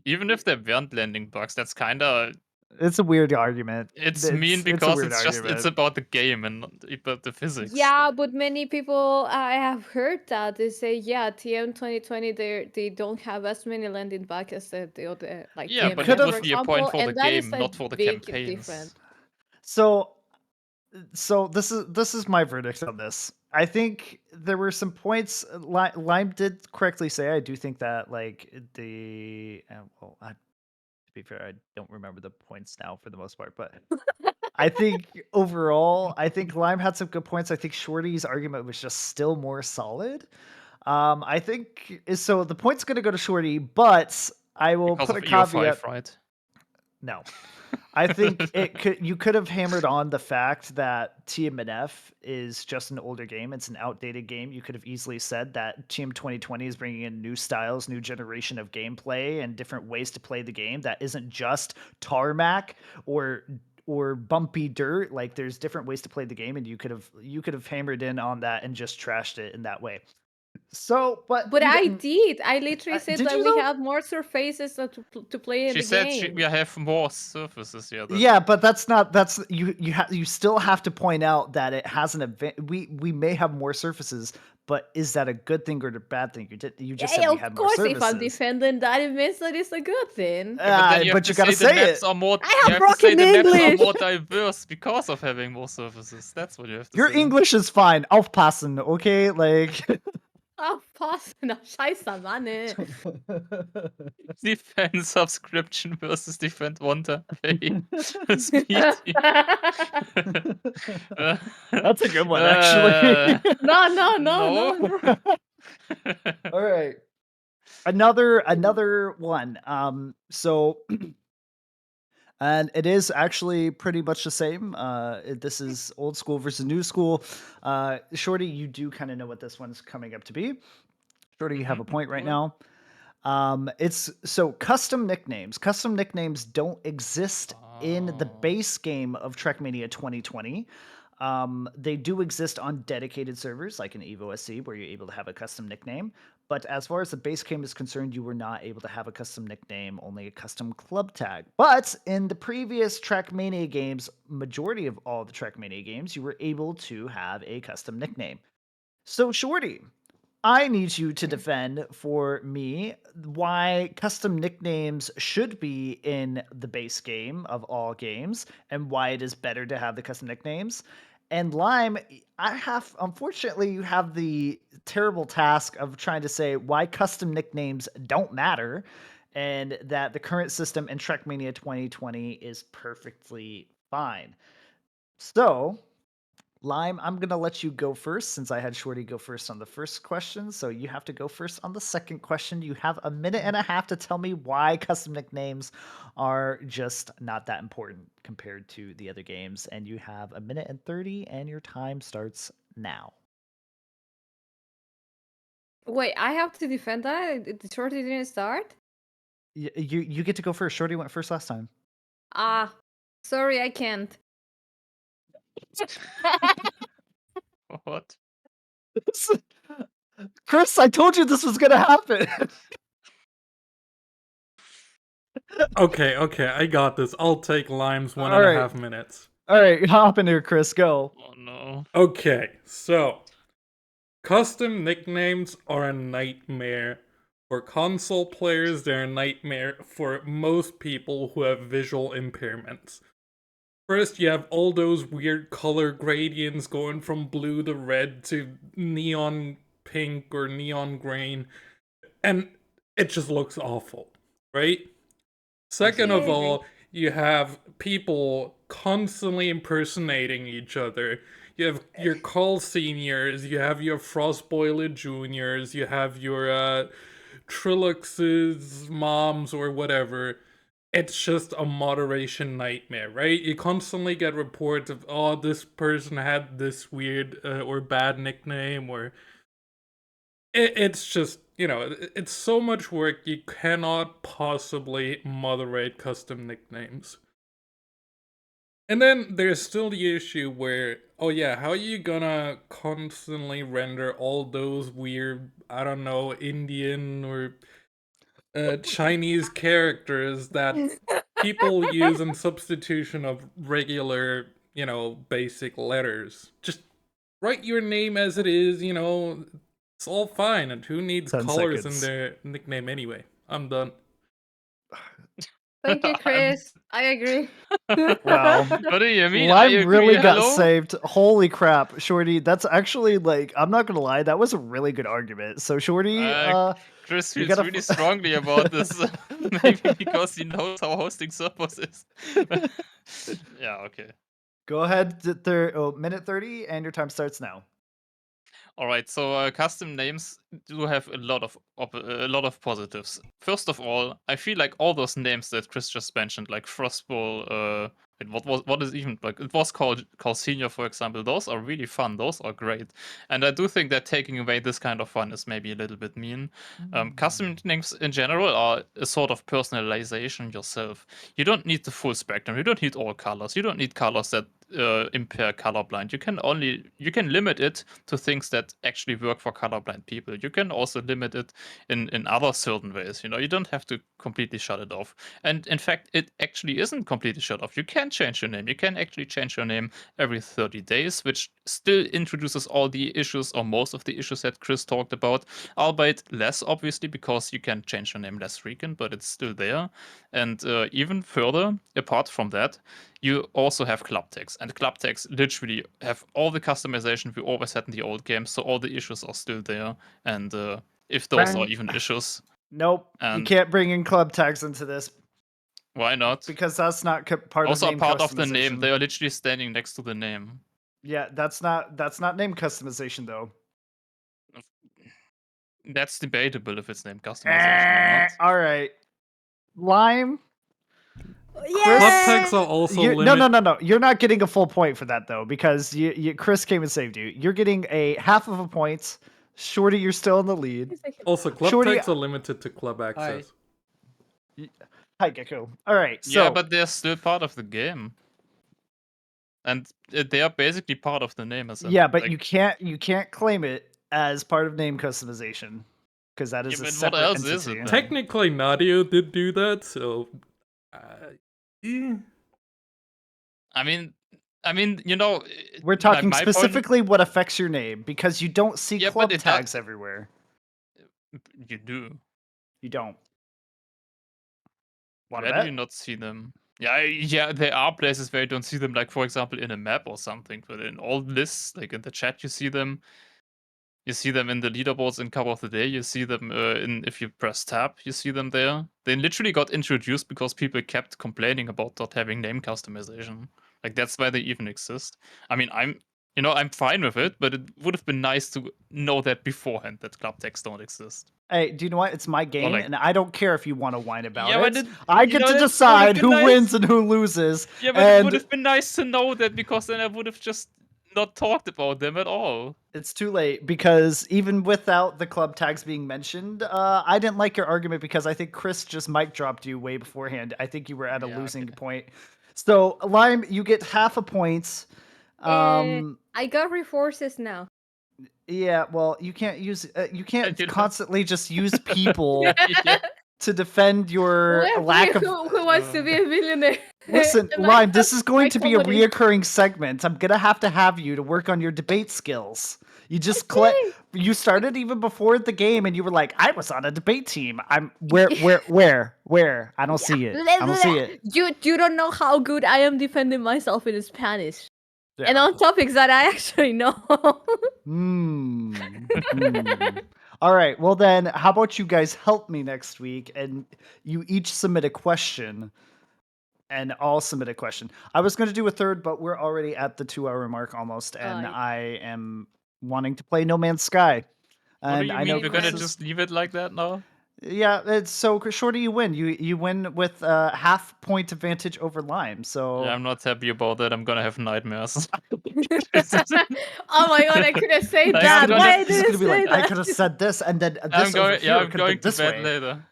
[SPEAKER 4] Even if there weren't landing bugs, that's kinda...
[SPEAKER 1] It's a weird argument.
[SPEAKER 4] It's mean
[SPEAKER 1] It's a
[SPEAKER 4] because
[SPEAKER 1] weird
[SPEAKER 4] it's
[SPEAKER 1] argument.
[SPEAKER 4] about the game and not about the physics.
[SPEAKER 3] Yeah, but many people I have heard that they say, yeah, TM 2020 they don't have as many landing back as the other like
[SPEAKER 4] Yeah,
[SPEAKER 1] You
[SPEAKER 4] but
[SPEAKER 1] could
[SPEAKER 4] it
[SPEAKER 3] TMNF, for
[SPEAKER 4] would
[SPEAKER 1] have
[SPEAKER 4] be a point
[SPEAKER 3] example,
[SPEAKER 4] for the
[SPEAKER 3] and that is
[SPEAKER 4] game,
[SPEAKER 3] a
[SPEAKER 4] not for the
[SPEAKER 3] big difference.
[SPEAKER 4] campaigns.
[SPEAKER 1] so this is my verdict on this. I think there were some points. Lime did correctly say. I do think that like to be fair, I don't remember the points now for the most part, but I think overall, I think Lime had some good points. I think Shorty's argument was just still more solid. I think so. The point's going to go to Shorty, but I will
[SPEAKER 4] Because
[SPEAKER 1] put
[SPEAKER 4] of
[SPEAKER 1] a
[SPEAKER 4] EO5,
[SPEAKER 1] caveat.
[SPEAKER 4] right?
[SPEAKER 1] No, I think you could have hammered on the fact that TMNF is just an older game. It's an outdated game. You could have easily said that Team 2020 is bringing in new styles, new generation of gameplay, and different ways to play the game that isn't just tarmac or bumpy dirt. Like there's different ways to play the game, and you could have hammered in on that and just trashed it in that way. but
[SPEAKER 3] But
[SPEAKER 1] you
[SPEAKER 3] I
[SPEAKER 1] don't-
[SPEAKER 3] did. I literally said
[SPEAKER 1] did
[SPEAKER 3] that
[SPEAKER 1] you
[SPEAKER 3] we
[SPEAKER 1] though?
[SPEAKER 3] have more surfaces to play in
[SPEAKER 4] She
[SPEAKER 3] the
[SPEAKER 4] said
[SPEAKER 3] game.
[SPEAKER 4] we have more surfaces. Yeah.
[SPEAKER 1] Yeah, but that's you still have to point out that it has an we may have more surfaces, but is that a good thing or a bad thing? You just said
[SPEAKER 3] Yeah,
[SPEAKER 1] we
[SPEAKER 3] of
[SPEAKER 1] had more
[SPEAKER 3] course, if I'm
[SPEAKER 1] surfaces.
[SPEAKER 3] defending that, it means that it's a good thing.
[SPEAKER 4] Yeah, but then you have
[SPEAKER 1] But
[SPEAKER 4] to
[SPEAKER 1] you gotta
[SPEAKER 4] say the
[SPEAKER 1] say
[SPEAKER 4] maps
[SPEAKER 1] it.
[SPEAKER 4] are more.
[SPEAKER 3] I
[SPEAKER 4] You
[SPEAKER 3] have
[SPEAKER 4] have to say
[SPEAKER 3] broken
[SPEAKER 4] the maps are
[SPEAKER 3] English.
[SPEAKER 4] more diverse because of having more surfaces. That's what you have to
[SPEAKER 1] Your
[SPEAKER 4] say.
[SPEAKER 1] English is fine. Aufpassen, okay? Like
[SPEAKER 3] Aufpassen, scheiße, Mann, ey.
[SPEAKER 4] Defend subscription versus defend one-time pay. Speedy.
[SPEAKER 1] That's a good one, actually.
[SPEAKER 3] No.
[SPEAKER 4] No.
[SPEAKER 1] All right. Another one. So and it is actually pretty much the same. This is old school versus new school. Shorty, you do kind of know what this one's coming up to be. Shorty, you have a point right now. It's so custom nicknames. Custom nicknames don't exist in the base game of Trackmania 2020. They do exist on dedicated servers like in Evo SC where you're able to have a custom nickname. But as far as the base game is concerned, you were not able to have a custom nickname, only a custom club tag. But in the previous Trackmania games, majority of all the Trackmania games, you were able to have a custom nickname. So, Shorty, I need you to defend for me why custom nicknames should be in the base game of all games and why it is better to have the custom nicknames. And Lime, unfortunately, you have the terrible task of trying to say why custom nicknames don't matter and that the current system in Trackmania 2020 is perfectly fine. So, Lime, I'm going to let you go first since I had Shorty go first on the first question. So you have to go first on the second question. You have a minute and a half to tell me why custom nicknames are just not that important compared to the other games. And you have a minute and 30, and your time starts now.
[SPEAKER 3] Wait, I have to defend that? The shorty didn't start?
[SPEAKER 1] You get to go first. Shorty went first last time.
[SPEAKER 3] Ah, sorry, I can't.
[SPEAKER 4] What?
[SPEAKER 1] Chris, I told you this was going to happen.
[SPEAKER 2] Okay, I got this. I'll take Lime's one
[SPEAKER 1] All
[SPEAKER 2] and a
[SPEAKER 1] right.
[SPEAKER 2] half minutes.
[SPEAKER 1] All right, hop in here, Chris. Go.
[SPEAKER 4] Oh no.
[SPEAKER 2] Okay, so custom nicknames are a nightmare for console players. They're a nightmare for most people who have visual impairments. First, you have all those weird color gradients going from blue to red to neon pink or neon green, and it just looks awful, right? Second of
[SPEAKER 3] Yeah.
[SPEAKER 2] all, you have people constantly impersonating each other. You have your Carl seniors, you have your Frostboiler juniors, you have your Trilux's moms or whatever. It's just a moderation nightmare, right? You constantly get reports of, oh, this person had this weird or bad nickname, or it's just, it's so much work, you cannot possibly moderate custom nicknames. And then there's still the issue where, oh yeah, how are you gonna constantly render all those weird, I don't know, Indian or Chinese characters that people use in substitution of regular, basic letters? Just write your name as it is, it's all fine. And who needs
[SPEAKER 1] 10
[SPEAKER 2] colors in
[SPEAKER 1] seconds.
[SPEAKER 2] their nickname anyway? I'm done.
[SPEAKER 3] Thank you, Chris. I agree.
[SPEAKER 1] Wow.
[SPEAKER 4] What do you mean? I
[SPEAKER 1] Lime
[SPEAKER 4] agree.
[SPEAKER 1] really got
[SPEAKER 4] Hello?
[SPEAKER 1] saved. Holy crap, Shorty. That's actually like I'm not gonna lie, that was a really good argument. So Shorty,
[SPEAKER 4] Chris
[SPEAKER 1] you
[SPEAKER 4] feels
[SPEAKER 1] gotta
[SPEAKER 4] really strongly about this. Maybe because he knows how hosting servers is. Yeah, okay.
[SPEAKER 1] go ahead. Minute 30, and your time starts now.
[SPEAKER 4] All right. So custom names do have a lot of positives. First of all, I feel like all those names that Chris just mentioned, like Frostbowl, What is even like it was called Senior, for example. Those are really fun. Those are great, and I do think that taking away this kind of fun is maybe a little bit mean. Custom names in general are a sort of personalization yourself. You don't need the full spectrum. You don't need all colors. You don't need colors that impair colorblind. You can limit it to things that actually work for colorblind people. You can also limit it in other certain ways. You don't have to completely shut it off. And in fact, it actually isn't completely shut off. You can change your name. You can actually change your name every 30 days, which still introduces all the issues or most of the issues that Chris talked about, albeit less obviously because you can change your name less frequent, but it's still there. And even further, apart from that, you also have club tags, and club tags literally have all the customization we always had in the old games, so all the issues are still there. And if those are even issues,
[SPEAKER 1] Nope, you
[SPEAKER 4] and
[SPEAKER 1] can't bring in club tags into this
[SPEAKER 4] why not?
[SPEAKER 1] because that's not part
[SPEAKER 4] Also
[SPEAKER 1] of
[SPEAKER 4] a
[SPEAKER 1] name
[SPEAKER 4] part of the name.
[SPEAKER 1] customization.
[SPEAKER 4] They are literally standing next to the name.
[SPEAKER 1] Yeah, that's not name customization though.
[SPEAKER 4] That's debatable if it's name customization or not.
[SPEAKER 1] All right, Lime.
[SPEAKER 2] Club
[SPEAKER 3] Yeah.
[SPEAKER 2] tags are also
[SPEAKER 1] No,
[SPEAKER 2] limited.
[SPEAKER 1] no. You're not getting a full point for that though, because Chris came and saved you. You're getting a half of a point. Shorty, you're still in the lead.
[SPEAKER 2] Also, club
[SPEAKER 1] Shorty,
[SPEAKER 2] tags are limited to club access.
[SPEAKER 1] hi Gecko. All right, so
[SPEAKER 4] Yeah, but they're still part of the game, and they are basically part of the name as well.
[SPEAKER 1] yeah, but you can't claim it as part of name customization because that is
[SPEAKER 4] Yeah,
[SPEAKER 1] a
[SPEAKER 4] but
[SPEAKER 1] separate
[SPEAKER 4] what else
[SPEAKER 1] entity.
[SPEAKER 4] is it then?
[SPEAKER 2] Technically, Nadio did do that, so. Yeah.
[SPEAKER 4] I mean,
[SPEAKER 1] We're talking
[SPEAKER 4] my point.
[SPEAKER 1] specifically what affects your name because you don't see
[SPEAKER 4] Yeah,
[SPEAKER 1] club
[SPEAKER 4] but it
[SPEAKER 1] tags everywhere.
[SPEAKER 4] You do.
[SPEAKER 1] You don't. Want to
[SPEAKER 4] Where do you
[SPEAKER 1] bet?
[SPEAKER 4] not see them? Yeah, there are places where you don't see them, like for example in a map or something. But in all lists, like in the chat, you see them. You see them in the leaderboards in Cover of the Day. You see them in if you press tab, you see them there. They literally got introduced because people kept complaining about not having name customization. Like that's why they even exist. I mean, I'm fine with it, but it would have been nice to know that beforehand that club tags don't exist.
[SPEAKER 1] Hey, do you know what? It's my game,
[SPEAKER 4] like-
[SPEAKER 1] and I don't care if you want to whine about
[SPEAKER 4] Yeah, but
[SPEAKER 1] it.
[SPEAKER 4] it-
[SPEAKER 1] I
[SPEAKER 4] you
[SPEAKER 1] get
[SPEAKER 4] know,
[SPEAKER 1] to
[SPEAKER 4] that would've
[SPEAKER 1] decide
[SPEAKER 4] been
[SPEAKER 1] who
[SPEAKER 4] nice.
[SPEAKER 1] wins and who loses.
[SPEAKER 4] Yeah, but it would
[SPEAKER 1] And
[SPEAKER 4] have been nice to know that because then I would have just not talked about them at all.
[SPEAKER 1] it's too late because even without the club tags being mentioned, I didn't like your argument because I think Chris just mic dropped you way beforehand. I think you were at a
[SPEAKER 4] Yeah,
[SPEAKER 1] losing
[SPEAKER 4] okay.
[SPEAKER 1] point. So Lime, you get half a point.
[SPEAKER 3] I got reforces now.
[SPEAKER 1] Yeah, well, you can't use you can't
[SPEAKER 4] You know?
[SPEAKER 1] constantly just use people
[SPEAKER 4] Yeah.
[SPEAKER 1] to defend your
[SPEAKER 3] Well,
[SPEAKER 1] lack of.
[SPEAKER 3] who wants to be a millionaire?
[SPEAKER 1] Listen,
[SPEAKER 3] And I
[SPEAKER 1] Lime, this
[SPEAKER 3] have
[SPEAKER 1] is going
[SPEAKER 3] my
[SPEAKER 1] to be a
[SPEAKER 3] comedy.
[SPEAKER 1] reoccurring segment. I'm gonna have you to work on your debate skills. You just
[SPEAKER 3] Okay.
[SPEAKER 1] you started even before the game, and you were like, "I was on a debate team." I'm where? I don't see it. I don't see it.
[SPEAKER 3] You don't know how good I am defending myself in Spanish. And
[SPEAKER 1] Yeah.
[SPEAKER 3] on topics that I actually know.
[SPEAKER 1] Hmm. All right. Well, then, how about you guys help me next week, and you each submit a question, and I'll submit a question. I was going to do a third, but we're already at the 2-hour mark almost, and
[SPEAKER 3] Alright.
[SPEAKER 1] I am wanting to play No Man's Sky.
[SPEAKER 4] What do
[SPEAKER 1] And
[SPEAKER 4] you
[SPEAKER 1] I
[SPEAKER 4] mean
[SPEAKER 1] know
[SPEAKER 4] we're gonna
[SPEAKER 1] Chris is-
[SPEAKER 4] just leave it like that now?
[SPEAKER 1] Yeah, it's so Shorty, you win. You win with half point advantage over Lime. So
[SPEAKER 4] Yeah, I'm not happy about that. I'm gonna have nightmares.
[SPEAKER 3] Oh my god, I could have said
[SPEAKER 4] Like,
[SPEAKER 3] that.
[SPEAKER 4] I'm gonna-
[SPEAKER 3] Why I
[SPEAKER 1] this is
[SPEAKER 3] didn't
[SPEAKER 1] gonna be like
[SPEAKER 3] say
[SPEAKER 1] I
[SPEAKER 3] that?
[SPEAKER 1] could have said this, and then this
[SPEAKER 4] I'm
[SPEAKER 1] over
[SPEAKER 4] going.
[SPEAKER 1] here
[SPEAKER 4] Yeah, I'm
[SPEAKER 1] could have
[SPEAKER 4] going
[SPEAKER 1] been
[SPEAKER 4] to
[SPEAKER 1] this
[SPEAKER 4] bed
[SPEAKER 1] way.
[SPEAKER 4] later.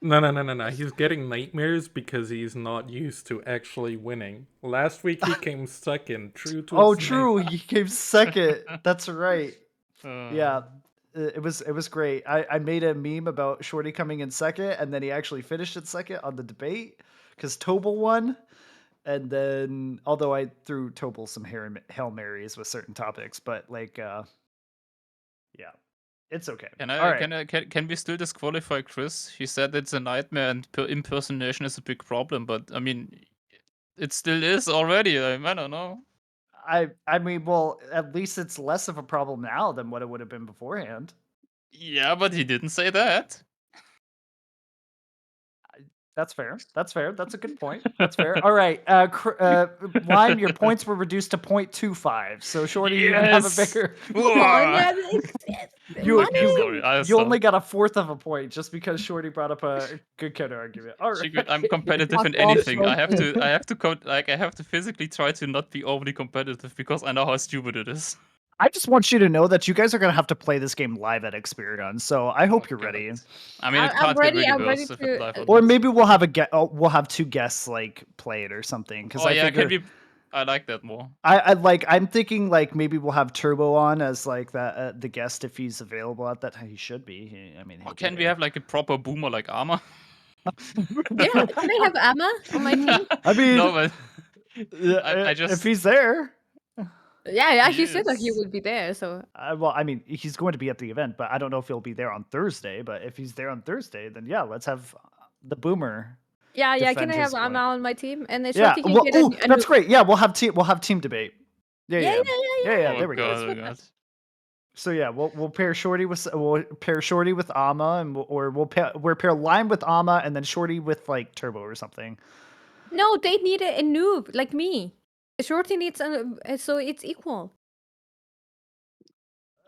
[SPEAKER 2] No. He's getting nightmares because he's not used to actually winning. Last week he came second, true to
[SPEAKER 1] Oh,
[SPEAKER 2] his name.
[SPEAKER 1] true. He came second. That's right. Yeah,
[SPEAKER 4] Uh,
[SPEAKER 1] it was great. I made a meme about Shorty coming in second, and then he actually finished in second on the debate because Tobal won. And then, although I threw Tobal some Hail Marys with certain topics, but like, yeah, it's okay.
[SPEAKER 4] Can
[SPEAKER 1] All
[SPEAKER 4] I?
[SPEAKER 1] right.
[SPEAKER 4] Can we still disqualify Chris? He said it's a nightmare and impersonation is a big problem, but I mean, it still is already. I don't know.
[SPEAKER 1] I mean, well, at least it's less of a problem now than what it would have been beforehand.
[SPEAKER 4] Yeah, but he didn't say that.
[SPEAKER 1] That's fair. That's fair. That's a good point. That's fair. All right. Lime, your points were reduced to 0.25. So Shorty, you can have a
[SPEAKER 4] Yes!
[SPEAKER 1] bigger.
[SPEAKER 3] Come on,
[SPEAKER 4] Whoa!
[SPEAKER 1] You
[SPEAKER 3] money.
[SPEAKER 1] you
[SPEAKER 4] Sorry, I
[SPEAKER 1] you only
[SPEAKER 4] saw.
[SPEAKER 1] got a fourth of a point just because Shorty brought up a good counter argument. All right.
[SPEAKER 4] Secret, I'm competitive
[SPEAKER 3] Fuck
[SPEAKER 4] in
[SPEAKER 3] off,
[SPEAKER 4] anything. I have
[SPEAKER 3] Shorty.
[SPEAKER 4] I have to physically try to not be overly competitive because I know how stupid it is.
[SPEAKER 1] I just want you to know that you guys are gonna have to play this game live at Experion. So I hope you're
[SPEAKER 4] God.
[SPEAKER 1] ready.
[SPEAKER 4] I mean, it
[SPEAKER 3] I'm
[SPEAKER 4] can't get
[SPEAKER 3] ready.
[SPEAKER 4] really
[SPEAKER 3] I'm ready
[SPEAKER 4] worse if it's
[SPEAKER 3] to.
[SPEAKER 4] live or
[SPEAKER 1] Or
[SPEAKER 4] not.
[SPEAKER 1] maybe we'll have we'll have two guests like play it or something. Because
[SPEAKER 4] Oh
[SPEAKER 1] I
[SPEAKER 4] yeah,
[SPEAKER 1] figure
[SPEAKER 4] can we? I like that more.
[SPEAKER 1] I'm thinking like maybe we'll have Turbo on as like that the guest if he's available at that time. He should be. I mean,
[SPEAKER 4] Or
[SPEAKER 1] he'll be
[SPEAKER 4] can we
[SPEAKER 1] there.
[SPEAKER 4] have like a proper boomer like Armor?
[SPEAKER 3] Yeah, can I have Amma on my team?
[SPEAKER 1] I mean,
[SPEAKER 4] No, but I
[SPEAKER 1] if
[SPEAKER 4] just
[SPEAKER 1] he's there.
[SPEAKER 3] Yeah, he said that he
[SPEAKER 4] yes.
[SPEAKER 3] would be there. So
[SPEAKER 1] Well, I mean, he's going to be at the event, but I don't know if he'll be there on Thursday. But if he's there on Thursday, then yeah, let's have the Boomer
[SPEAKER 3] yeah, can
[SPEAKER 1] defend
[SPEAKER 3] I have
[SPEAKER 1] his
[SPEAKER 3] Amma
[SPEAKER 1] point.
[SPEAKER 3] on my team? And then
[SPEAKER 1] Yeah,
[SPEAKER 3] Shorty can
[SPEAKER 1] well,
[SPEAKER 3] get
[SPEAKER 1] oh,
[SPEAKER 3] a
[SPEAKER 1] that's
[SPEAKER 3] new.
[SPEAKER 1] great. Yeah, we'll have team debate. Yeah.
[SPEAKER 4] Oh
[SPEAKER 1] There we go.
[SPEAKER 4] god, oh god.
[SPEAKER 1] So yeah, we'll pair Shorty with Amma, and we'll pair Lime with Amma, and then Shorty with like Turbo or something.
[SPEAKER 3] No, they need a noob like me. Shorty needs so it's equal.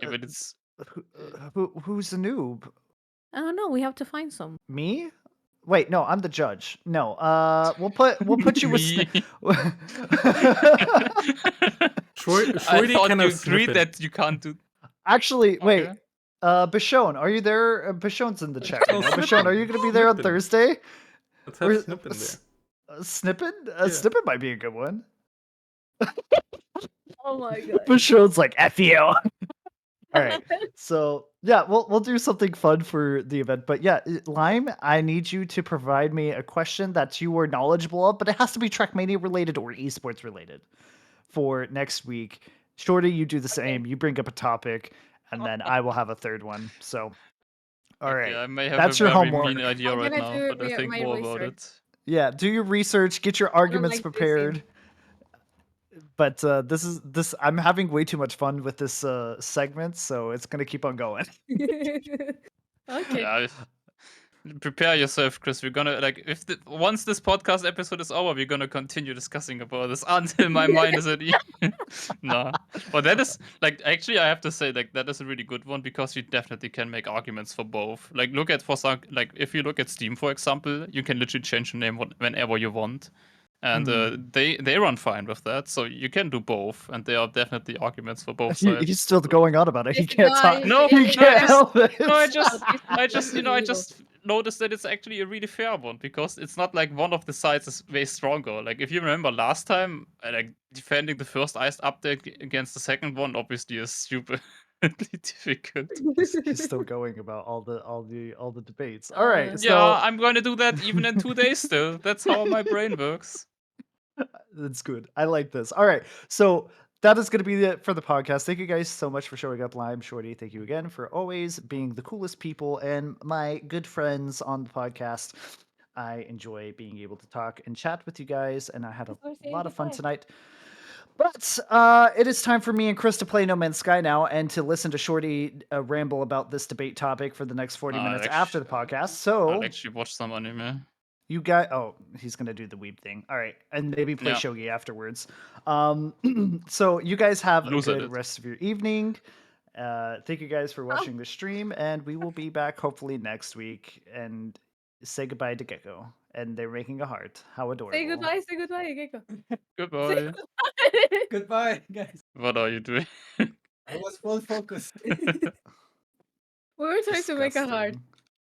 [SPEAKER 4] Yeah, but it's
[SPEAKER 1] Who's the noob?
[SPEAKER 3] I don't know. We have to find some.
[SPEAKER 1] Me? Wait, no, I'm the judge. No, we'll put you with.
[SPEAKER 4] me.
[SPEAKER 2] Shorty
[SPEAKER 4] I thought
[SPEAKER 2] kind
[SPEAKER 4] you
[SPEAKER 2] of
[SPEAKER 4] agreed
[SPEAKER 2] snipping.
[SPEAKER 4] that you can't do.
[SPEAKER 1] Actually, wait.
[SPEAKER 4] Okay.
[SPEAKER 1] Bashone, are you there? Bashon's in the chat right
[SPEAKER 2] Oh,
[SPEAKER 1] now. Bashone, are you going to be there on
[SPEAKER 2] snipping.
[SPEAKER 1] Thursday?
[SPEAKER 2] Let's have
[SPEAKER 1] Or
[SPEAKER 2] snipping there.
[SPEAKER 1] Snippet?
[SPEAKER 2] Yeah.
[SPEAKER 1] Snippet might be a good one.
[SPEAKER 3] Oh my god.
[SPEAKER 1] Bashon's like F you. All right. So yeah, we'll do something fun for the event. But yeah, Lime, I need you to provide me a question that you are knowledgeable of, but it has to be Trackmania related or esports related for next week. Shorty, you do the same. You bring up a topic, and then I will have a third one. So all
[SPEAKER 4] Okay,
[SPEAKER 1] right.
[SPEAKER 4] I may have
[SPEAKER 1] That's
[SPEAKER 4] a
[SPEAKER 1] your
[SPEAKER 4] very
[SPEAKER 1] homework.
[SPEAKER 4] mean idea
[SPEAKER 3] I'm
[SPEAKER 4] right
[SPEAKER 3] gonna
[SPEAKER 4] now,
[SPEAKER 3] do
[SPEAKER 4] but I think
[SPEAKER 3] my
[SPEAKER 4] more about
[SPEAKER 3] research.
[SPEAKER 4] it.
[SPEAKER 1] Yeah, do your research, get your arguments
[SPEAKER 3] like
[SPEAKER 1] prepared. But this I'm having way too much fun with this segment, so it's gonna keep on going.
[SPEAKER 3] Okay.
[SPEAKER 4] Yeah, prepare yourself, Chris. We're gonna like once this podcast episode is over, we're gonna continue discussing about this until my mind is at ease. No, but that is like actually I have to say like that is a really good one because you definitely can make arguments for both. Like look at like if you look at Steam for example, you can literally change the name whenever you want, and they run fine with that. So you can do both, and there are definitely arguments for both sides.
[SPEAKER 1] He's still going on about it. He
[SPEAKER 3] This
[SPEAKER 1] can't
[SPEAKER 3] guy
[SPEAKER 1] talk.
[SPEAKER 3] is-
[SPEAKER 4] No,
[SPEAKER 1] He
[SPEAKER 3] is-
[SPEAKER 1] can't
[SPEAKER 3] is-
[SPEAKER 1] help it.
[SPEAKER 4] No, I
[SPEAKER 3] this
[SPEAKER 4] just,
[SPEAKER 3] is
[SPEAKER 4] I
[SPEAKER 3] unbelievable.
[SPEAKER 4] just noticed that it's actually a really fair one because it's not like one of the sides is way stronger. Like if you remember last time, like defending the first ice update against the second one obviously is stupidly difficult.
[SPEAKER 1] He's still going about all the debates. All right,
[SPEAKER 3] Uh,
[SPEAKER 1] so
[SPEAKER 4] Yeah, I'm going to do that even in 2 days still. That's how my brain works.
[SPEAKER 1] that's good. I like this. All right, so that is going to be it for the podcast. Thank you guys so much for showing up, Lime, Shorty. Thank you again for always being the coolest people and my good friends on the podcast. I enjoy being able to talk and chat with you guys, and I had a lot of fun tonight. But it is time for me and Chris to play No Man's Sky now and to listen to Shorty ramble about this debate topic for the next 40 minutes after the podcast. So
[SPEAKER 4] I'll actually watch some anime.
[SPEAKER 1] you got he's gonna do the weeb thing. All right, and maybe play
[SPEAKER 4] Yeah.
[SPEAKER 1] shogi afterwards. So you guys have a
[SPEAKER 4] Loser
[SPEAKER 1] good
[SPEAKER 4] did.
[SPEAKER 1] rest of your evening. Thank you guys for watching the stream, and we will be back hopefully next week. And say goodbye to Gecko. And they're making a heart. How adorable!
[SPEAKER 3] Say goodbye, Gecko.
[SPEAKER 4] Goodbye.
[SPEAKER 5] Goodbye, guys.
[SPEAKER 4] What are you doing?
[SPEAKER 5] I was full focus.
[SPEAKER 3] We were trying to make a heart.
[SPEAKER 1] Disgusting.